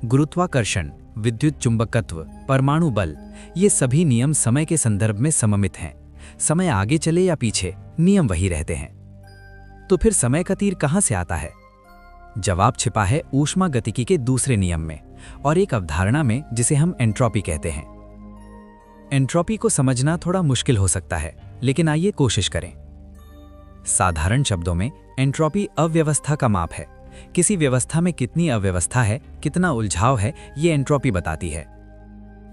S6: गुरुत्वाकर्षण, विद्युत चुंबकत्व, परमाणु बल, ये सभी नियम समय के संदर्भ में सममित हैं। समय आगे चले या पीछे, नियम वही रहते हैं। तो फिर समय का तीर कहां से आता है? जवाब छिपा है ऊष्मागतिकी के दूसरे नियम में और एक अवधारणा में जिसे हम एंट्रोपी कहते हैं। एंट्रोपी को समझना थोड़ा मुश्किल हो सकता है, लेकिन आइए कोशिश करें। साधारण शब्दों में एंट्रोपी अव्यवस्था का माप है। किसी व्यवस्था में कितनी अव्यवस्था है, कितना उलझाव है, ये एंट्रोपी बताती है।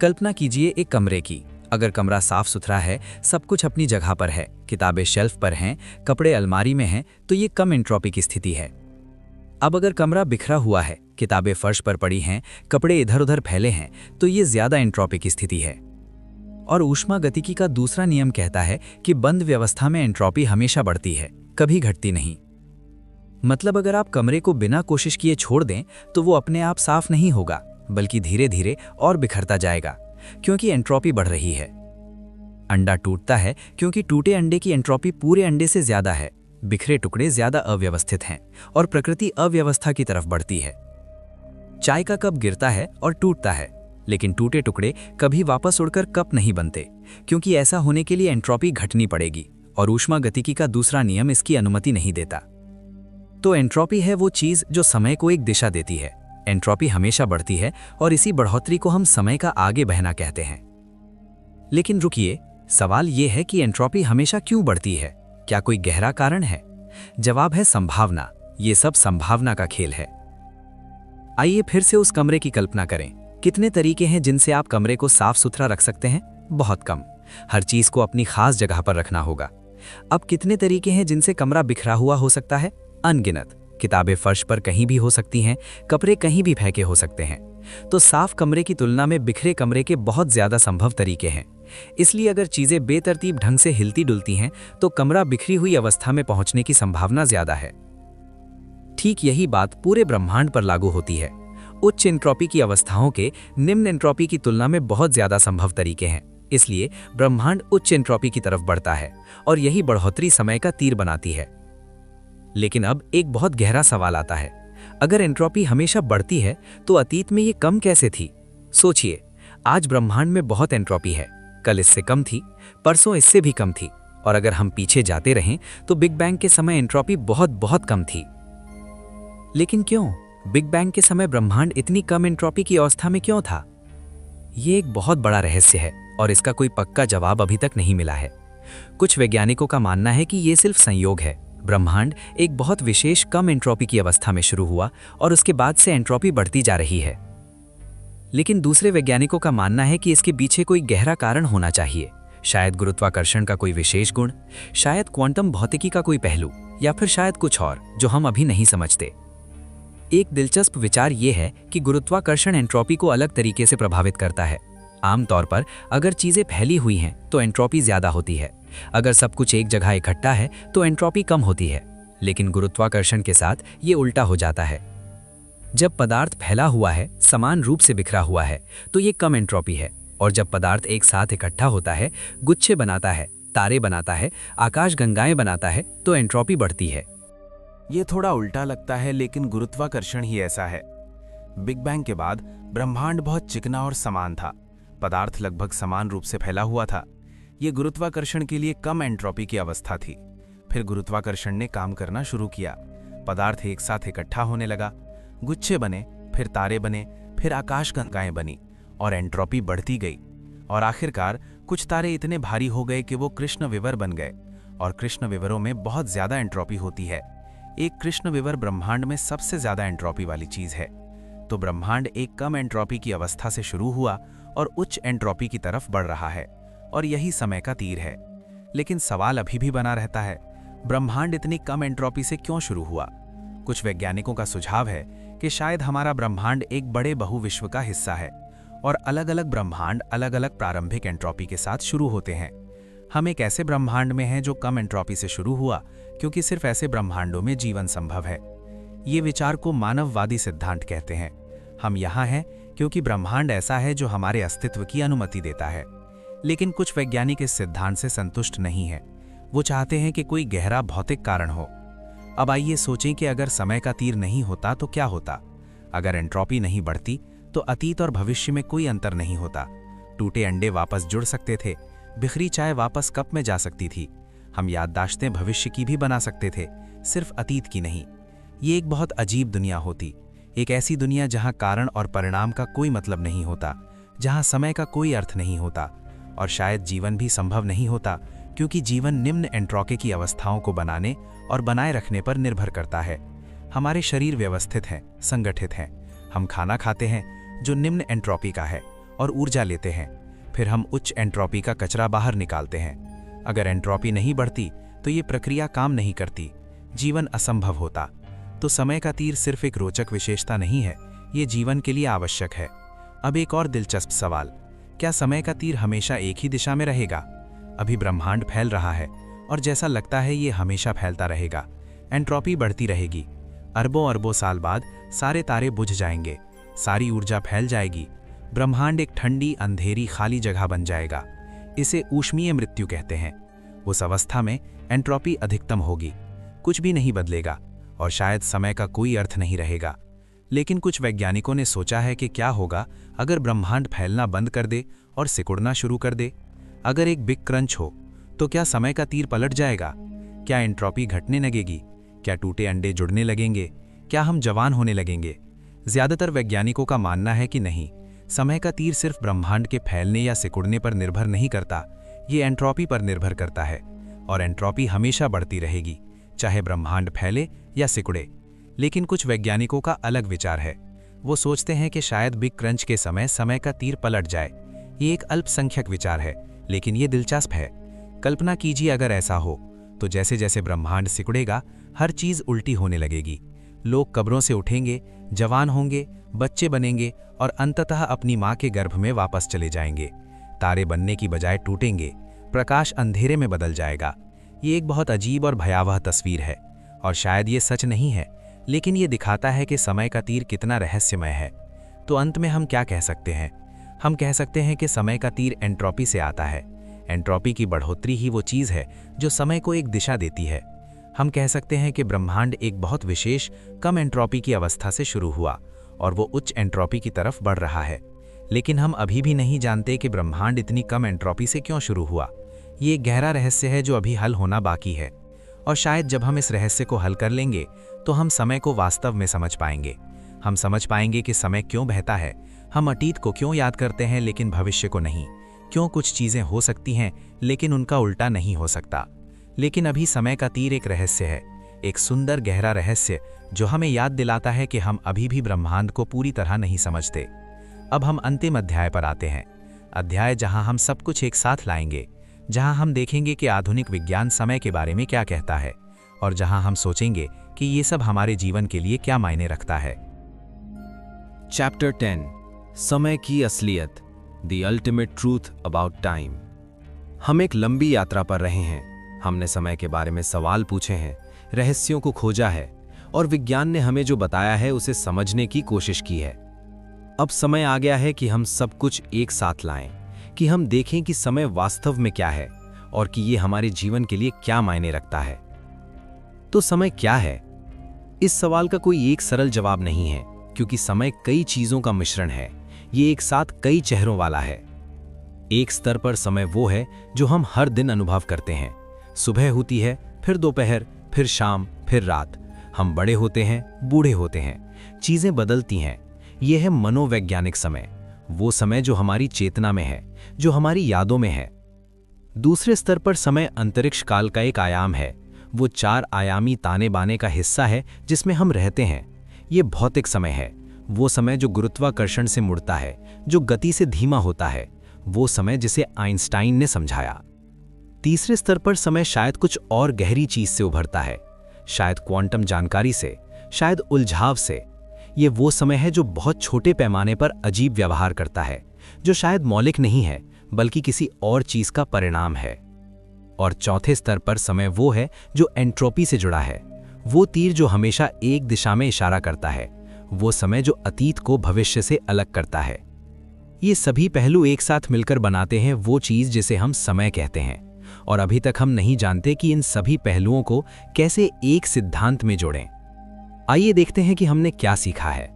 S6: कल्पना कीजिए एक कमरे की। अगर कमरा साफ सुथरा है, सब कुछ अपनी जगह पर है, किताबें शेल्फ पर हैं, कपड़े अलमारी में हैं, तो ये कम एंट्रोपी की स्थिति है। अब अगर कमरा बिखरा हुआ है, किताबें फर्श पर पड़ी हैं, कपड़े इधर उधर फैले हैं, तो ये ज्यादा एंट्रोपी की स्थिति है। और ऊष्मागतिकी का दूसरा नियम कहता है कि बंद व्यवस्था में एंट्रोपी हमेशा बढ़ती है, कभी घटती नहीं। मतलब अगर आप कमरे को बिना कोशिश किए छोड़ दें तो वो अपने आप साफ नहीं होगा, बल्कि धीरे धीरे और बिखरता जाएगा, क्योंकि एंट्रोपी बढ़ रही है। अंडा टूटता है क्योंकि टूटे अंडे की एंट्रोपी पूरे अंडे से ज्यादा है। बिखरे टुकड़े ज्यादा अव्यवस्थित हैं और प्रकृति अव्यवस्था की तरफ बढ़ती है। चाय का कप गिरता है और टूटता है, लेकिन टूटे टुकड़े कभी वापस उड़कर कप नहीं बनते, क्योंकि ऐसा होने के लिए एंट्रोपी घटनी पड़ेगी और ऊष्मागतिकी का दूसरा नियम इसकी अनुमति नहीं देता। तो एंट्रोपी है वो चीज जो समय को एक दिशा देती है। एंट्रोपी हमेशा बढ़ती है और इसी बढ़ोतरी को हम समय का आगे बहना कहते हैं। लेकिन रुकिए, सवाल ये है कि एंट्रोपी हमेशा क्यों बढ़ती है? क्या कोई गहरा कारण है? जवाब है संभावना। ये सब संभावना का खेल है। आइए फिर से उस कमरे की कल्पना करें। कितने तरीके हैं जिनसे आप कमरे को साफ सुथरा रख सकते हैं? बहुत कम। हर चीज को अपनी खास जगह पर रखना होगा। अब कितने तरीके हैं जिनसे कमरा बिखरा हुआ हो सकता है? अनगिनत। किताबें फर्श पर कहीं भी हो सकती हैं, कपड़े कहीं भी फेंके हो सकते हैं। तो साफ कमरे की तुलना में बिखरे कमरे के बहुत ज्यादा संभव तरीके हैं। इसलिए अगर चीजें बेतरतीब ढंग से हिलती डुलती हैं तो कमरा बिखरी हुई अवस्था में पहुंचने की संभावना ज्यादा है। ठीक यही बात पूरे ब्रह्मांड पर लागू होती है। उच्च एंट्रोपी की अवस्थाओं के निम्न एंट्रोपी की तुलना में बहुत ज्यादा संभव तरीके हैं। इसलिए ब्रह्मांड उच्च एंट्रोपी की तरफ बढ़ता है और यही बढ़ोतरी समय का तीर बनाती है। लेकिन अब एक बहुत गहरा सवाल आता है। अगर एंट्रोपी हमेशा बढ़ती है तो अतीत में ये कम कैसे थी? सोचिए, आज ब्रह्मांड में बहुत एंट्रोपी है। कल इससे कम थी, परसों इससे भी कम थी और अगर हम पीछे जाते रहें तो बिग बैंग के समय एंट्रोपी बहुत बहुत कम थी। लेकिन क्यों बिग बैंग के समय ब्रह्मांड इतनी कम एंट्रोपी की अवस्था में क्यों था? ये एक बहुत बड़ा रहस्य है और इसका कोई पक्का जवाब अभी तक नहीं मिला है। कुछ वैज्ञानिकों का मानना है कि ये सिर्फ संयोग है। ब्रह्मांड एक बहुत विशेष कम एंट्रोपी की अवस्था में शुरू हुआ और उसके बाद से एंट्रोपी बढ़ती जा रही है। लेकिन दूसरे वैज्ञानिकों का मानना है कि इसके पीछे कोई गहरा कारण होना चाहिए। शायद गुरुत्वाकर्षण का कोई विशेष गुण, शायद क्वांटम भौतिकी का कोई पहलू, या फिर शायद कुछ और जो हम अभी नहीं समझते। एक दिलचस्प विचार यह है कि गुरुत्वाकर्षण एंट्रोपी को अलग तरीके से प्रभावित करता है। आमतौर पर अगर चीजें फैली हुई हैं तो एंट्रोपी ज्यादा होती है। अगर सब कुछ एक जगह इकट्ठा है तो एंट्रोपी कम होती है। लेकिन गुरुत्वाकर्षण के साथ ये उल्टा हो जाता है। जब पदार्थ फैला हुआ है, समान रूप से बिखरा हुआ है, तो ये कम एंट्रोपी है। और जब पदार्थ एक साथ इकट्ठा होता है, गुच्छे बनाता है, तारे बनाता है, आकाशगंगाएं बनाता है, तो एंट्रोपी बढ़ती है।
S2: ये थोड़ा उल्टा लगता है, लेकिन गुरुत्वाकर्षण ही ऐसा है। बिग बैंग के बाद ब्रह्मांड बहुत चिकना और समान था। पदार्थ लगभग समान रूप से फैला हुआ था। ये गुरुत्वाकर्षण के लिए कम एंट्रोपी की अवस्था थी। फिर गुरुत्वाकर्षण ने काम करना शुरू किया। पदार्थ एक साथ इकट्ठा होने लगा, गुच्छे बने, फिर तारे बने, फिर आकाशगंगाएं बनी और एंट्रोपी बढ़ती गई। और आखिरकार कुछ तारे इतने भारी हो गए कि वो कृष्ण विवर बन गए। और कृष्ण विवरों में बहुत ज्यादा एंट्रोपी होती है। एक कृष्ण विवर ब्रह्मांड में सबसे ज्यादा एंट्रोपी वाली चीज है। तो ब्रह्मांड एक कम एंट्रोपी की अवस्था से शुरू हुआ और उच्च एंट्रोपी की तरफ बढ़ रहा है, और यही समय का तीर है। लेकिन सवाल अभी भी बना रहता है, ब्रह्मांड इतनी कम एंट्रोपी से क्यों शुरू हुआ? कुछ वैज्ञानिकों का सुझाव है कि शायद हमारा ब्रह्मांड एक बड़े बहुविश्व का हिस्सा है और अलग अलग ब्रह्मांड अलग अलग प्रारंभिक एंट्रोपी के साथ शुरू होते हैं। हम एक ऐसे ब्रह्मांड में हैं जो कम एंट्रोपी से शुरू हुआ, क्योंकि सिर्फ ऐसे ब्रह्मांडों में जीवन संभव है। ये विचार को मानववादी सिद्धांत कहते हैं। हम यहाँ हैं क्योंकि ब्रह्मांड ऐसा है जो हमारे अस्तित्व की अनुमति देता है। लेकिन कुछ वैज्ञानिक इस सिद्धांत से संतुष्ट नहीं हैं। वो चाहते हैं कि कोई गहरा भौतिक कारण हो। अब आइए सोचें कि अगर समय का तीर नहीं होता तो क्या होता? अगर एंट्रोपी नहीं बढ़ती तो अतीत और भविष्य में कोई अंतर नहीं होता। टूटे अंडे वापस जुड़ सकते थे, बिखरी चाय वापस कप में जा सकती थी, हम याददाश्तें भविष्य की भी बना सकते थे, सिर्फ अतीत की नहीं। ये एक बहुत अजीब दुनिया होती, एक ऐसी दुनिया जहां कारण और परिणाम का कोई मतलब नहीं होता, जहां समय का कोई अर्थ नहीं होता। और शायद जीवन भी संभव नहीं होता, क्योंकि जीवन निम्न एंट्रोपी की अवस्थाओं को बनाने और बनाए रखने पर निर्भर करता है। हमारे शरीर व्यवस्थित हैं, संगठित हैं। हम खाना खाते हैं जो निम्न एंट्रोपी का है और ऊर्जा लेते हैं। फिर हम उच्च एंट्रोपी का कचरा बाहर निकालते हैं। अगर एंट्रोपी नहीं बढ़ती तो ये प्रक्रिया काम नहीं करती, जीवन असंभव होता। तो समय का तीर सिर्फ एक रोचक विशेषता नहीं है, ये जीवन के लिए आवश्यक है। अब एक और दिलचस्प सवाल, क्या समय का तीर हमेशा एक ही दिशा में रहेगा? अभी ब्रह्मांड फैल रहा है और जैसा लगता है ये हमेशा फैलता रहेगा। एंट्रोपी बढ़ती रहेगी। अरबों अरबों साल बाद सारे तारे बुझ जाएंगे, सारी ऊर्जा फैल जाएगी, ब्रह्मांड एक ठंडी अंधेरी खाली जगह बन जाएगा। इसे ऊष्मीय मृत्यु कहते हैं। उस अवस्था में एंट्रोपी अधिकतम होगी, कुछ भी नहीं बदलेगा और शायद समय का कोई अर्थ नहीं रहेगा। लेकिन कुछ वैज्ञानिकों ने सोचा है कि क्या होगा अगर ब्रह्मांड फैलना बंद कर दे और सिकुड़ना शुरू कर दे। अगर एक बिग क्रंच हो तो क्या समय का तीर पलट जाएगा? क्या एंट्रोपी घटने लगेगी? क्या टूटे अंडे जुड़ने लगेंगे? क्या हम जवान होने लगेंगे? ज्यादातर वैज्ञानिकों का मानना है कि नहीं, समय का तीर सिर्फ ब्रह्मांड के फैलने या सिकुड़ने पर निर्भर नहीं करता, ये एंट्रोपी पर निर्भर करता है। और एंट्रोपी हमेशा बढ़ती रहेगी, चाहे ब्रह्मांड फैले या सिकुड़े। लेकिन कुछ वैज्ञानिकों का अलग विचार है। वो सोचते हैं कि शायद बिग क्रंच के समय का तीर पलट जाए। ये एक अल्पसंख्यक विचार है, लेकिन ये दिलचस्प है। कल्पना कीजिए अगर ऐसा हो तो जैसे जैसे ब्रह्मांड सिकुड़ेगा, हर चीज उल्टी होने लगेगी। लोग कब्रों से उठेंगे, जवान होंगे, बच्चे बनेंगे और अंततः अपनी माँ के गर्भ में वापस चले जाएंगे। तारे बनने की बजाय टूटेंगे, प्रकाश अंधेरे में बदल जाएगा। ये एक बहुत अजीब और भयावह तस्वीर है और शायद ये सच नहीं है, लेकिन ये दिखाता है कि समय का तीर कितना रहस्यमय है। तो अंत में हम क्या कह सकते हैं? हम कह सकते हैं कि समय का तीर एंट्रोपी से आता है। एंट्रोपी की बढ़ोतरी ही वो चीज़ है जो समय को एक दिशा देती है। हम कह सकते हैं कि ब्रह्मांड एक बहुत विशेष कम एंट्रोपी की अवस्था से शुरू हुआ और वो उच्च एंट्रोपी की तरफ बढ़ रहा है। लेकिन हम अभी भी नहीं जानते कि ब्रह्मांड इतनी कम एंट्रोपी से क्यों शुरू हुआ।
S5: ये एक गहरा रहस्य है जो अभी हल होना बाकी है, और शायद जब हम इस रहस्य को हल कर लेंगे तो हम समय को वास्तव में समझ पाएंगे। हम समझ पाएंगे कि समय क्यों बहता है, हम अतीत को क्यों याद करते हैं लेकिन भविष्य को नहीं, क्यों कुछ चीज़ें हो सकती हैं लेकिन उनका उल्टा नहीं हो सकता। लेकिन अभी समय का तीर एक रहस्य है, एक सुंदर गहरा रहस्य जो हमें याद दिलाता है कि हम अभी भी ब्रह्मांड को पूरी तरह नहीं समझते। अब हम अंतिम अध्याय पर आते हैं, अध्याय जहां हम सब कुछ एक साथ लाएंगे, जहां हम देखेंगे कि आधुनिक विज्ञान समय के बारे में क्या कहता है, और जहां हम सोचेंगे कि ये सब हमारे जीवन के लिए क्या मायने रखता है।
S2: चैप्टर 10, समय की असलियत, the ultimate truth about time. हम एक लंबी यात्रा पर रहे हैं। हमने समय के बारे में सवाल पूछे हैं, रहस्यों को खोजा है, और विज्ञान ने हमें जो बताया है उसे समझने की कोशिश की है। अब समय आ गया है कि हम सब कुछ एक साथ लाएं, कि हम देखें कि समय वास्तव में क्या है और कि ये हमारे जीवन के लिए क्या मायने रखता है। तो समय क्या है? इस सवाल का कोई एक सरल जवाब नहीं है, क्योंकि समय कई चीजों का मिश्रण है। ये एक साथ कई चेहरों वाला है। एक स्तर पर समय वो है जो हम हर दिन अनुभव करते हैं। सुबह होती है, फिर दोपहर, फिर शाम, फिर रात। हम बड़े होते हैं, बूढ़े होते हैं, चीजें बदलती हैं। यह है मनोवैज्ञानिक समय, वो समय जो हमारी चेतना में है, जो हमारी यादों में है। दूसरे स्तर पर समय अंतरिक्ष काल का एक आयाम है। वो 4 आयामी ताने बाने का हिस्सा है जिसमें हम रहते हैं। ये भौतिक समय है, वो समय जो गुरुत्वाकर्षण से मुड़ता है, जो गति से धीमा होता है, वो समय जिसे आइंस्टाइन ने समझाया। तीसरे स्तर पर समय शायद कुछ और गहरी चीज से उभरता है, शायद क्वांटम जानकारी से, शायद उलझाव से। ये वो समय है जो बहुत छोटे पैमाने पर अजीब व्यवहार करता है, जो शायद मौलिक नहीं है बल्कि किसी और चीज का परिणाम है। और चौथे स्तर पर समय वो है जो एंट्रोपी से जुड़ा है, वो तीर जो हमेशा एक दिशा में इशारा करता है, वो समय जो अतीत को भविष्य से अलग करता है। ये सभी पहलू एक साथ मिलकर बनाते हैं वो चीज जिसे हम समय कहते हैं, और अभी तक हम नहीं जानते कि इन सभी पहलुओं को कैसे एक सिद्धांत में जोड़ें। आइए देखते हैं कि हमने क्या सीखा है।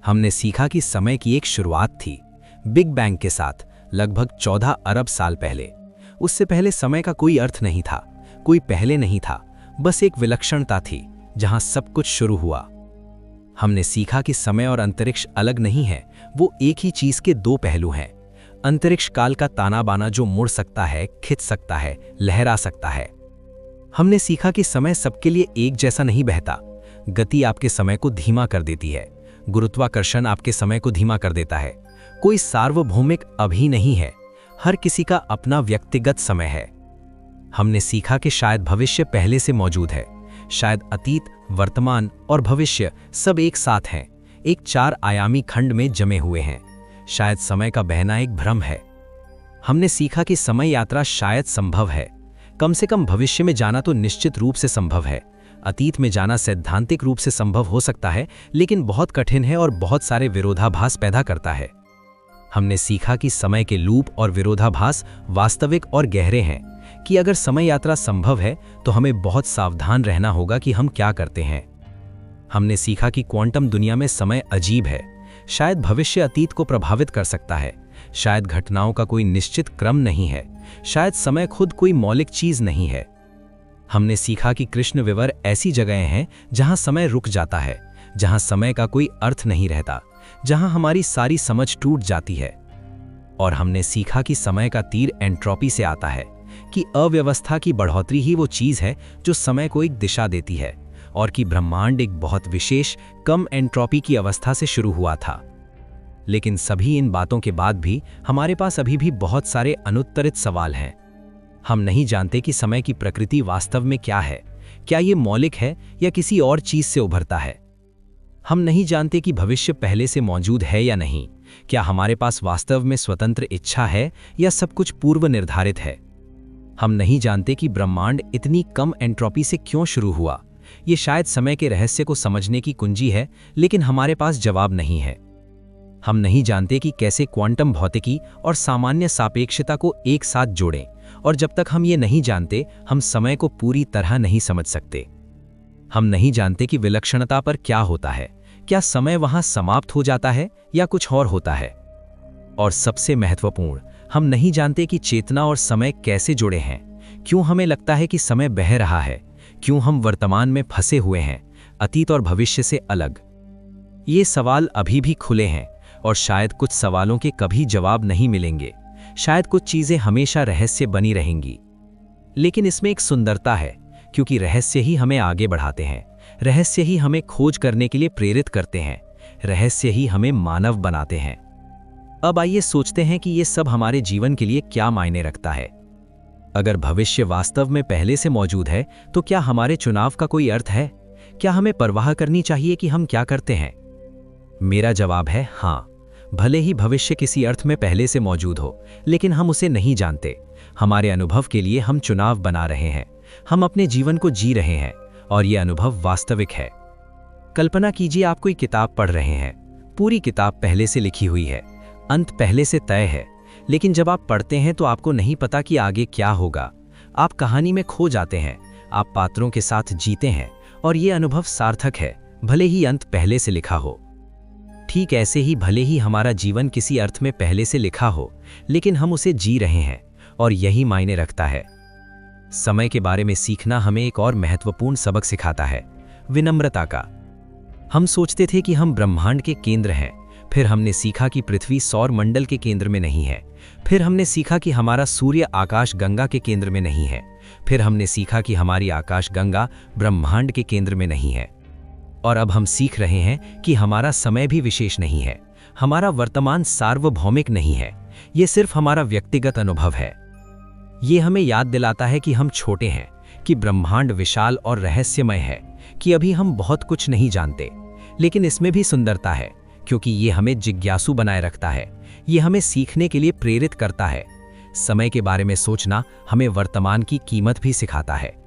S2: हमने सीखा कि समय की एक शुरुआत थी, बिग बैंग के साथ, लगभग 14 अरब साल पहले। उससे पहले समय का कोई अर्थ नहीं था, कोई पहले नहीं था, बस एक विलक्षणता थी जहां सब कुछ शुरू हुआ। हमने सीखा कि समय और अंतरिक्ष अलग नहीं है, वो एक ही चीज के 2 पहलू हैं। अंतरिक्ष काल का ताना बाना जो मुड़ सकता है, खिंच सकता है, लहरा सकता है। हमने सीखा कि समय सबके लिए एक जैसा नहीं बहता। गति आपके समय को धीमा कर देती है, गुरुत्वाकर्षण आपके समय को धीमा कर देता है। कोई सार्वभौमिक अभी नहीं है, हर किसी का अपना व्यक्तिगत समय है। हमने सीखा कि शायद भविष्य पहले से मौजूद है, शायद अतीत, वर्तमान और भविष्य सब एक साथ हैं, एक 4 आयामी खंड में जमे हुए हैं। शायद समय का बहना एक भ्रम है। हमने सीखा कि समय यात्रा शायद संभव है, कम से कम भविष्य में जाना तो निश्चित रूप से संभव है। अतीत में जाना सैद्धांतिक रूप से संभव हो सकता है, लेकिन बहुत कठिन है और बहुत सारे विरोधाभास पैदा करता है। हमने सीखा कि समय के लूप और विरोधाभास वास्तविक और गहरे हैं, कि अगर समय यात्रा संभव है तो हमें बहुत सावधान रहना होगा कि हम क्या करते हैं। हमने सीखा कि क्वांटम दुनिया में समय अजीब है, शायद भविष्य अतीत को प्रभावित कर सकता है, शायद घटनाओं का कोई निश्चित क्रम नहीं है, शायद समय खुद कोई मौलिक चीज नहीं है। हमने सीखा कि कृष्ण विवर ऐसी जगहें हैं जहां समय रुक जाता है, जहां समय का कोई अर्थ नहीं रहता, जहां हमारी सारी समझ टूट जाती है। और हमने सीखा कि समय का तीर एंट्रोपी से आता है, कि अव्यवस्था की बढ़ोतरी ही वो चीज है जो समय को एक दिशा देती है, और कि ब्रह्मांड एक बहुत विशेष कम एंट्रोपी की अवस्था से शुरू हुआ था। लेकिन सभी इन बातों के बाद भी हमारे पास अभी भी बहुत सारे अनुत्तरित सवाल हैं। हम नहीं जानते कि समय की प्रकृति वास्तव में क्या है, क्या ये मौलिक है या किसी और चीज से उभरता है। हम नहीं जानते कि भविष्य पहले से मौजूद है या नहीं, क्या हमारे पास वास्तव में स्वतंत्र इच्छा है या सब कुछ पूर्व निर्धारित है। हम नहीं जानते कि ब्रह्मांड इतनी कम एंट्रोपी से क्यों शुरू हुआ। ये शायद समय के रहस्य को समझने की कुंजी है, लेकिन हमारे पास जवाब नहीं है। हम नहीं जानते कि कैसे क्वांटम भौतिकी और सामान्य सापेक्षता को एक साथ जोड़ें, और जब तक हम ये नहीं जानते हम समय को पूरी तरह नहीं समझ सकते। हम नहीं जानते कि विलक्षणता पर क्या होता है, क्या समय वहां समाप्त हो जाता है या कुछ और होता है। और सबसे महत्वपूर्ण,
S5: हम नहीं जानते कि चेतना और समय कैसे जुड़े हैं, क्यों हमें लगता है कि समय बह रहा है, क्यों हम वर्तमान में फंसे हुए हैं, अतीत और भविष्य से अलग। ये सवाल अभी भी खुले हैं और शायद कुछ सवालों के कभी जवाब नहीं मिलेंगे, शायद कुछ चीजें हमेशा रहस्य बनी रहेंगी। लेकिन इसमें एक सुंदरता है, क्योंकि रहस्य ही हमें आगे बढ़ाते हैं, रहस्य ही हमें खोज करने के लिए प्रेरित करते हैं, रहस्य ही हमें मानव बनाते हैं। अब आइए सोचते हैं कि ये सब हमारे जीवन के लिए क्या मायने रखता है। अगर भविष्य वास्तव में पहले से मौजूद है, तो क्या हमारे चुनाव का कोई अर्थ है? क्या हमें परवाह करनी चाहिए कि हम क्या करते हैं? मेरा जवाब है हाँ। भले ही भविष्य किसी अर्थ में पहले से मौजूद हो, लेकिन हम उसे नहीं जानते। हमारे अनुभव के लिए हम चुनाव बना रहे हैं, हम अपने जीवन को जी रहे हैं, और यह अनुभव वास्तविक है। कल्पना कीजिए आप कोई किताब पढ़ रहे हैं। पूरी किताब पहले से लिखी हुई है, अंत पहले से तय है, लेकिन जब आप पढ़ते हैं तो आपको नहीं पता कि आगे क्या होगा। आप कहानी में खो जाते हैं, आप पात्रों के साथ जीते हैं, और ये अनुभव सार्थक है, भले ही अंत पहले से लिखा हो। ठीक ऐसे ही भले ही हमारा जीवन किसी अर्थ में पहले से लिखा हो, लेकिन हम उसे जी रहे हैं, और यही मायने रखता है। समय के बारे में सीखना हमें एक और महत्वपूर्ण सबक सिखाता है, विनम्रता का। हम सोचते थे कि हम ब्रह्मांड के केंद्र हैं, फिर हमने सीखा कि पृथ्वी सौर मंडल के केंद्र में नहीं है, फिर हमने सीखा कि हमारा सूर्य आकाश गंगा के केंद्र में नहीं है, फिर हमने सीखा कि हमारी आकाश गंगा ब्रह्मांड के केंद्र में नहीं है। और अब हम सीख रहे हैं कि हमारा समय भी विशेष नहीं है, हमारा वर्तमान सार्वभौमिक नहीं है, ये सिर्फ हमारा व्यक्तिगत अनुभव है। ये हमें याद दिलाता है कि हम छोटे हैं, कि ब्रह्मांड विशाल और रहस्यमय है, कि अभी हम बहुत कुछ नहीं जानते। लेकिन इसमें भी सुंदरता है, क्योंकि ये हमें जिज्ञासु बनाए रखता है, ये हमें सीखने के लिए प्रेरित करता है। समय के बारे में सोचना हमें वर्तमान की कीमत भी सिखाता है।